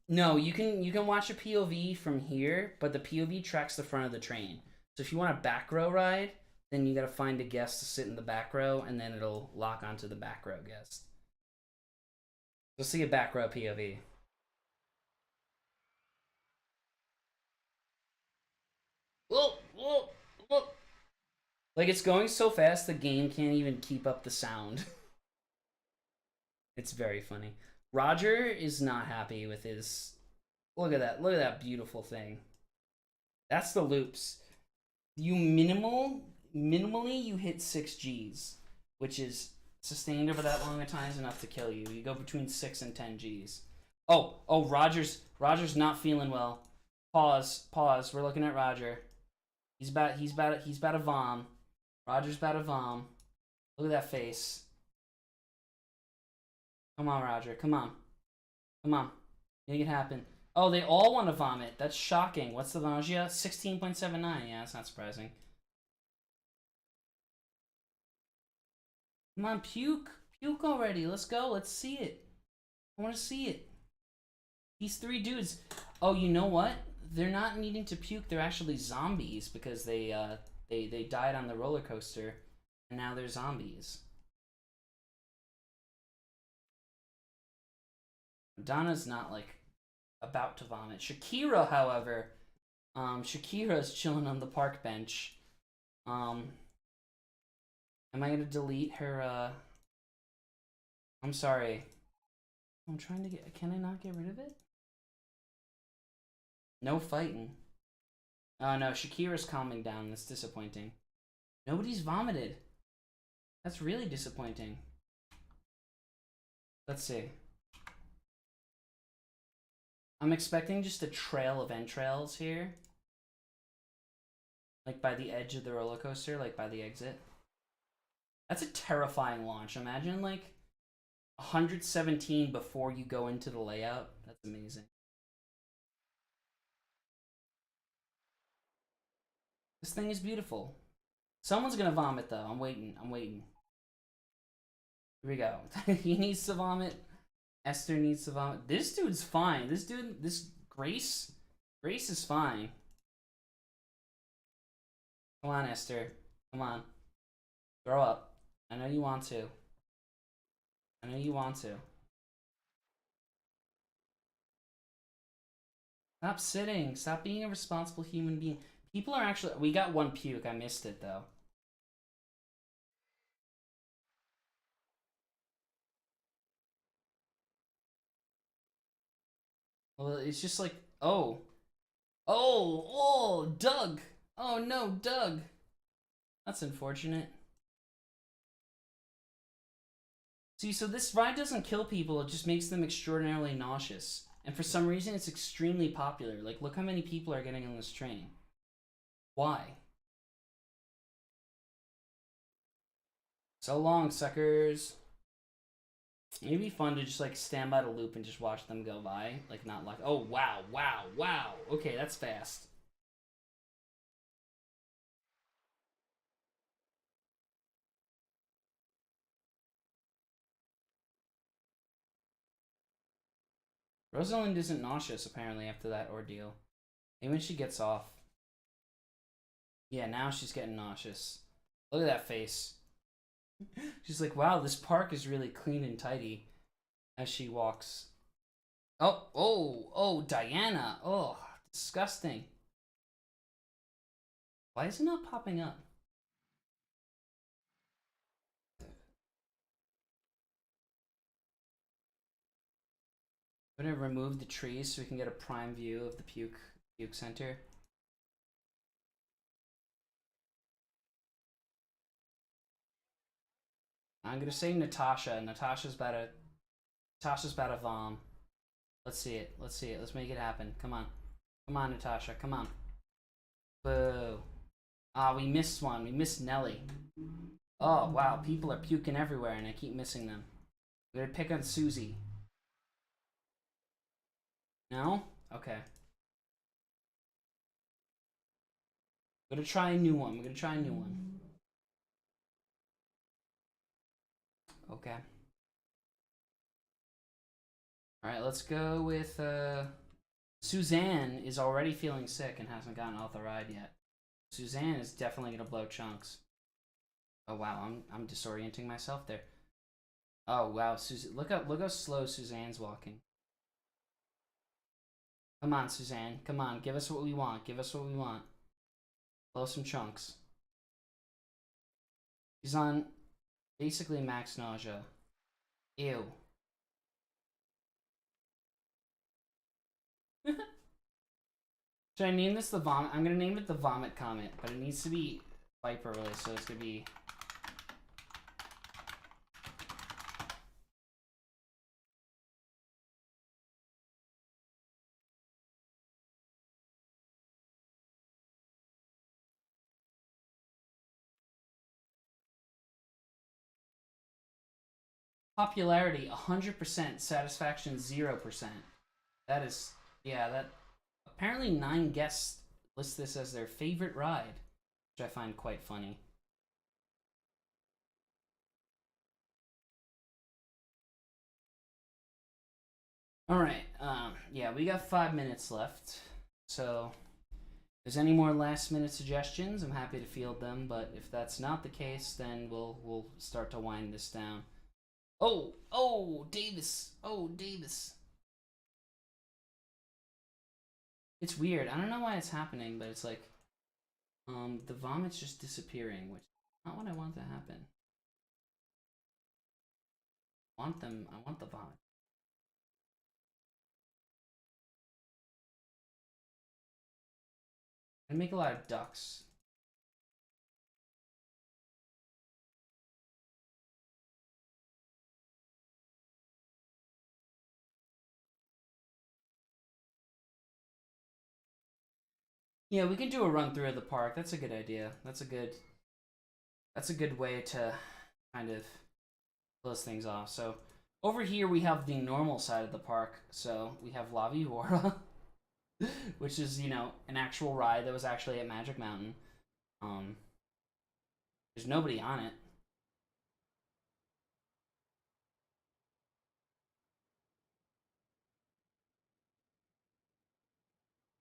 Speaker 1: No, you can watch a POV from here, but the POV tracks the front of the train. So if you want a back row ride, then you gotta find a guest to sit in the back row, and then it'll lock onto the back row guest. You'll see a back row POV. Whoa, whoa, whoa. Like, it's going so fast, the game can't even keep up the sound. It's very funny. Roger is not happy with his... Look at that. Look at that beautiful thing. That's the loops. You minimally, you hit 6 Gs, which is sustained over that long a time is enough to kill you. You go between 6 and 10 Gs. Oh, Roger's not feeling well. Pause. We're looking at Roger. He's about to vom. Roger's about to vom. Look at that face. Come on, Roger. Come on. Make it happen. Oh, they all want to vomit. That's shocking. What's the nausea? 16.79. Yeah, that's not surprising. Come on, puke. Puke already. Let's go. Let's see it. I want to see it. These 3 dudes. Oh, you know what? They're not needing to puke. They're actually zombies because they died on the roller coaster, and now they're zombies. Donna's not like about to vomit. Shakira, however, Shakira's chilling on the park bench. Am I gonna delete her? I'm sorry. I'm trying to get. Can I not get rid of it? No fighting. Oh no, Shakira's calming down. That's disappointing. Nobody's vomited. That's really disappointing. Let's see. I'm expecting just a trail of entrails here. Like by the edge of the roller coaster, like by the exit. That's a terrifying launch. Imagine like 117 before you go into the layout. That's amazing. This thing is beautiful. Someone's gonna vomit though. I'm waiting. Here we go. He needs to vomit. Esther needs to vomit. This dude's fine. This Grace is fine. Come on, Esther. Come on. Grow up. I know you want to. Stop sitting. Stop being a responsible human being. People are actually... We got 1 puke. I missed it, though. Well, it's just like... Oh, Doug. Oh, no, Doug. That's unfortunate. See, so this ride doesn't kill people. It just makes them extraordinarily nauseous. And for some reason, it's extremely popular. Like, look how many people are getting on this train. Why? So long, suckers. It'd be fun to just like stand by the loop and just watch them go by. Like not like, oh wow. Okay, that's fast. Rosalind isn't nauseous apparently after that ordeal. Maybe when she gets off. Yeah, now she's getting nauseous. Look at that face. She's like, wow, this park is really clean and tidy as she walks. Oh, Diana. Oh, disgusting. Why is it not popping up? I'm gonna remove the trees so we can get a prime view of the puke center. I'm gonna say Natasha. Natasha's about to vom. Let's see it. Let's make it happen. Come on, Natasha. Come on. Boo. Ah, we missed one. We missed Nelly. Oh, wow. People are puking everywhere, and I keep missing them. We're gonna pick on Susie. No? Okay. We're gonna try a new one. We're gonna try a new one. Okay. Alright, let's go with, Suzanne is already feeling sick and hasn't gotten off the ride yet. Suzanne is definitely gonna blow chunks. Oh wow, I'm disorienting myself there. Oh wow, look how slow Suzanne's walking. Come on, Suzanne. Come on, give us what we want. Give us what we want. Blow some chunks. She's on basically max nausea. Ew. Should I name this the vomit? I'm gonna name it the vomit comet, but it needs to be Viper really, so it's gonna be. Popularity 100%, satisfaction 0%. That is, yeah, that. Apparently 9 guests list this as their favorite ride, which I find quite funny. Alright, yeah, we got 5 minutes left, so if there's any more last minute suggestions, I'm happy to field them, but if that's not the case, then we'll start to wind this down. Oh, Davis. Oh, Davis. It's weird. I don't know why it's happening, but it's like, the vomit's just disappearing, which is not what I want to happen. I want the vomit. I make a lot of ducks. Yeah, we can do a run through of the park. That's a good idea. That's a good way to kind of close things off. So over here we have the normal side of the park. So we have La Vivora, which is, you know, an actual ride that was actually at Magic Mountain. There's nobody on it.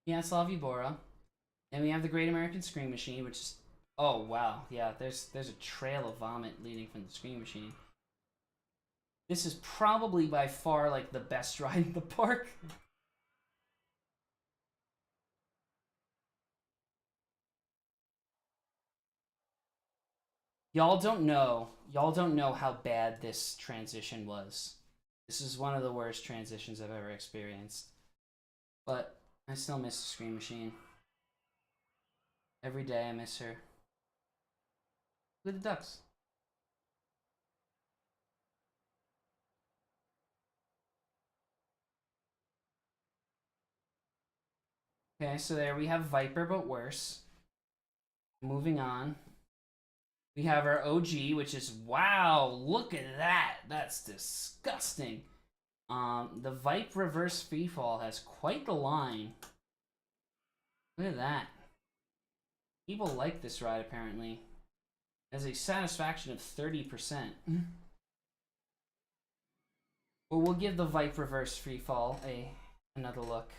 Speaker 1: Yeah, it's La Vibora. And we have the Great American Scream Machine, which is, oh wow, yeah. There's a trail of vomit leading from the Scream Machine. This is probably by far like the best ride in the park. Y'all don't know how bad this transition was. This is one of the worst transitions I've ever experienced. But I still miss the Scream Machine. Every day I miss her. Look at the ducks. Okay, so there we have Viper, but worse. Moving on. We have our OG, which is, wow, look at that. That's disgusting. The Vipe Reverse Freefall has quite the line. Look at that. People like this ride, apparently. It has a satisfaction of 30%. But we'll give the Vipe Reverse Freefall another look.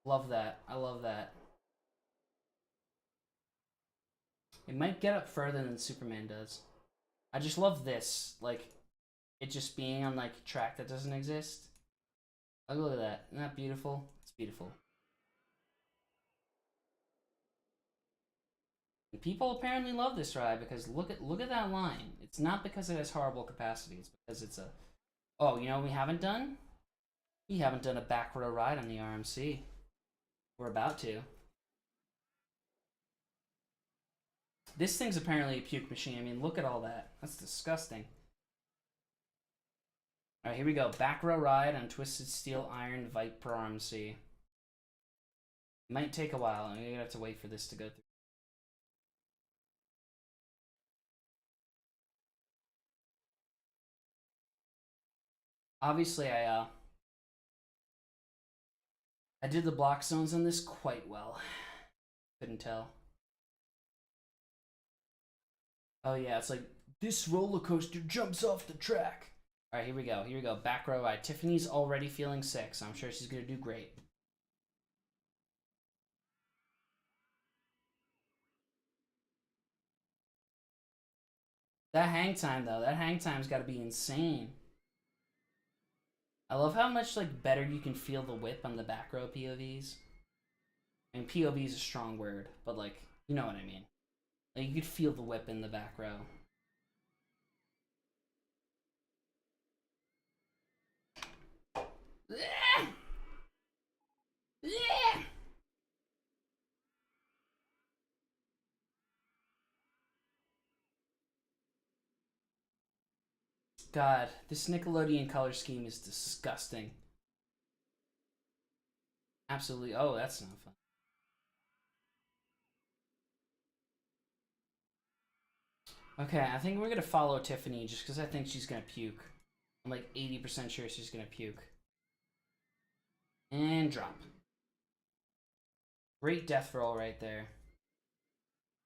Speaker 1: Love that. I love that. It might get up further than Superman does. I just love this. Like, it just being on, like, a track that doesn't exist. Oh, look at that. Isn't that beautiful? It's beautiful. And people apparently love this ride because look at that line. It's not because it has horrible capacity. It's because it's a... Oh, you know what we haven't done? We haven't done a back row ride on the RMC. We're about to. This thing's apparently a puke machine. I mean, look at all that. That's disgusting. Alright, here we go. Back row ride on Twisted Steel Iron Viper RMC. Might take a while. I'm gonna have to wait for this to go through. Obviously, I did the block zones on this quite well. Couldn't tell. Oh yeah, it's like, this roller coaster jumps off the track. Alright, here we go. Here we go. Back row ride. Tiffany's already feeling sick, so I'm sure she's gonna do great. That hang time, though. That hang time's gotta be insane. I love how much like better you can feel the whip on the back row POVs. I mean, POV is a strong word, but like, you know what I mean. Like, you could feel the whip in the back row. God, this Nickelodeon color scheme is disgusting. Absolutely. Oh, that's not fun. Okay, I think we're gonna follow Tiffany just because I think she's gonna puke. I'm like 80% sure she's gonna puke. And drop. Great death roll right there.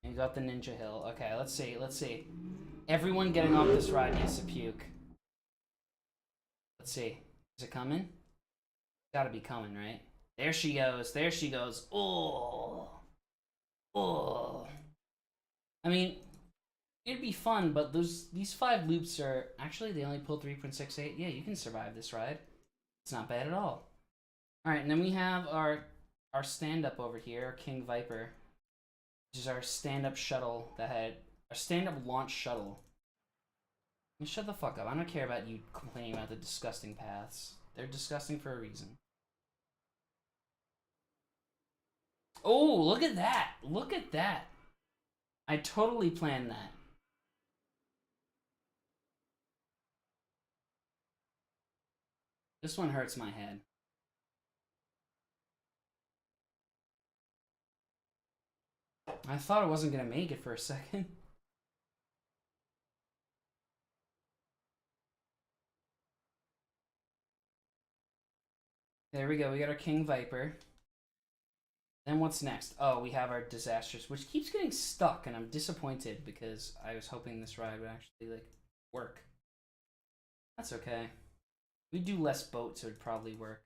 Speaker 1: And you got the ninja hill. Okay, let's see. Let's see. Everyone getting off this ride needs to puke. Let's see. Is it coming? Gotta be coming, right? There she goes. There she goes. Oh. Oh. I mean, it'd be fun, but these 5 loops are... Actually, they only pulled 3.68. Yeah, you can survive this ride. It's not bad at all. Alright, and then we have our stand-up over here, our King Viper. Which is our stand-up shuttle that had... Our stand-up launch shuttle. I mean, shut the fuck up. I don't care about you complaining about the disgusting paths. They're disgusting for a reason. Oh, look at that! Look at that! I totally planned that. This one hurts my head. I thought I wasn't gonna make it for a second. There we go, we got our King Viper. Then what's next? Oh, we have our Disastrous, which keeps getting stuck, and I'm disappointed because I was hoping this ride would actually, like, work. That's okay. If we do less boats, it would probably work.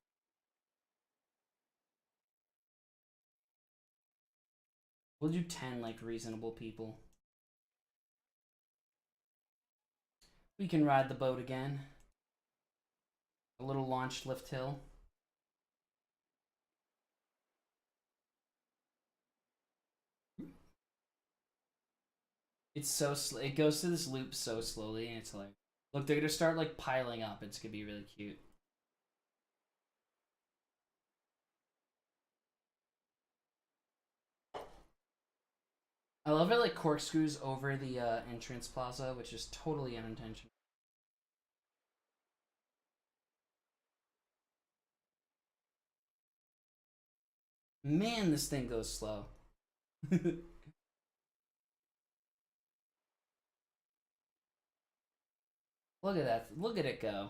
Speaker 1: We'll do 10, like, reasonable people. We can ride the boat again. A little launch lift hill. It's so it goes to this loop so slowly, and it's like, look, they're gonna start like piling up. It's gonna be really cute. I love it like corkscrews over the entrance plaza, which is totally unintentional. Man, this thing goes slow. Look at that. Look at it go.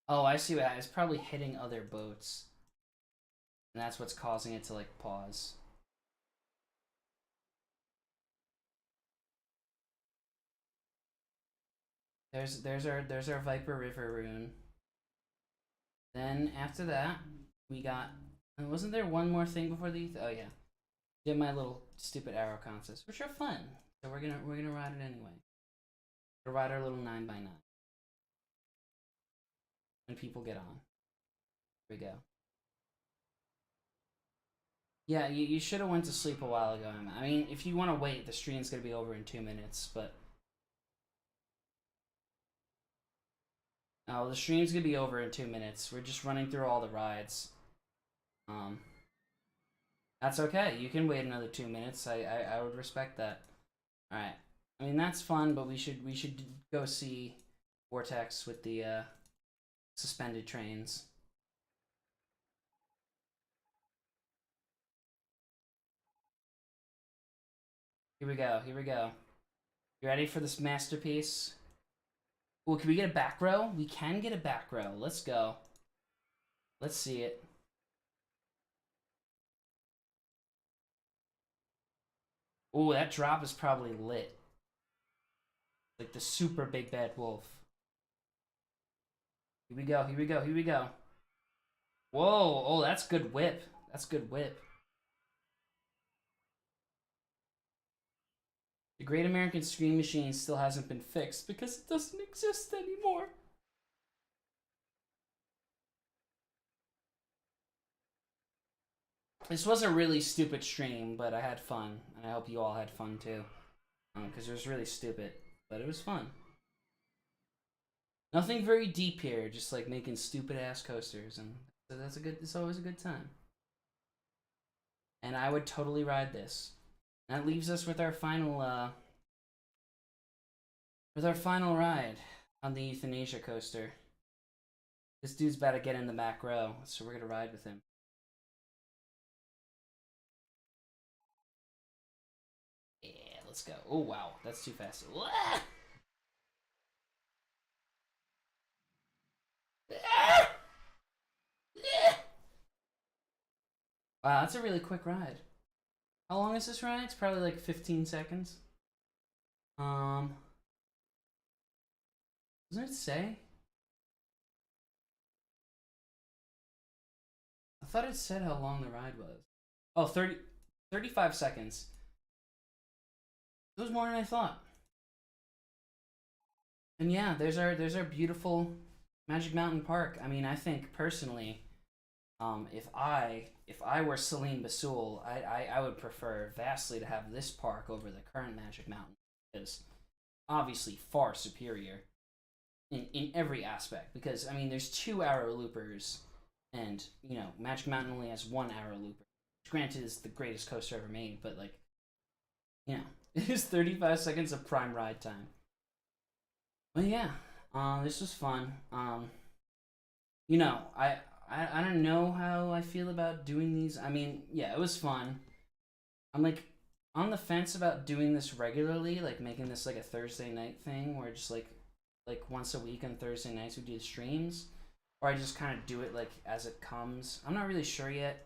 Speaker 1: Oh, I see what it's probably hitting other boats. And that's what's causing it to like pause. There's our Viper River rune. Then after that, we got, and wasn't there one more thing before the, oh yeah. Did my little stupid arrow contests, which are fun. So we're gonna ride it anyway. We'll ride our little 9x9. When people get on. Here we go. Yeah, you should have went to sleep a while ago. I mean, if you want to wait, the stream's gonna be over in 2 minutes, but no, the stream's gonna be over in 2 minutes. We're just running through all the rides. That's okay. You can wait another 2 minutes. I would respect that. All right. I mean, that's fun, but we should go see Vortex with the suspended trains. Here we go. Here we go. You ready for this masterpiece? Well, can we get a back row? We can get a back row. Let's go. Let's see it. Oh, that drop is probably lit. Like the super big bad wolf. Here we go. Here we go. Here we go. Whoa. Oh, that's good whip. That's good whip. The Great American Scream Machine still hasn't been fixed because it doesn't exist anymore. This was a really stupid stream, but I had fun, and I hope you all had fun too. Because it was really stupid, but it was fun. Nothing very deep here, just like making stupid ass coasters, and so that's a good. It's always a good time. And I would totally ride this. That leaves us with our final ride on the Euthanasia coaster. This dude's about to get in the back row, so we're gonna ride with him. Yeah, let's go. Oh wow, that's too fast. Wow, that's a really quick ride. How long is this ride? It's probably like 15 seconds. Doesn't it say? I thought it said how long the ride was. Oh, 35 seconds. It was more than I thought. And yeah, there's our beautiful Magic Mountain Park. I mean, I think personally, if I were Salim Basul, I would prefer vastly to have this park over the current Magic Mountain, because obviously far superior in every aspect. Because I mean, there's 2 arrow loopers, and you know, Magic Mountain only has 1 arrow looper. Which, granted, is the greatest coaster ever made, but like, you know, it is 35 seconds of prime ride time. But yeah, this was fun. You know, I don't know how I feel about doing these. I mean, yeah, it was fun. I'm like on the fence about doing this regularly, like making this like a Thursday night thing where just like once a week on Thursday nights we do streams, or I just kind of do it like as it comes. I'm not really sure yet.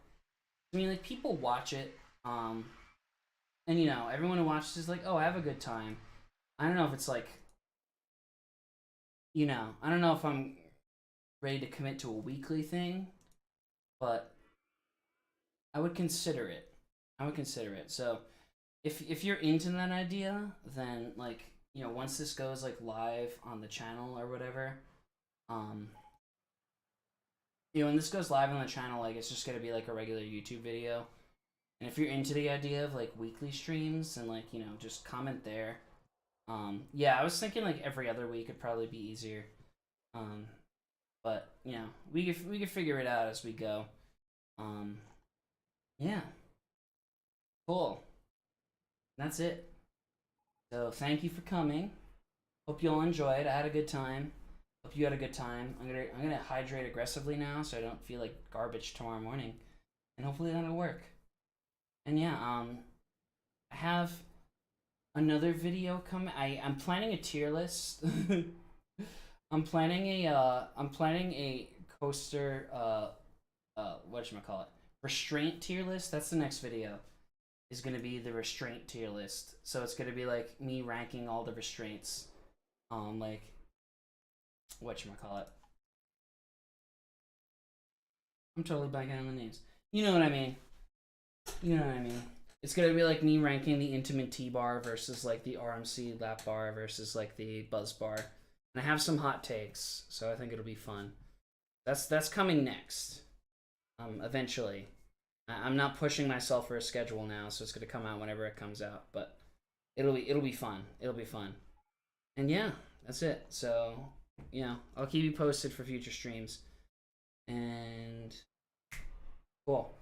Speaker 1: I mean, like people watch it, and you know, everyone who watches is like, oh, I have a good time. I don't know if it's like, you know, I don't know if I'm ready to commit to a weekly thing, but I would consider it. I would consider it. So if you're into that idea, then like, you know, once this goes like live on the channel or whatever, um you know, when this goes live on the channel, like it's just gonna be like a regular YouTube video. And if you're into the idea of like weekly streams, then like, you know, just comment there. Yeah, I was thinking like every other week would probably be easier. But you know, we could figure it out as we go. Yeah, cool. That's it. So thank you for coming. Hope you all enjoyed. I had a good time. Hope you had a good time. I'm gonna hydrate aggressively now, so I don't feel like garbage tomorrow morning, and hopefully that'll work. And yeah, I have another video coming. I'm planning a tier list. I'm planning a coaster whatchamacallit, restraint tier list. That's the next video. Is gonna be the restraint tier list. So it's gonna be like me ranking all the restraints. Like whatchamacallit. I'm totally blanking on the names. You know what I mean. You know what I mean. It's gonna be like me ranking the Intimate T-Bar versus like the RMC lap bar versus like the Buzz bar. And I have some hot takes, so I think it'll be fun. That's coming next. Eventually. I'm not pushing myself for a schedule now, so it's gonna come out whenever it comes out. But it'll be fun. It'll be fun. And yeah, that's it. So, you know, I'll keep you posted for future streams. And cool.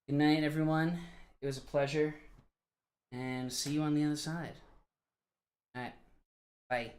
Speaker 1: Good night, everyone. It was a pleasure. And see you on the other side. Alright. Bye.